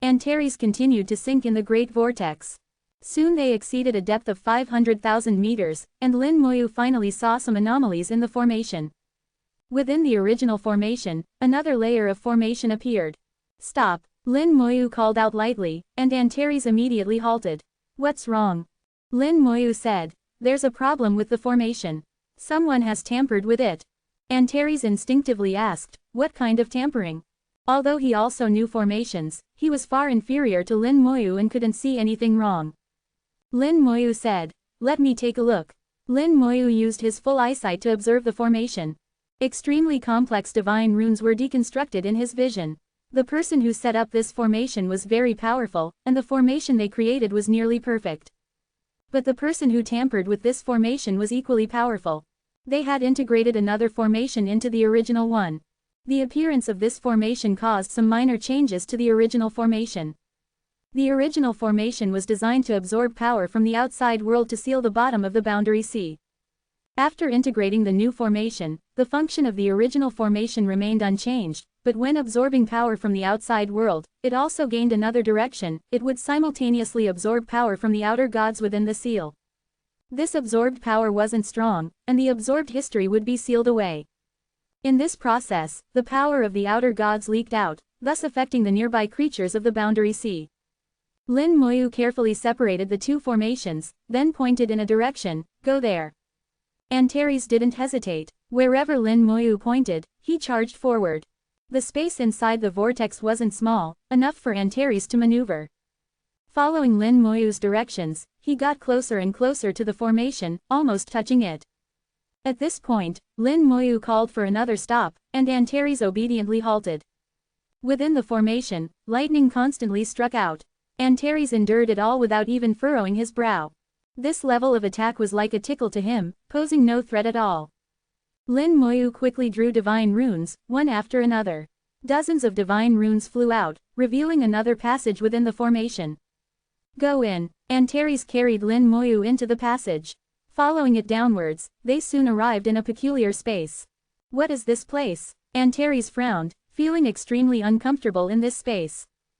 Antares continued to sink in the Great Vortex. Soon they exceeded a depth of 500,000 meters, and Lin Moyu finally saw some anomalies in the formation. Within the original formation, another layer of formation appeared. "Stop," Lin Moyu called out lightly, and Antares immediately halted. "What's wrong?" Lin Moyu said. "There's a problem with the formation. Someone has tampered with it." Antares instinctively asked, "What kind of tampering?" Although he also knew formations, he was far inferior to Lin Moyu and couldn't see anything wrong. Lin Moyu said, "Let me take a look." Lin Moyu used his full eyesight to observe the formation. Extremely complex divine runes were deconstructed in his vision. The person who set up this formation was very powerful, and the formation they created was nearly perfect. But the person who tampered with this formation was equally powerful. They had integrated another formation into the original one. The appearance of this formation caused some minor changes to the original formation. The original formation was designed to absorb power from the outside world to seal the bottom of the boundary sea. After integrating the new formation, the function of the original formation remained unchanged, but when absorbing power from the outside world, it also gained another direction. It would simultaneously absorb power from the outer gods within the seal. This absorbed power wasn't strong, and the absorbed history would be sealed away. In this process, the power of the outer gods leaked out, thus affecting the nearby creatures of the boundary sea. Lin Moyu carefully separated the two formations, then pointed in a direction, "Go there." Antares didn't hesitate. Wherever Lin Moyu pointed, he charged forward. The space inside the vortex wasn't small, enough for Antares to maneuver. Following Lin Moyu's directions, he got closer and closer to the formation, almost touching it. At this point, Lin Moyu called for another stop, and Antares obediently halted. Within the formation, lightning constantly struck out. Antares endured it all without even furrowing his brow. This level of attack was like a tickle to him, posing no threat at all. Lin Moyu quickly drew divine runes, one after another. Dozens of divine runes flew out, revealing another passage within the formation. "Go in." Antares carried Lin Moyu into the passage. Following it downwards, they soon arrived in a peculiar space. "What is this place?" Antares frowned, feeling extremely uncomfortable in this space.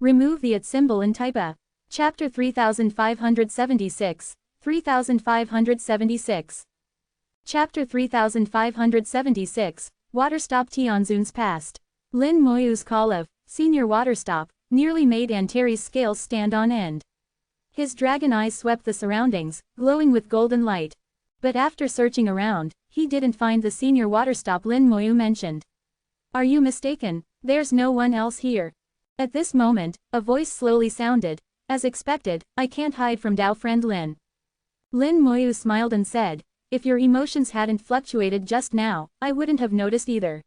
Remove the at symbol and type A. Chapter 3576. 3576. Chapter 3576. Waterstop Tianzun's past. Lin Moyu's call of Senior Waterstop nearly made Antares' scales stand on end. His dragon eyes swept the surroundings, glowing with golden light. But after searching around, he didn't find the Senior Waterstop Lin Moyu mentioned. Are you mistaken? There's no one else here. At this moment, a voice slowly sounded. As expected, I can't hide from Dao friend Lin. Lin Moyu smiled and said, if your emotions hadn't fluctuated just now, I wouldn't have noticed either.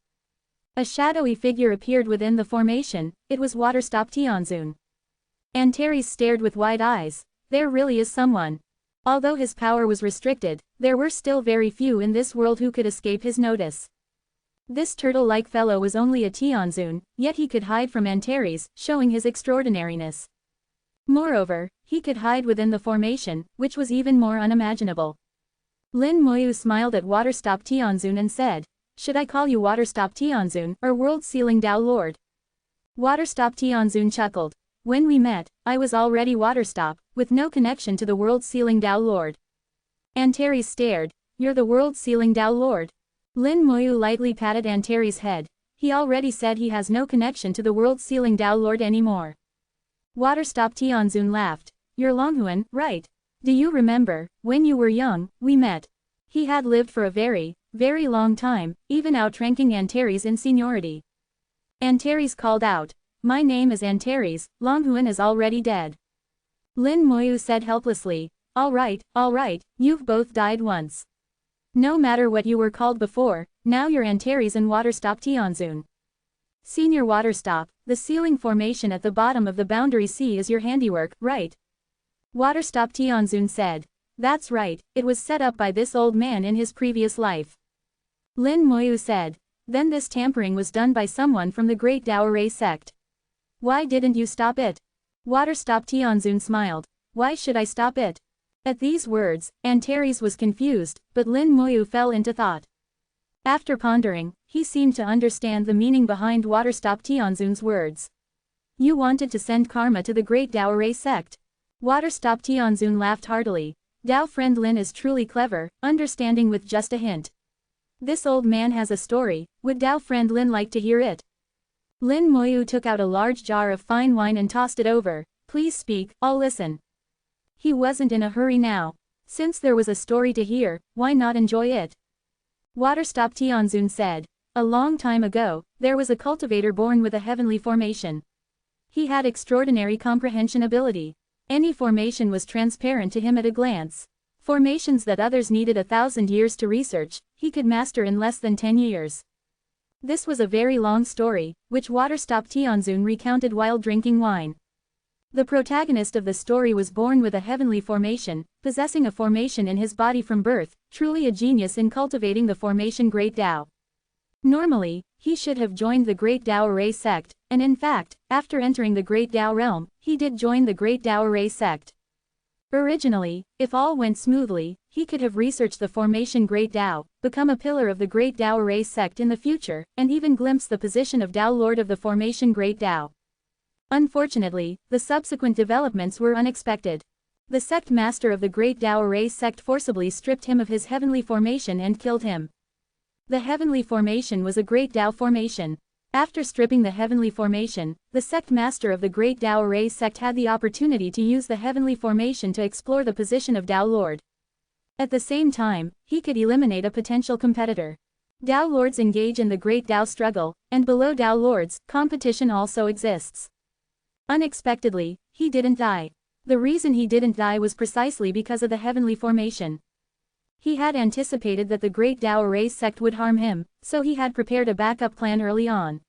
A shadowy figure appeared within the formation. It was Waterstop Tianzun. Antares stared with wide eyes. There really is someone. Although his power was restricted, there were still very few in this world who could escape his notice. This turtle-like fellow was only a Tianzun, yet he could hide from Antares, showing his extraordinariness. Moreover, he could hide within the formation, which was even more unimaginable. Lin Moyu smiled at Waterstop Tianzun and said, should I call you Waterstop Tianzun, or World Sealing Dao Lord? Waterstop Tianzun chuckled. When we met, I was already Waterstop, with no connection to the World Sealing Dao Lord. Antares stared. You're the World Sealing Dao Lord? Lin Moyu lightly patted Antares' head. He already said he has no connection to the World Sealing Dao Lord anymore. Waterstop Tianzun laughed. You're Longhuan, right? Do you remember, when you were young, we met? He had lived for a very, very long time, even outranking Antares in seniority. Antares called out, my name is Antares, Longhuan is already dead. Lin Moyu said helplessly, all right, you've both died once. No matter what you were called before, now you're Antares and Waterstop Tianzun. Senior Waterstop, the sealing formation at the bottom of the boundary sea is your handiwork, right? Waterstop Tianzun said. That's right, it was set up by this old man in his previous life. Lin Moyu said. Then this tampering was done by someone from the Great Dao Array sect. Why didn't you stop it? Waterstop Tianzun smiled. Why should I stop it? At these words, Antares was confused, but Lin Moyu fell into thought. After pondering, he seemed to understand the meaning behind Waterstop Tianzun's words. You wanted to send karma to the Great Dao Array sect. Waterstop Tianzun laughed heartily. Dao friend Lin is truly clever, understanding with just a hint. This old man has a story, would Dao friend Lin like to hear it? Lin Moyu took out a large jar of fine wine and tossed it over. Please speak, I'll listen. He wasn't in a hurry now. Since there was a story to hear, why not enjoy it? Waterstop Tianzun said. A long time ago, there was a cultivator born with a heavenly formation. He had extraordinary comprehension ability. Any formation was transparent to him at a glance. Formations that others needed 1,000 years to research, he could master in less than 10 years. This was a very long story, which Waterstop Tianzun recounted while drinking wine. The protagonist of the story was born with a heavenly formation, possessing a formation in his body from birth, truly a genius in cultivating the formation Great Dao. Normally, he should have joined the Great Dao Array sect, and in fact, after entering the Great Dao realm, he did join the Great Dao Array sect. Originally, if all went smoothly, he could have researched the formation Great Dao, become a pillar of the Great Dao Array sect in the future, and even glimpse the position of Dao Lord of the formation Great Dao. Unfortunately, the subsequent developments were unexpected. The sect master of the Great Dao Array sect forcibly stripped him of his heavenly formation and killed him. The heavenly formation was a Great Dao formation. After stripping the heavenly formation, the sect master of the Great Dao Array sect had the opportunity to use the heavenly formation to explore the position of Dao Lord. At the same time, he could eliminate a potential competitor. Dao Lords engage in the Great Dao struggle, and below Dao Lords, competition also exists. Unexpectedly, he didn't die. The reason he didn't die was precisely because of the heavenly formation. He had anticipated that the Great Dao Array sect would harm him, so he had prepared a backup plan early on.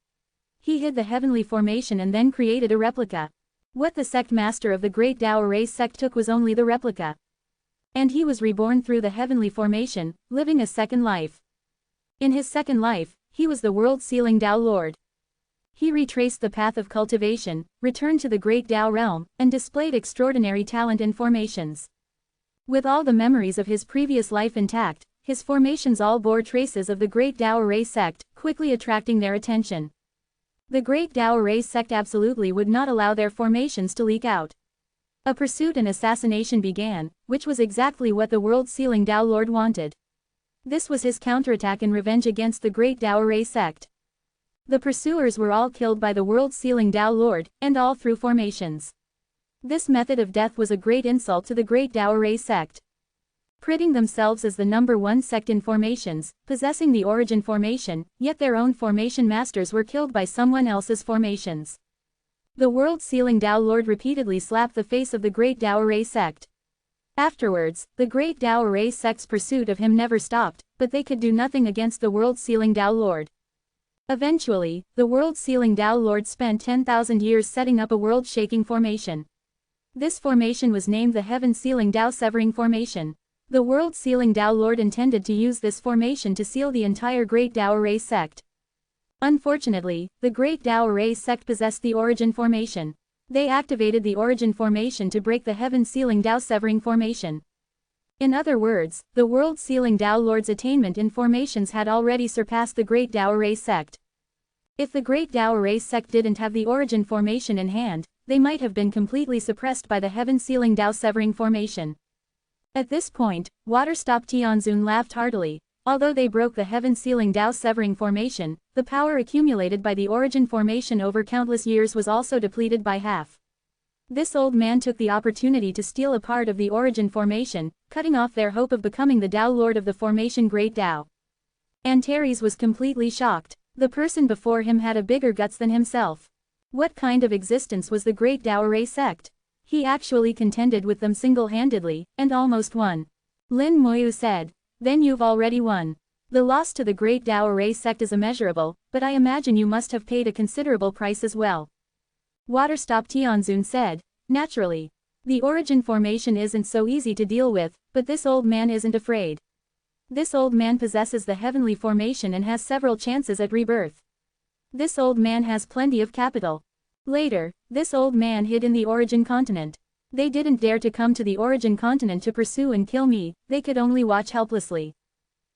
He hid the heavenly formation and then created a replica. What the sect master of the Great Dao Array sect took was only the replica. And he was reborn through the heavenly formation, living a second life. In his second life, he was the World Sealing Dao Lord. He retraced the path of cultivation, returned to the Great Dao realm, and displayed extraordinary talent in formations. With all the memories of his previous life intact, his formations all bore traces of the Great Dao Array sect, quickly attracting their attention. The Great Tao Array sect absolutely would not allow their formations to leak out. A pursuit and assassination began, which was exactly what the world-sealing Tao Lord wanted. This was his counterattack and revenge against the Great Tao Array sect. The pursuers were all killed by the world-sealing Tao Lord, and all through formations. This method of death was a great insult to the Great Tao Array sect. Priding themselves as the number one sect in formations, possessing the origin formation, yet their own formation masters were killed by someone else's formations. The world-sealing Tao Lord repeatedly slapped the face of the Great Tao Array sect. Afterwards, the Great Tao Array sect's pursuit of him never stopped, but they could do nothing against the world-sealing Tao Lord. Eventually, the world-sealing Tao Lord spent 10,000 years setting up a world-shaking formation. This formation was named the Heaven-Sealing Tao Severing Formation. The world-sealing Tao Lord intended to use this formation to seal the entire Great Tao Array sect. Unfortunately, the Great Tao Array sect possessed the origin formation. They activated the origin formation to break the Heaven-Sealing Tao Severing Formation. In other words, the world-sealing Tao Lord's attainment in formations had already surpassed the Great Tao Array sect. If the Great Tao Array sect didn't have the origin formation in hand, they might have been completely suppressed by the Heaven-Sealing Tao Severing Formation. At this point, Waterstop Tianzun laughed heartily. Although they broke the Heaven-Sealing Tao Severing Formation, the power accumulated by the origin formation over countless years was also depleted by half. This old man took the opportunity to steal a part of the origin formation, cutting off their hope of becoming the Tao Lord of the formation Great Tao. Antares was completely shocked. The person before him had a bigger guts than himself. What kind of existence was the Great Tao Array sect? He actually contended with them single-handedly, and almost won. Lin Moyu said, "Then you've already won. The loss to the Great Tao Array sect is immeasurable, but I imagine you must have paid a considerable price as well." Waterstop Tianzun said, "Naturally. The origin formation isn't so easy to deal with, but this old man isn't afraid. This old man possesses the heavenly formation and has several chances at rebirth. This old man has plenty of capital. Later, this old man hid in the origin continent. They didn't dare to come to the origin continent to pursue and kill me, they could only watch helplessly.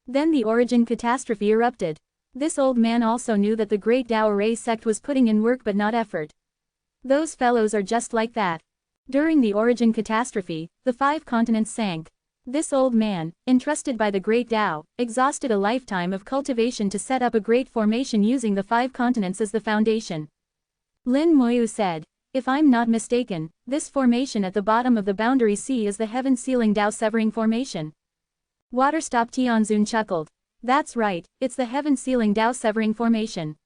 Then the origin catastrophe erupted. This old man also knew that the Great Tao Array sect was putting in work but not effort. Those fellows are just like that. During the origin catastrophe, the 5 continents sank. This old man, entrusted by the Great Tao, exhausted a lifetime of cultivation to set up a great formation using the 5 continents as the foundation." Lin Moyu said, "If I'm not mistaken, this formation at the bottom of the boundary sea is the Heaven-Sealing Tao Severing Formation." Waterstop Tianzun chuckled. "That's right, it's the Heaven-Sealing Tao Severing Formation.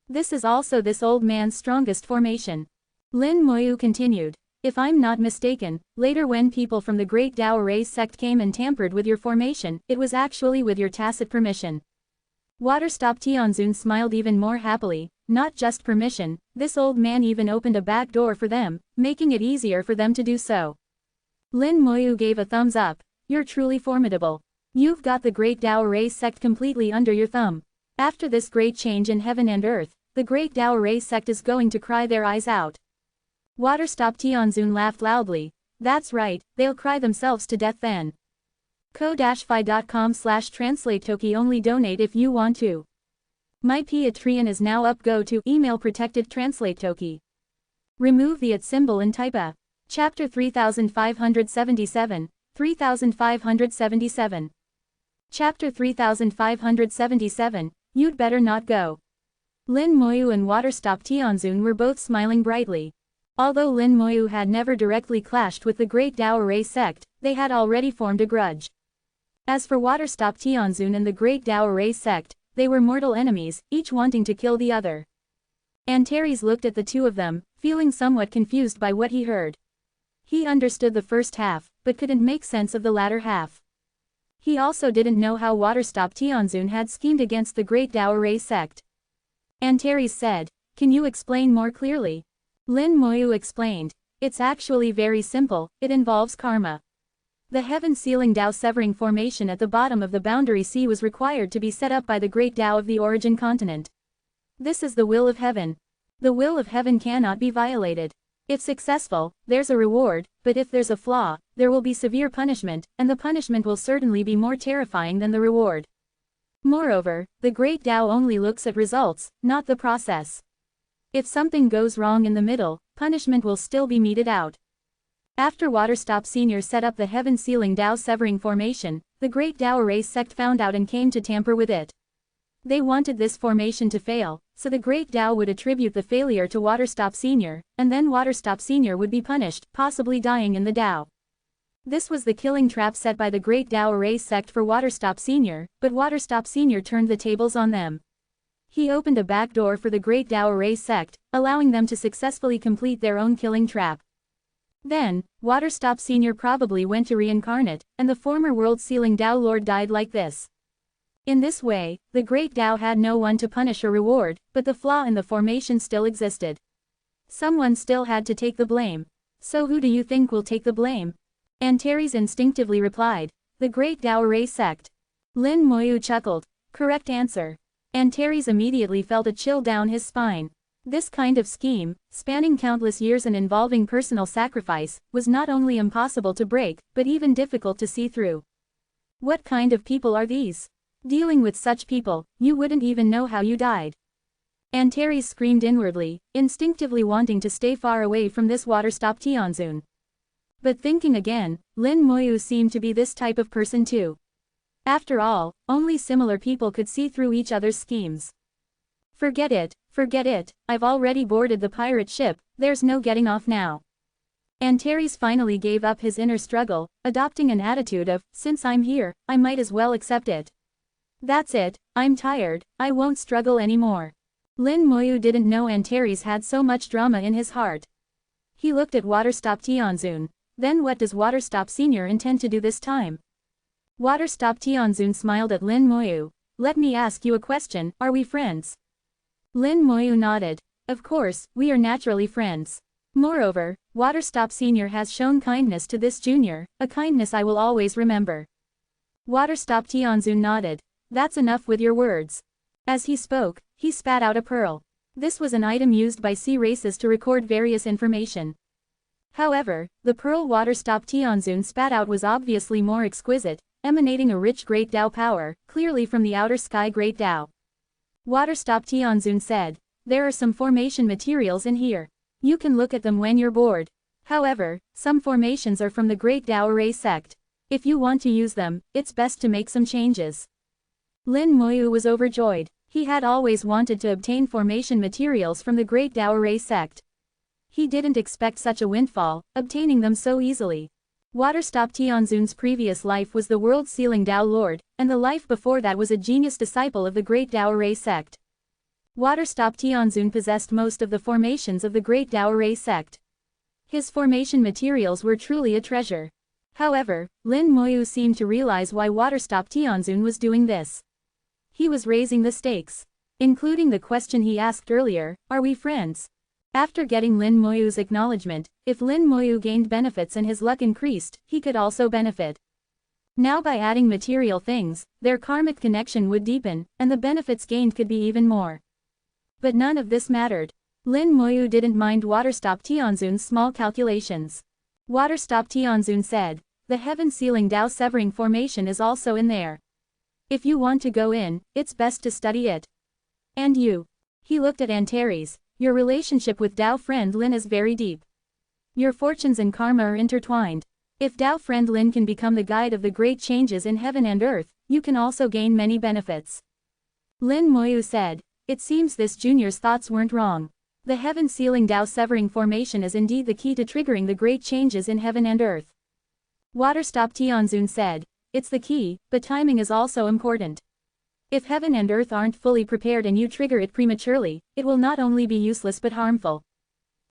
This is also this old man's strongest formation." Lin Moyu continued, "If I'm not mistaken, later when people from the Great Tao Array sect came and tampered with your formation, it was actually with your tacit permission." Waterstop Tianzun smiled even more happily. Not just permission, this old man even opened a back door for them, making it easier for them to do so. Lin Moyu gave a thumbs up. "You're truly formidable. You've got the Great Tao Array sect completely under your thumb. After this great change in heaven and earth, the Great Tao Array sect is going to cry their eyes out." Waterstop Tianzun laughed loudly. "That's right, they'll cry themselves to death then. ko-fi.com/translate-toki only donate if you want to. My Patreon is now up. Go to email protected translate toki. Remove the @ symbol and type a. Chapter 3577, 3577. Chapter 3577, You'd Better Not Go. Lin Moyu and Waterstop Tianzun were both smiling brightly. Although Lin Moyu had never directly clashed with the Great Tao Array sect, they had already formed a grudge. As for Waterstop Tianzun and the Great Tao Array sect, they were mortal enemies, each wanting to kill the other. Antares looked at the two of them, feeling somewhat confused by what he heard. He understood the first half, but couldn't make sense of the latter half. He also didn't know how Waterstop Tianzun had schemed against the Great Tao Array sect. Antares said, "Can you explain more clearly?" Lin Moyu explained, "It's actually very simple, it involves karma. The Heaven-Sealing Tao Severing Formation at the bottom of the boundary sea was required to be set up by the Great Tao of the origin continent. This is the will of heaven. The will of heaven cannot be violated. If successful, there's a reward, but if there's a flaw, there will be severe punishment, and the punishment will certainly be more terrifying than the reward. Moreover, the Great Tao only looks at results, not the process. If something goes wrong in the middle, punishment will still be meted out. After Waterstop Sr. set up the heaven-sealing Tao severing formation, the Great Tao Erase sect found out and came to tamper with it. They wanted this formation to fail, so the Great Tao would attribute the failure to Waterstop Sr., and then Waterstop Sr. would be punished, possibly dying in the Tao. This was the killing trap set by the Great Tao Erase sect for Waterstop Sr., but Waterstop Sr. turned the tables on them. He opened a back door for the Great Tao Erase sect, allowing them to successfully complete their own killing trap. Then, Waterstop Sr. probably went to reincarnate, and the former world-sealing Tao Lord died like this. In this way, the Great Tao had no one to punish or reward, but the flaw in the formation still existed. Someone still had to take the blame. So who do you think will take the blame? Antares instinctively replied, the Great Tao Erase sect. Lin Moyu chuckled. Correct answer. Antares immediately felt a chill down his spine. This kind of scheme, spanning countless years and involving personal sacrifice, was not only impossible to break, but even difficult to see through. What kind of people are these? Dealing with such people, you wouldn't even know how you died. Antares screamed inwardly, instinctively wanting to stay far away from this Waterstop Tianzun. But thinking again, Lin Moyu seemed to be this type of person too. After all, only similar people could see through each other's schemes. Forget it, I've already boarded the pirate ship, there's no getting off now. Antares finally gave up his inner struggle, adopting an attitude of, since I'm here, I might as well accept it. That's it, I'm tired, I won't struggle anymore. Lin Moyu didn't know Antares had so much drama in his heart. He looked at Waterstop Tianzun. Then what does Waterstop Sr. intend to do this time? Waterstop Tianzun smiled at Lin Moyu. Let me ask you a question, are we friends? Lin Moyu nodded. Of course, we are naturally friends. Moreover, Waterstop Sr. has shown kindness to this junior, a kindness I will always remember. Waterstop Tianzun nodded. That's enough with your words. As he spoke, he spat out a pearl. This was an item used by sea races to record various information. However, the pearl Waterstop Tianzun spat out was obviously more exquisite, emanating a rich Great Tao power, clearly from the outer sky Great Tao. Waterstop Tianzun said, there are some formation materials in here. You can look at them when you're bored. However, some formations are from the Great Tao Erase sect. If you want to use them, it's best to make some changes. Lin Moyu was overjoyed. He had always wanted to obtain formation materials from the Great Tao Erase sect. He didn't expect such a windfall, obtaining them so easily. Waterstop Tianzun's previous life was the world-sealing Tao Lord, and the life before that was a genius disciple of the Great Tao Erase sect. Waterstop Tianzun possessed most of the formations of the Great Tao Erase sect. His formation materials were truly a treasure. However, Lin Moyu seemed to realize why Waterstop Tianzun was doing this. He was raising the stakes. Including the question he asked earlier, are we friends? After getting Lin Moyu's acknowledgement, if Lin Moyu gained benefits and his luck increased, he could also benefit. Now by adding material things, their karmic connection would deepen, and the benefits gained could be even more. But none of this mattered. Lin Moyu didn't mind Waterstop Tianzun's small calculations. Waterstop Tianzun said, the heaven-sealing Tao severing formation is also in there. If you want to go in, it's best to study it. And you? He looked at Antares. Your relationship with Tao friend Lin is very deep. Your fortunes and karma are intertwined. If Tao friend Lin can become the guide of the great changes in heaven and earth, you can also gain many benefits. Lin Moyu said, it seems this junior's thoughts weren't wrong. The heaven-sealing Tao severing formation is indeed the key to triggering the great changes in heaven and earth. Waterstop Tianzun said, it's the key, but timing is also important. If heaven and earth aren't fully prepared and you trigger it prematurely, it will not only be useless but harmful.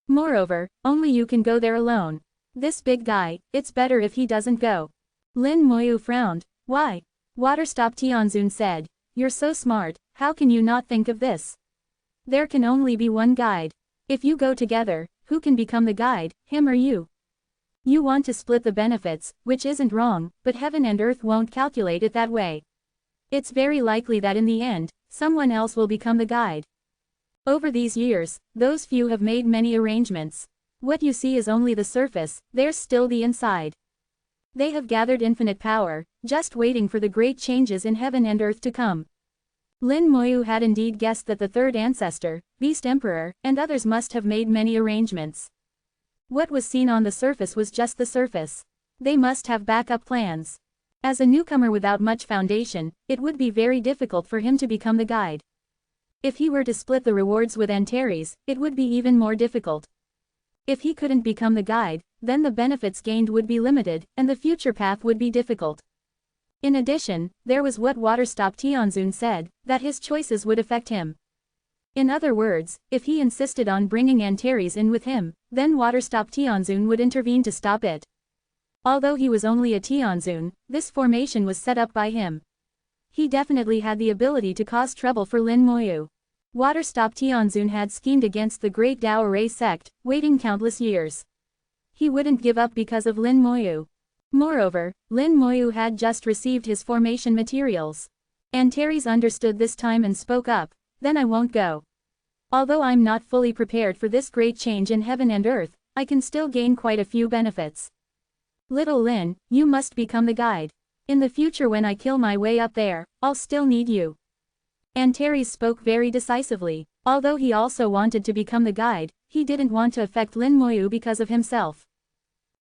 Moreover, only you can go there alone. This big guy, it's better if he doesn't go. Lin Moyu frowned. Why? Waterstop Tianzun said, you're so smart, how can you not think of this? There can only be one guide. If you go together, who can become the guide, him or you? You want to split the benefits, which isn't wrong, but heaven and earth won't calculate it that way. It's very likely that in the end, someone else will become the guide. Over these years, those few have made many arrangements. What you see is only the surface, there's still the inside. They have gathered infinite power, just waiting for the great changes in heaven and earth to come. Lin Moyu had indeed guessed that the third ancestor, Beast Emperor, and others must have made many arrangements. What was seen on the surface was just the surface. They must have backup plans. As a newcomer without much foundation, it would be very difficult for him to become the guide. If he were to split the rewards with Antares, it would be even more difficult. If he couldn't become the guide, then the benefits gained would be limited, and the future path would be difficult. In addition, there was what Waterstop Tianzun said, that his choices would affect him. In other words, if he insisted on bringing Antares in with him, then Waterstop Tianzun would intervene to stop it. Although he was only a Tianzun, this formation was set up by him. He definitely had the ability to cause trouble for Lin Moyu. Waterstop Tianzun had schemed against the Great Tao Array sect, waiting countless years. He wouldn't give up because of Lin Moyu. Moreover, Lin Moyu had just received his formation materials. Antares understood this time and spoke up, "Then I won't go. Although I'm not fully prepared for this great change in heaven and earth, I can still gain quite a few benefits. Little Lin, you must become the guide. In the future when I kill my way up there, I'll still need you." Antares spoke very decisively. Although he also wanted to become the guide, he didn't want to affect Lin Moyu because of himself.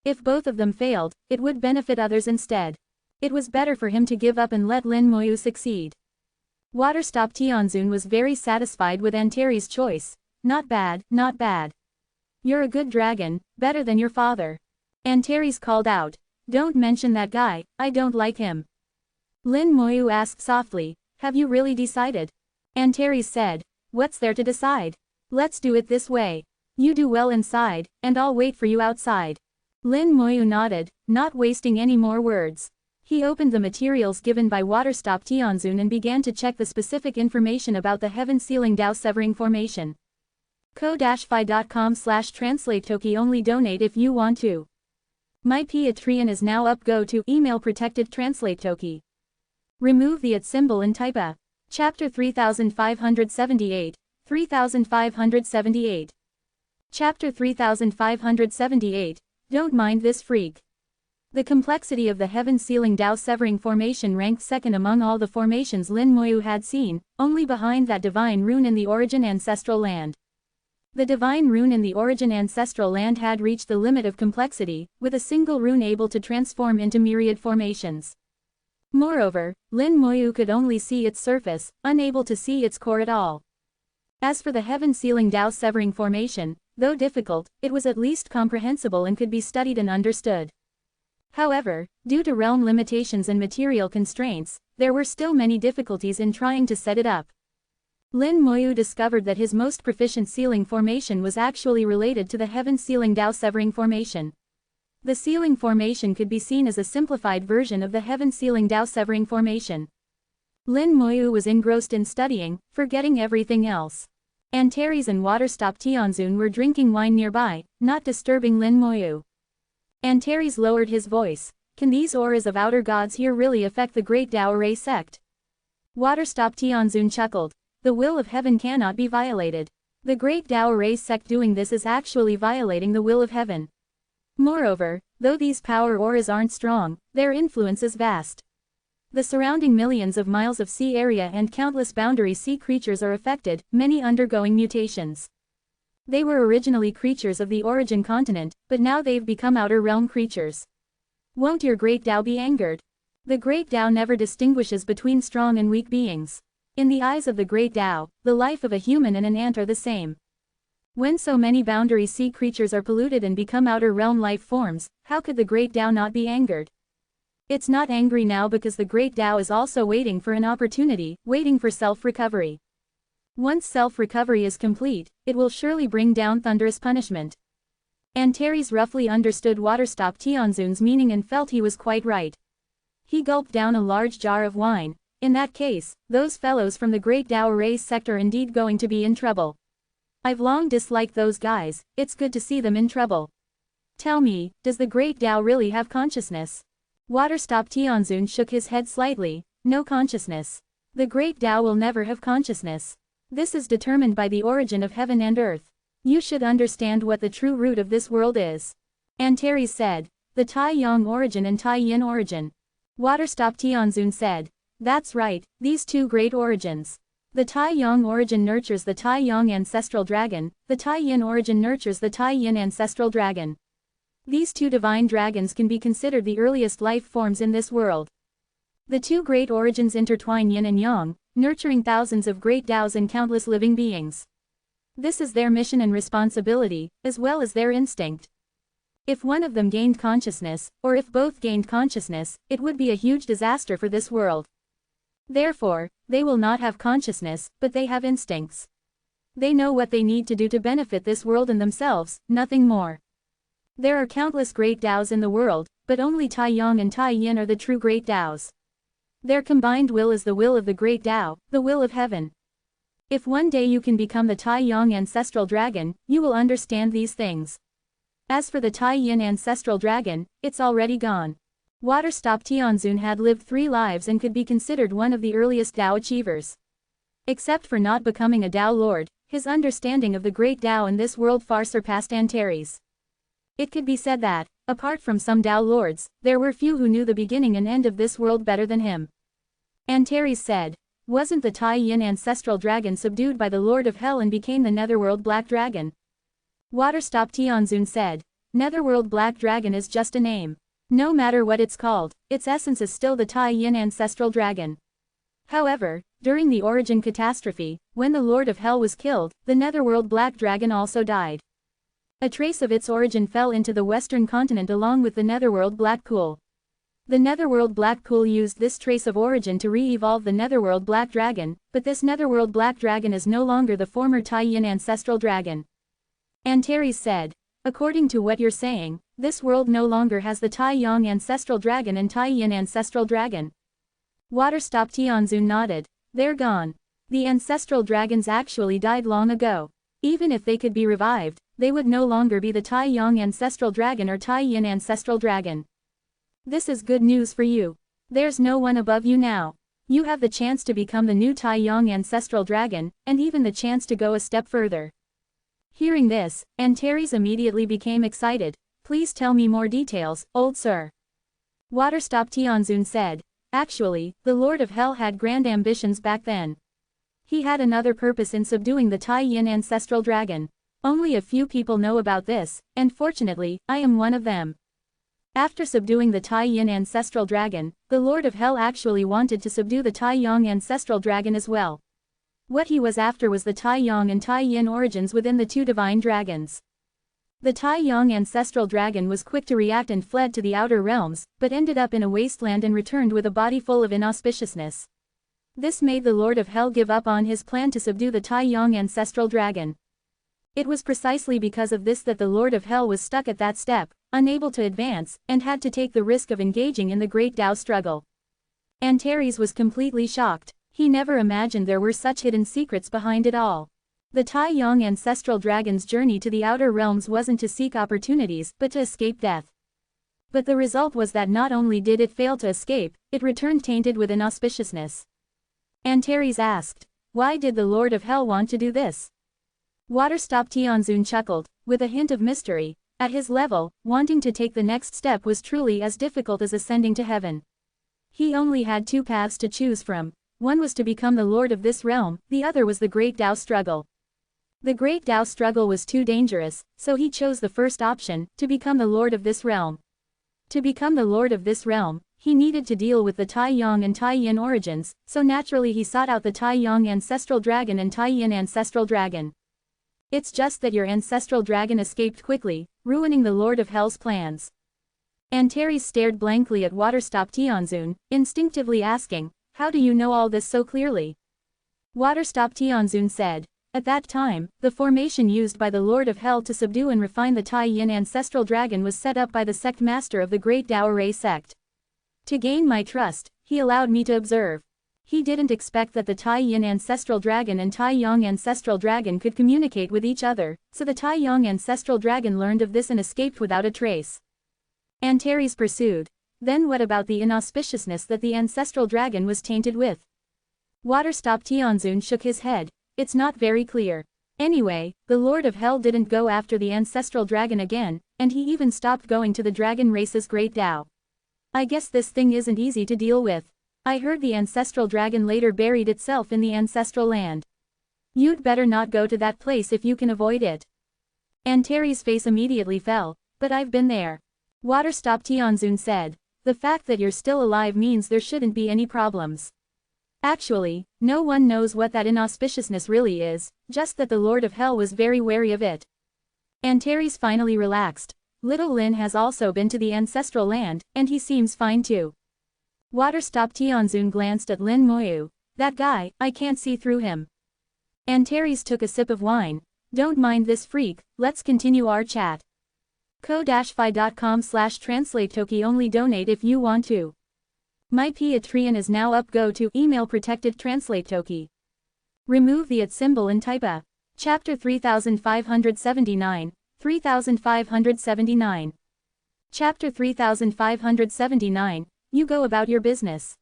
If both of them failed, it would benefit others instead. It was better for him to give up and let Lin Moyu succeed. Waterstop Tianzun was very satisfied with Antares' choice. "Not bad, not bad. You're a good dragon, better than your father." Antares called out, "Don't mention that guy, I don't like him." Lin Moyu asked softly, "Have you really decided?" Antares said, "What's there to decide? Let's do it this way. You do well inside, and I'll wait for you outside." Lin Moyu nodded, not wasting any more words. He opened the materials given by Waterstop Tianzun and began to check the specific information about the Heaven Sealing Dao Severing Formation. ko-fi.com/translate-toki only donate if you want to. My Patreon is now up. Go to email protected translate toki. Remove the @ symbol and type a. Chapter 3578, 3578. Chapter 3578, Don't Mind This Freak. The complexity of the Heaven Sealing Dao Severing Formation ranked second among all the formations Lin Moyu had seen, only behind that divine rune in the Origin Ancestral Land. The divine rune in the Origin Ancestral Land had reached the limit of complexity, with a single rune able to transform into myriad formations. Moreover, Lin Moyu could only see its surface, unable to see its core at all. As for the Heaven Sealing Dao Severing Formation, though difficult, it was at least comprehensible and could be studied and understood. However, due to realm limitations and material constraints, there were still many difficulties in trying to set it up. Lin Moyu discovered that his most proficient sealing formation was actually related to the Heaven Sealing Dao Severing Formation. The sealing formation could be seen as a simplified version of the Heaven Sealing Dao Severing Formation. Lin Moyu was engrossed in studying, forgetting everything else. Antares and Waterstop Tianzun were drinking wine nearby, not disturbing Lin Moyu. Antares lowered his voice. "Can these auras of outer gods here really affect the Great Tao Array sect?" Waterstop Tianzun chuckled. "The will of heaven cannot be violated. The Great Tao Array sect doing this is actually violating the will of heaven. Moreover, though these power auras aren't strong, their influence is vast. The surrounding millions of miles of sea area and countless boundary sea creatures are affected, many undergoing mutations. They were originally creatures of the Origin continent, but now they've become outer realm creatures. Won't your Great Tao be angered? The Great Tao never distinguishes between strong and weak beings. In the eyes of the Great Tao, the life of a human and an ant are the same. When so many boundary sea creatures are polluted and become outer realm life forms, how could the Great Tao not be angered? It's not angry now because the Great Tao is also waiting for an opportunity, waiting for self-recovery. Once self-recovery is complete, it will surely bring down thunderous punishment." Antares roughly understood Waterstop Tianzun's meaning and felt he was quite right. He gulped down a large jar of wine. "In that case, those fellows from the Great Tao Array sect are indeed going to be in trouble. I've long disliked those guys, it's good to see them in trouble. Tell me, does the Great Tao really have consciousness?" Waterstop Tianzun shook his head slightly. "No consciousness. The Great Tao will never have consciousness. This is determined by the origin of heaven and earth. You should understand what the true root of this world is." Antares said, "The Tai Yang origin and Tai Yin origin." Waterstop Tianzun said, "That's right, these two great origins. The Tai Yang origin nurtures the Tai Yang ancestral dragon, the Tai Yin origin nurtures the Tai Yin ancestral dragon. These two divine dragons can be considered the earliest life forms in this world. The two great origins intertwine yin and yang, nurturing thousands of great Taos and countless living beings. This is their mission and responsibility, as well as their instinct. If one of them gained consciousness, or if both gained consciousness, it would be a huge disaster for this world. Therefore, they will not have consciousness, but they have instincts. They know what they need to do to benefit this world and themselves, nothing more. There are countless great Taos in the world, but only Tai Yang and Tai Yin are the true great Taos. Their combined will is the will of the great Tao, the will of heaven. If one day you can become the Tai Yang ancestral dragon, you will understand these things. As for the Tai Yin ancestral dragon, it's already gone. Water Stop Tianzun had lived 3 lives and could be considered one of the earliest Tao achievers. Except for not becoming a Tao Lord, his understanding of the great Tao in this world far surpassed Antares. It could be said that, apart from some Tao Lords, there were few who knew the beginning and end of this world better than him. Antares said, "Wasn't the Tai Yin ancestral dragon subdued by the Lord of Hell and became the Netherworld Black Dragon?" Water Stop Tianzun said, "Netherworld Black Dragon is just a name. No matter what it's called, its essence is still the Tai Yin ancestral dragon." However, during the origin catastrophe, when the Lord of Hell was killed, the Netherworld Black Dragon also died. A trace of its origin fell into the western continent along with the Netherworld Black Pool. The Netherworld Black Pool used this trace of origin to re-evolve the Netherworld Black Dragon, but this Netherworld Black Dragon is no longer the former Tai Yin ancestral dragon. Antares said, "According to what you're saying, this world no longer has the Tai Yang ancestral dragon and Tai Yin ancestral dragon." Water Stop Tianzun nodded. "They're gone. The ancestral dragons actually died long ago. Even if they could be revived, they would no longer be the Tai Yang ancestral dragon or Tai Yin ancestral dragon. This is good news for you. There's no one above you now. You have the chance to become the new Tai Yang ancestral dragon, and even the chance to go a step further." Hearing this, Antares immediately became excited. "Please tell me more details, old sir." Water Stop Tianzun said, "Actually, the Lord of Hell had grand ambitions back then. He had another purpose in subduing the Tai Yin ancestral dragon. Only a few people know about this, and fortunately, I am one of them. After subduing the Tai Yin ancestral dragon, the Lord of Hell actually wanted to subdue the Tai Yang ancestral dragon as well. What he was after was the Tai Yang and Tai Yin origins within the two divine dragons. The Tai Yang ancestral dragon was quick to react and fled to the outer realms, but ended up in a wasteland and returned with a body full of inauspiciousness. This made the Lord of Hell give up on his plan to subdue the Tai Yang ancestral dragon. It was precisely because of this that the Lord of Hell was stuck at that step, unable to advance, and had to take the risk of engaging in the great Tao struggle. Antares was completely shocked. He never imagined there were such hidden secrets behind it all. The Tai Yang ancestral dragon's journey to the outer realms wasn't to seek opportunities but to escape death. But the result was that not only did it fail to escape, it returned tainted with inauspiciousness. Antares asked, "Why did the Lord of Hell want to do this?" Water Stop Tianzun chuckled, with a hint of mystery. At his level, wanting to take the next step was truly as difficult as ascending to heaven. He only had 2 paths to choose from. One was to become the Lord of this realm, the other was the Great Tao struggle. The Great Tao struggle was too dangerous, so he chose the first option, to become the Lord of this realm. To become the Lord of this realm, he needed to deal with the Tai Yang and Tai Yin origins, so naturally he sought out the Tai Yang ancestral dragon and Tai Yin ancestral dragon. It's just that your ancestral dragon escaped quickly, ruining the Lord of Hell's plans. Antares stared blankly at Water Stop Tianzun, instinctively asking, "How do you know all this so clearly?" Water Stop Tianzun said, "At that time, the formation used by the Lord of Hell to subdue and refine the Tai Yin ancestral dragon was set up by the sect master of the Great Tao Array sect. To gain my trust, he allowed me to observe. He didn't expect that the Tai Yin ancestral dragon and Tai Yang ancestral dragon could communicate with each other, so the Tai Yang ancestral dragon learned of this and escaped without a trace." Antares pursued, "Then what about the inauspiciousness that the ancestral dragon was tainted with?" Water Stop Tianzun shook his head. "It's not very clear. Anyway, the Lord of Hell didn't go after the ancestral dragon again, and he even stopped going to the dragon race's great Tao. I guess this thing isn't easy to deal with. I heard the ancestral dragon later buried itself in the ancestral land. You'd better not go to that place if you can avoid it. Antares' face immediately fell, but I've been there. Waterstop Tianzun said. The fact that you're still alive means there shouldn't be any problems. Actually, no one knows what that inauspiciousness really is, just that the Lord of Hell was very wary of it. Antares finally relaxed. Little Lin has also been to the ancestral land, and he seems fine too. Waterstop Tianzun glanced at Lin Moyu. That guy, I can't see through him. Antares took a sip of wine. Don't mind this freak, let's continue our chat. ko-fi.com/translate-toki only donate if you want to. My Patreon is now up, go to email protected translate toki. Remove the @ symbol and type a. Chapter 3579, 3579. Chapter 3579, you go about your business.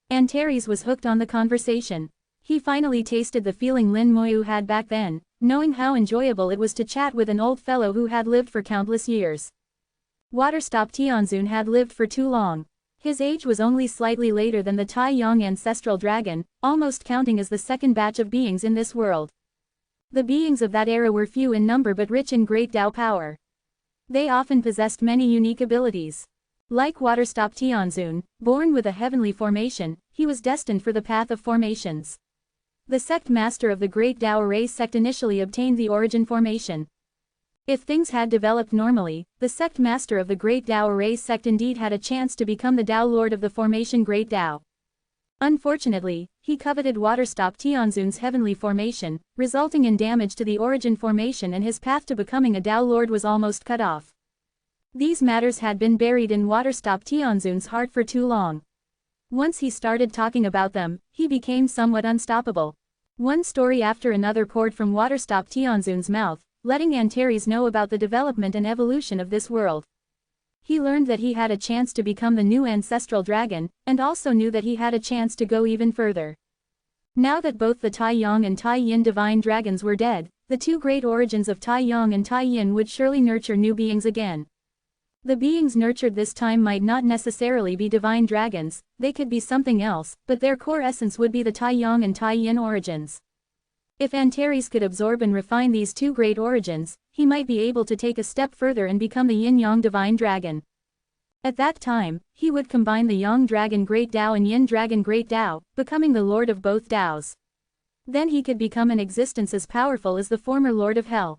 Antares was hooked on the conversation. He finally tasted the feeling Lin Moyu had back then, knowing how enjoyable it was to chat with an old fellow who had lived for countless years. Waterstop Tianzun had lived for too long. His age was only slightly later than the Tai Yong ancestral dragon, almost counting as the second batch of beings in this world. The beings of that era were few in number but rich in great Tao power. They often possessed many unique abilities. Like Waterstop Tianzun, born with a heavenly formation, he was destined for the path of formations. The sect master of the Great Tao Array sect initially obtained the origin formation. If things had developed normally, the sect master of the Great Tao Array sect indeed had a chance to become the Tao Lord of the formation Great Tao. Unfortunately, he coveted Waterstop Tianzun's heavenly formation, resulting in damage to the origin formation, and his path to becoming a Tao Lord was almost cut off. These matters had been buried in Waterstop Tianzun's heart for too long. Once he started talking about them, he became somewhat unstoppable. One story after another poured from Waterstop Tianzun's mouth, letting Antares know about the development and evolution of this world. He learned that he had a chance to become the new ancestral dragon, and also knew that he had a chance to go even further. Now that both the Tai Yong and Tai Yin divine dragons were dead, the two great origins of Tai Yong and Tai Yin would surely nurture new beings again. The beings nurtured this time might not necessarily be divine dragons, they could be something else, but their core essence would be the Tai Yong and Tai Yin origins. If Antares could absorb and refine these two great origins, he might be able to take a step further and become the Yin-Yang Divine Dragon. At that time, he would combine the Yang Dragon Great Tao and Yin Dragon Great Tao, becoming the Lord of both Taos. Then he could become an existence as powerful as the former Lord of Hell.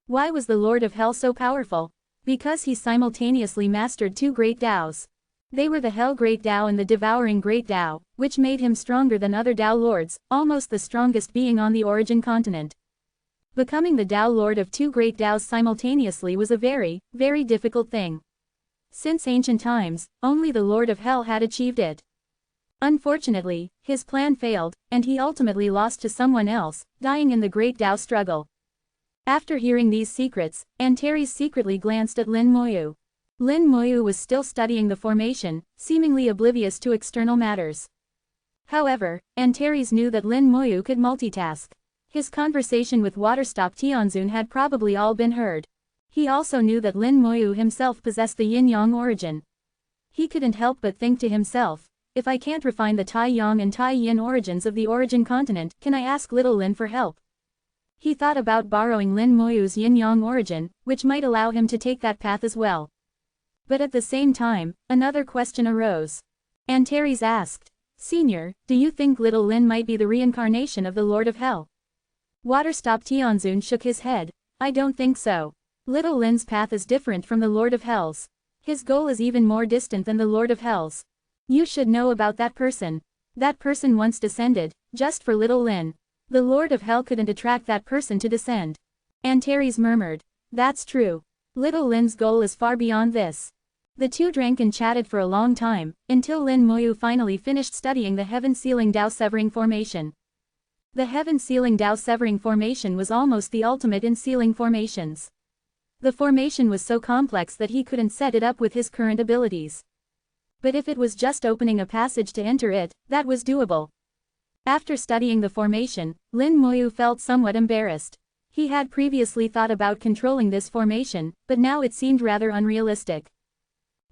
Why was the Lord of Hell so powerful? Because he simultaneously mastered two great Taos. They were the Hell Great Tao and the Devouring Great Tao, which made him stronger than other Tao Lords, almost the strongest being on the origin continent. Becoming the Tao Lord of two great Taos simultaneously was a very, very difficult thing. Since ancient times, only the Lord of Hell had achieved it. Unfortunately, his plan failed, and he ultimately lost to someone else, dying in the Great Tao struggle. After hearing these secrets, Antares secretly glanced at Lin Moyu. Lin Moyu was still studying the formation, seemingly oblivious to external matters. However, Antares knew that Lin Moyu could multitask. His conversation with Waterstop Tianzun had probably all been heard. He also knew that Lin Moyu himself possessed the yin-yang origin. He couldn't help but think to himself, if I can't refine the Tai Yang and Tai Yin origins of the origin continent, can I ask little Lin for help? He thought about borrowing Lin Moyu's yin-yang origin, which might allow him to take that path as well. But at the same time, another question arose. Antares asked, Senior, do you think little Lin might be the reincarnation of the Lord of Hell? Waterstop Tianzun shook his head. I don't think so. Little Lin's path is different from the Lord of Hell's. His goal is even more distant than the Lord of Hell's. You should know about that person. That person once descended, just for little Lin. The Lord of Hell couldn't attract that person to descend. Antares murmured. That's true. Little Lin's goal is far beyond this. The two drank and chatted for a long time, until Lin Moyu finally finished studying the Heaven-Sealing Tao Severing Formation. The Heaven-Sealing Tao Severing Formation was almost the ultimate in sealing formations. The formation was so complex that he couldn't set it up with his current abilities. But if it was just opening a passage to enter it, that was doable. After studying the formation, Lin Moyu felt somewhat embarrassed. He had previously thought about controlling this formation, but now it seemed rather unrealistic.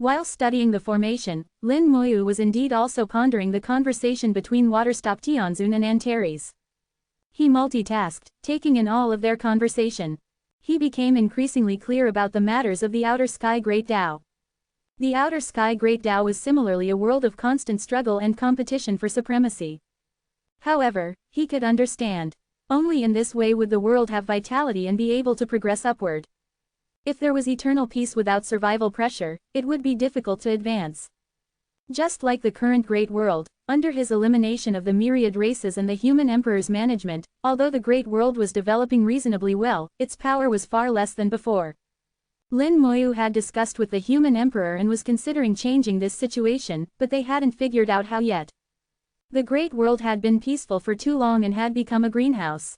While studying the formation, Lin Moyu was indeed also pondering the conversation between Waterstop Tianzun and Antares. He multitasked, taking in all of their conversation. He became increasingly clear about the matters of the Outer Sky Great Tao. The Outer Sky Great Tao was similarly a world of constant struggle and competition for supremacy. However, he could understand. Only in this way would the world have vitality and be able to progress upward. If there was eternal peace without survival pressure, it would be difficult to advance. Just like the current Great World, under his elimination of the myriad races and the human emperor's management, although the Great World was developing reasonably well, its power was far less than before. Lin Moyu had discussed with the human emperor and was considering changing this situation, but they hadn't figured out how yet. The Great World had been peaceful for too long and had become a greenhouse.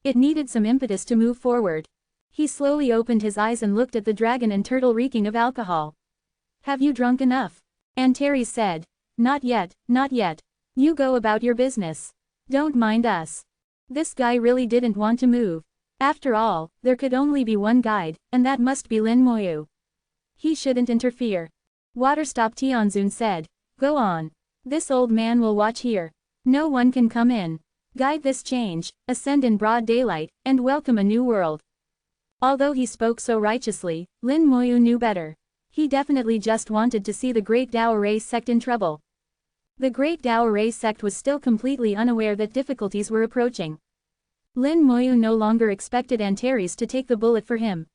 It needed some impetus to move forward. He slowly opened his eyes and looked at the dragon and turtle reeking of alcohol. "Have you drunk enough?" Antares said. "Not yet, not yet. You go about your business. Don't mind us." This guy really didn't want to move. After all, there could only be one guide, and that must be Lin Moyu. He shouldn't interfere. Waterstop Tianzun said. "Go on. This old man will watch here. No one can come in. Guide this change, ascend in broad daylight, and welcome a new world." Although he spoke so righteously, Lin Moyu knew better. He definitely just wanted to see the Great Tao Array sect in trouble. The Great Tao Array sect was still completely unaware that difficulties were approaching. Lin Moyu no longer expected Antares to take the bullet for him.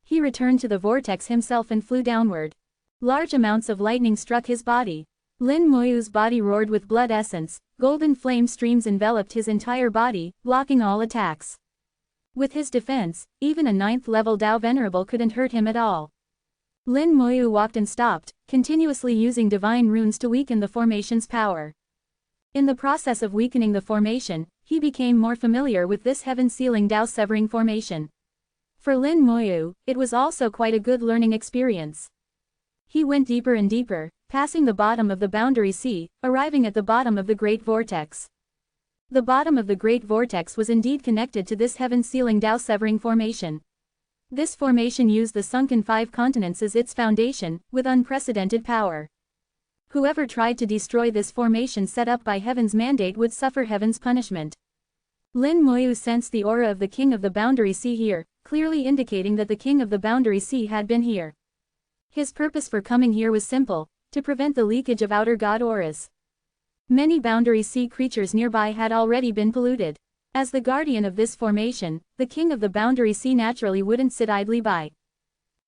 He returned to the vortex himself and flew downward. Large amounts of lightning struck his body. Lin Moyu's body roared with blood essence, golden flame streams enveloped his entire body, blocking all attacks. With his defense, even a 9th level Dao Venerable couldn't hurt him at all. Lin Moyu walked and stopped, continuously using divine runes to weaken the formation's power. In the process of weakening the formation, he became more familiar with this heaven-sealing Dao-severing formation. For Lin Moyu, it was also quite a good learning experience. He went deeper and deeper, passing the bottom of the boundary sea, arriving at the bottom of the Great Vortex. The bottom of the Great Vortex was indeed connected to this heaven-sealing Dao-severing formation. This formation used the sunken 5 continents as its foundation, with unprecedented power. Whoever tried to destroy this formation set up by Heaven's mandate would suffer Heaven's punishment. Lin Moyu sensed the aura of the King of the Boundary Sea here, clearly indicating that the King of the Boundary Sea had been here. His purpose for coming here was simple, to prevent the leakage of outer god auras. Many Boundary Sea creatures nearby had already been polluted. As the guardian of this formation, the King of the Boundary Sea naturally wouldn't sit idly by.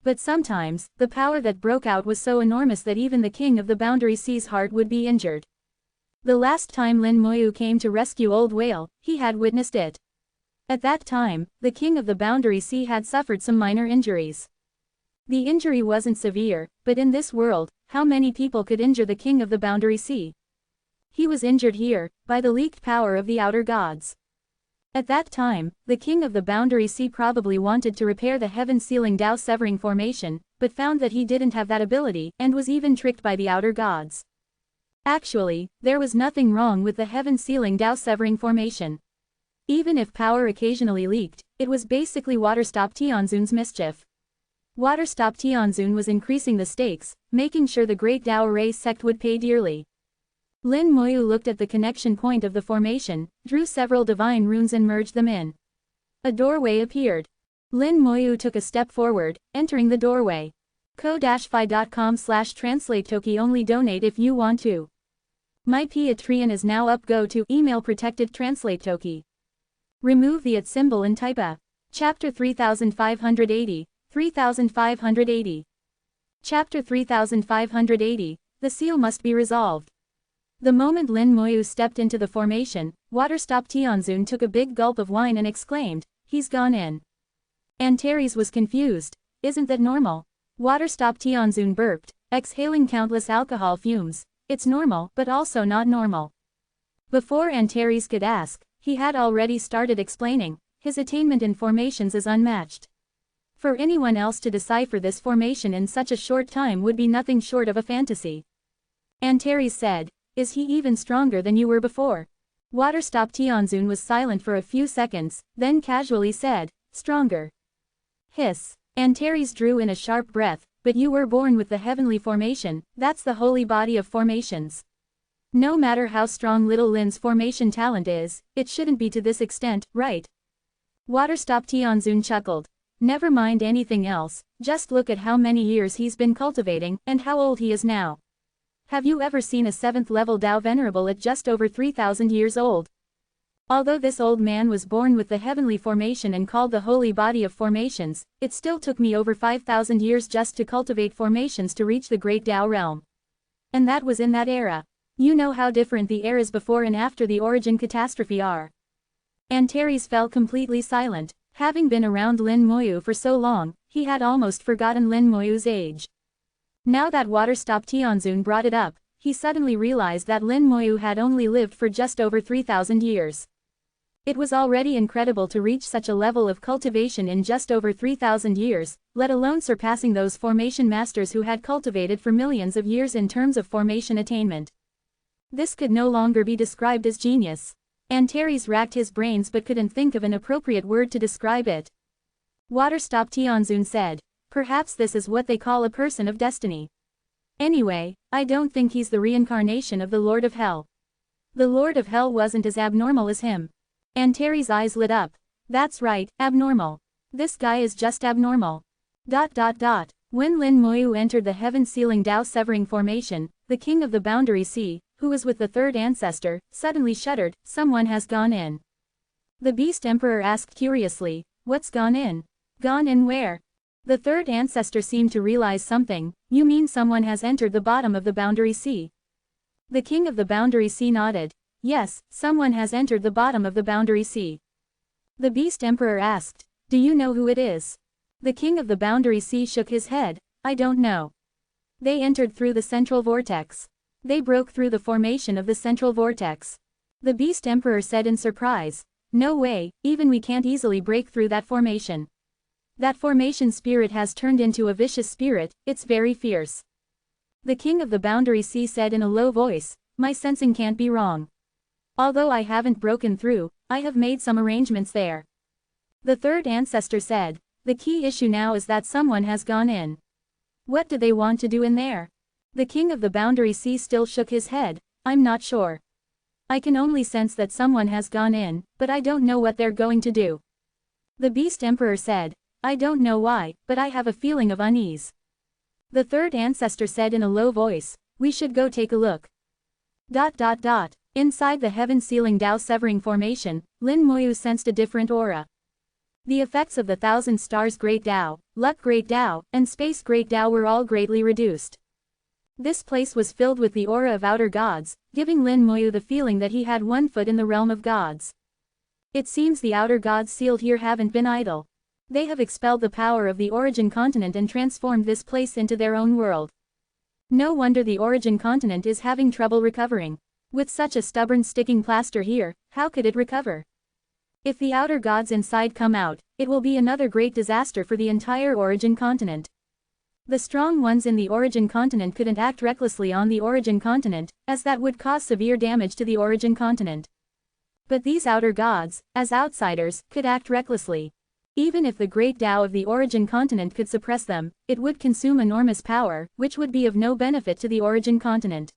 But sometimes, the power that broke out was so enormous that even the King of the Boundary Sea's heart would be injured. The last time Lin Moyu came to rescue Old Whale, he had witnessed it. At that time, the King of the Boundary Sea had suffered some minor injuries. The injury wasn't severe, but in this world, how many people could injure the King of the Boundary Sea? He was injured here, by the leaked power of the outer gods. At that time, the King of the Boundary Sea probably wanted to repair the heaven-sealing Dao-severing formation, but found that he didn't have that ability, and was even tricked by the outer gods. Actually, there was nothing wrong with the heaven-sealing Dao-severing formation. Even if power occasionally leaked, it was basically Waterstop Tianzun's mischief. Waterstop Tianzun was increasing the stakes, making sure the Great Tao Array sect would pay dearly. Lin Moyu looked at the connection point of the formation, drew several divine runes and merged them in. A doorway appeared. Lin Moyu took a step forward, entering the doorway. ko-fi.com/translate-toki only donate if you want to. My Patreon is now up. Go to email protected translate toki. Remove the @ symbol and type a. Chapter 3580, 3580. Chapter 3580, the seal must be resolved. The moment Lin Moyu stepped into the formation, Waterstop Tianzun took a big gulp of wine and exclaimed, "He's gone in." Antares was confused. "Isn't that normal?" Waterstop Tianzun burped, exhaling countless alcohol fumes. "It's normal, but also not normal." Before Antares could ask, he had already started explaining, "His attainment in formations is unmatched. For anyone else to decipher this formation in such a short time would be nothing short of a fantasy." Antares said, "Is he even stronger than you were before?" Waterstop Tianzun was silent for a few seconds, then casually said, "Stronger." Hiss. Antares drew in a sharp breath, but you were born with the heavenly formation, that's the holy body of formations. No matter how strong little Lin's formation talent is, it shouldn't be to this extent, right? Waterstop Tianzun chuckled. Never mind anything else, just look at how many years he's been cultivating, and how old he is now. Have you ever seen a 7th level Dao Venerable at just over 3,000 years old? Although this old man was born with the heavenly formation and called the holy body of formations, it still took me over 5,000 years just to cultivate formations to reach the great Dao realm. And that was in that era. You know how different the eras before and after the origin catastrophe are. Antares fell completely silent. Having been around Lin Moyu for so long, he had almost forgotten Lin Moyu's age. Now that Waterstop Tianzun brought it up, he suddenly realized that Lin Moyu had only lived for just over 3,000 years. It was already incredible to reach such a level of cultivation in just over 3,000 years, let alone surpassing those formation masters who had cultivated for millions of years in terms of formation attainment. This could no longer be described as genius. Antares racked his brains but couldn't think of an appropriate word to describe it. Waterstop Tianzun said, "Perhaps this is what they call a person of destiny. Anyway, I don't think he's the reincarnation of the Lord of Hell. The Lord of Hell wasn't as abnormal as him." Antares' eyes lit up. That's right, abnormal. This guy is just abnormal. ... When Lin Moyu entered the heaven-sealing Dao-severing formation, the king of the Boundary Sea, who was with the third ancestor, suddenly shuddered. Someone has gone in. The Beast Emperor asked curiously, "What's gone in? Gone in where?" The third ancestor seemed to realize something. "You mean someone has entered the bottom of the Boundary Sea?" The king of the Boundary Sea nodded. "Yes, someone has entered the bottom of the Boundary Sea." The Beast Emperor asked, "Do you know who it is?" The king of the Boundary Sea shook his head. "I don't know." They entered through the central vortex. They broke through the formation of the central vortex. The Beast Emperor said in surprise, "No way, even we can't easily break through that formation. That formation spirit has turned into a vicious spirit, it's very fierce." The king of the Boundary Sea said in a low voice, "My sensing can't be wrong. Although I haven't broken through, I have made some arrangements there." The third ancestor said, "The key issue now is that someone has gone in. What do they want to do in there?" The king of the Boundary Sea still shook his head. "I'm not sure. I can only sense that someone has gone in, but I don't know what they're going to do." The Beast Emperor said, "I don't know why, but I have a feeling of unease." The third ancestor said in a low voice, "We should go take a look." Inside the heaven-sealing Dao-severing formation, Lin Moyu sensed a different aura. The effects of the Thousand Stars Great Dao, Luck Great Dao, and Space Great Dao were all greatly reduced. This place was filled with the aura of outer gods, giving Lin Moyu the feeling that he had one foot in the realm of gods. It seems the outer gods sealed here haven't been idle. They have expelled the power of the origin continent and transformed this place into their own world. No wonder the origin continent is having trouble recovering. With such a stubborn sticking plaster here, how could it recover? If the outer gods inside come out, it will be another great disaster for the entire origin continent. The strong ones in the origin continent couldn't act recklessly on the origin continent, as that would cause severe damage to the origin continent. But these outer gods, as outsiders, could act recklessly. Even if the great Dao of the origin continent could suppress them, it would consume enormous power, which would be of no benefit to the origin continent.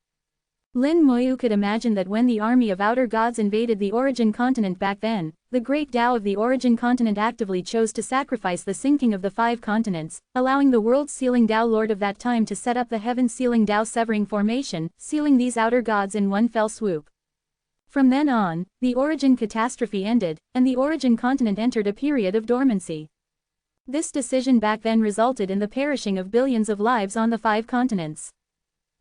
Lin Moyu could imagine that when the army of outer gods invaded the origin continent back then, the great Dao of the origin continent actively chose to sacrifice the sinking of the 5 continents, allowing the world-sealing Dao Lord of that time to set up the heaven-sealing Dao-severing formation, sealing these outer gods in one fell swoop. From then on, the origin catastrophe ended, and the origin continent entered a period of dormancy. This decision back then resulted in the perishing of billions of lives on the 5 continents.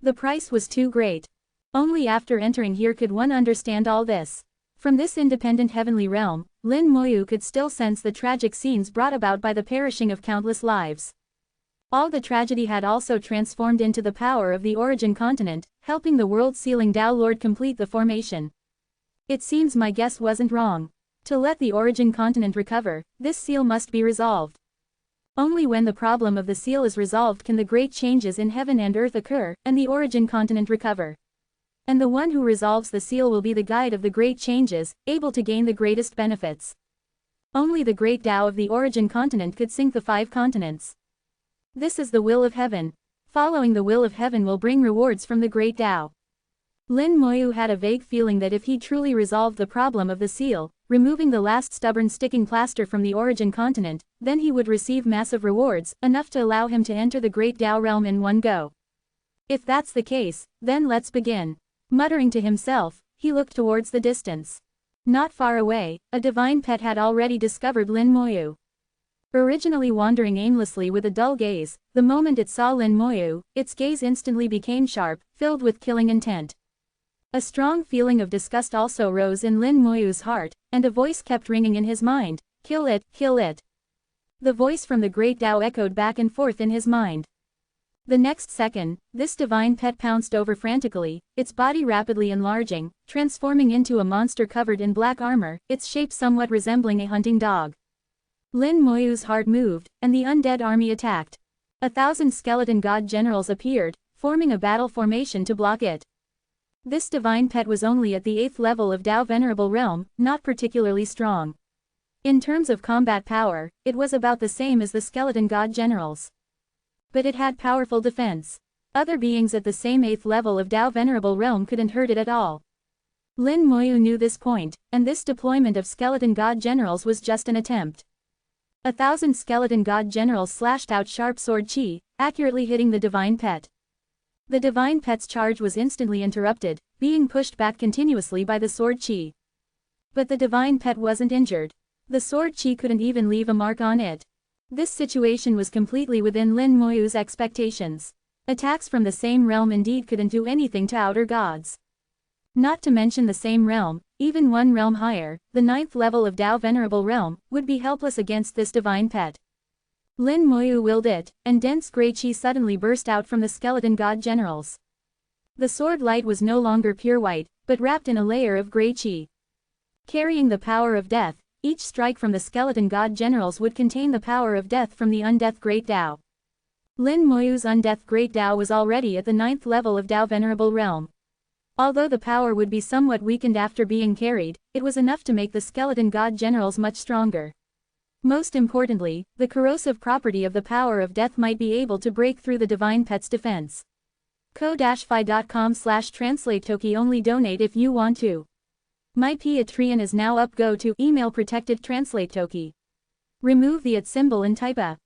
The price was too great. Only after entering here could one understand all this. From this independent heavenly realm, Lin Moyu could still sense the tragic scenes brought about by the perishing of countless lives. All the tragedy had also transformed into the power of the origin continent, helping the world-sealing Dao Lord complete the formation. It seems my guess wasn't wrong. To let the origin continent recover, this seal must be resolved. Only when the problem of the seal is resolved can the great changes in heaven and earth occur, and the origin continent recover. And the one who resolves the seal will be the guide of the great changes, able to gain the greatest benefits. Only the great Dao of the origin continent could sink the 5 continents. This is the will of heaven. Following the will of heaven will bring rewards from the great Tao. Lin Moyu had a vague feeling that if he truly resolved the problem of the seal, removing the last stubborn sticking plaster from the origin continent, then he would receive massive rewards, enough to allow him to enter the great Tao realm in one go. If that's the case, then let's begin. Muttering to himself, he looked towards the distance. Not far away, a divine pet had already discovered Lin Moyu. Originally wandering aimlessly with a dull gaze, the moment it saw Lin Moyu, its gaze instantly became sharp, filled with killing intent. A strong feeling of disgust also rose in Lin Moyu's heart, and a voice kept ringing in his mind, "Kill it, kill it." The voice from the great Tao echoed back and forth in his mind. The next second, this divine pet pounced over frantically, its body rapidly enlarging, transforming into a monster covered in black armor, its shape somewhat resembling a hunting dog. Lin Moyu's heart moved, and the undead army attacked. 1,000 skeleton god generals appeared, forming a battle formation to block it. This divine pet was only at the 8th level of Tao Venerable realm, not particularly strong. In terms of combat power, it was about the same as the skeleton god generals. But it had powerful defense. Other beings at the same 8th level of Tao Venerable realm couldn't hurt it at all. Lin Moyu knew this point, and this deployment of skeleton god generals was just an attempt. 1,000 skeleton god generals slashed out sharp sword chi, accurately hitting the divine pet. The divine pet's charge was instantly interrupted, being pushed back continuously by the sword chi. But the divine pet wasn't injured. The sword chi couldn't even leave a mark on it. This situation was completely within Lin Moyu's expectations. Attacks from the same realm indeed couldn't do anything to outer gods. Not to mention the same realm, even one realm higher, the 9th level of Tao Venerable realm, would be helpless against this divine pet. Lin Moyu willed it, and dense grey chi suddenly burst out from the skeleton god generals. The sword light was no longer pure white, but wrapped in a layer of grey chi. Carrying the power of death, each strike from the skeleton god generals would contain the power of death from the undeath great Tao. Lin Moyu's undeath great Tao was already at the 9th level of Tao Venerable realm. Although the power would be somewhat weakened after being carried, it was enough to make the skeleton god generals much stronger. Most importantly, the corrosive property of the power of death might be able to break through the divine pet's defense. ko-fi.com/translate-toki only donate if you want to. My Patreon is now up. Go to email protected translate toki. Remove the @ symbol and type a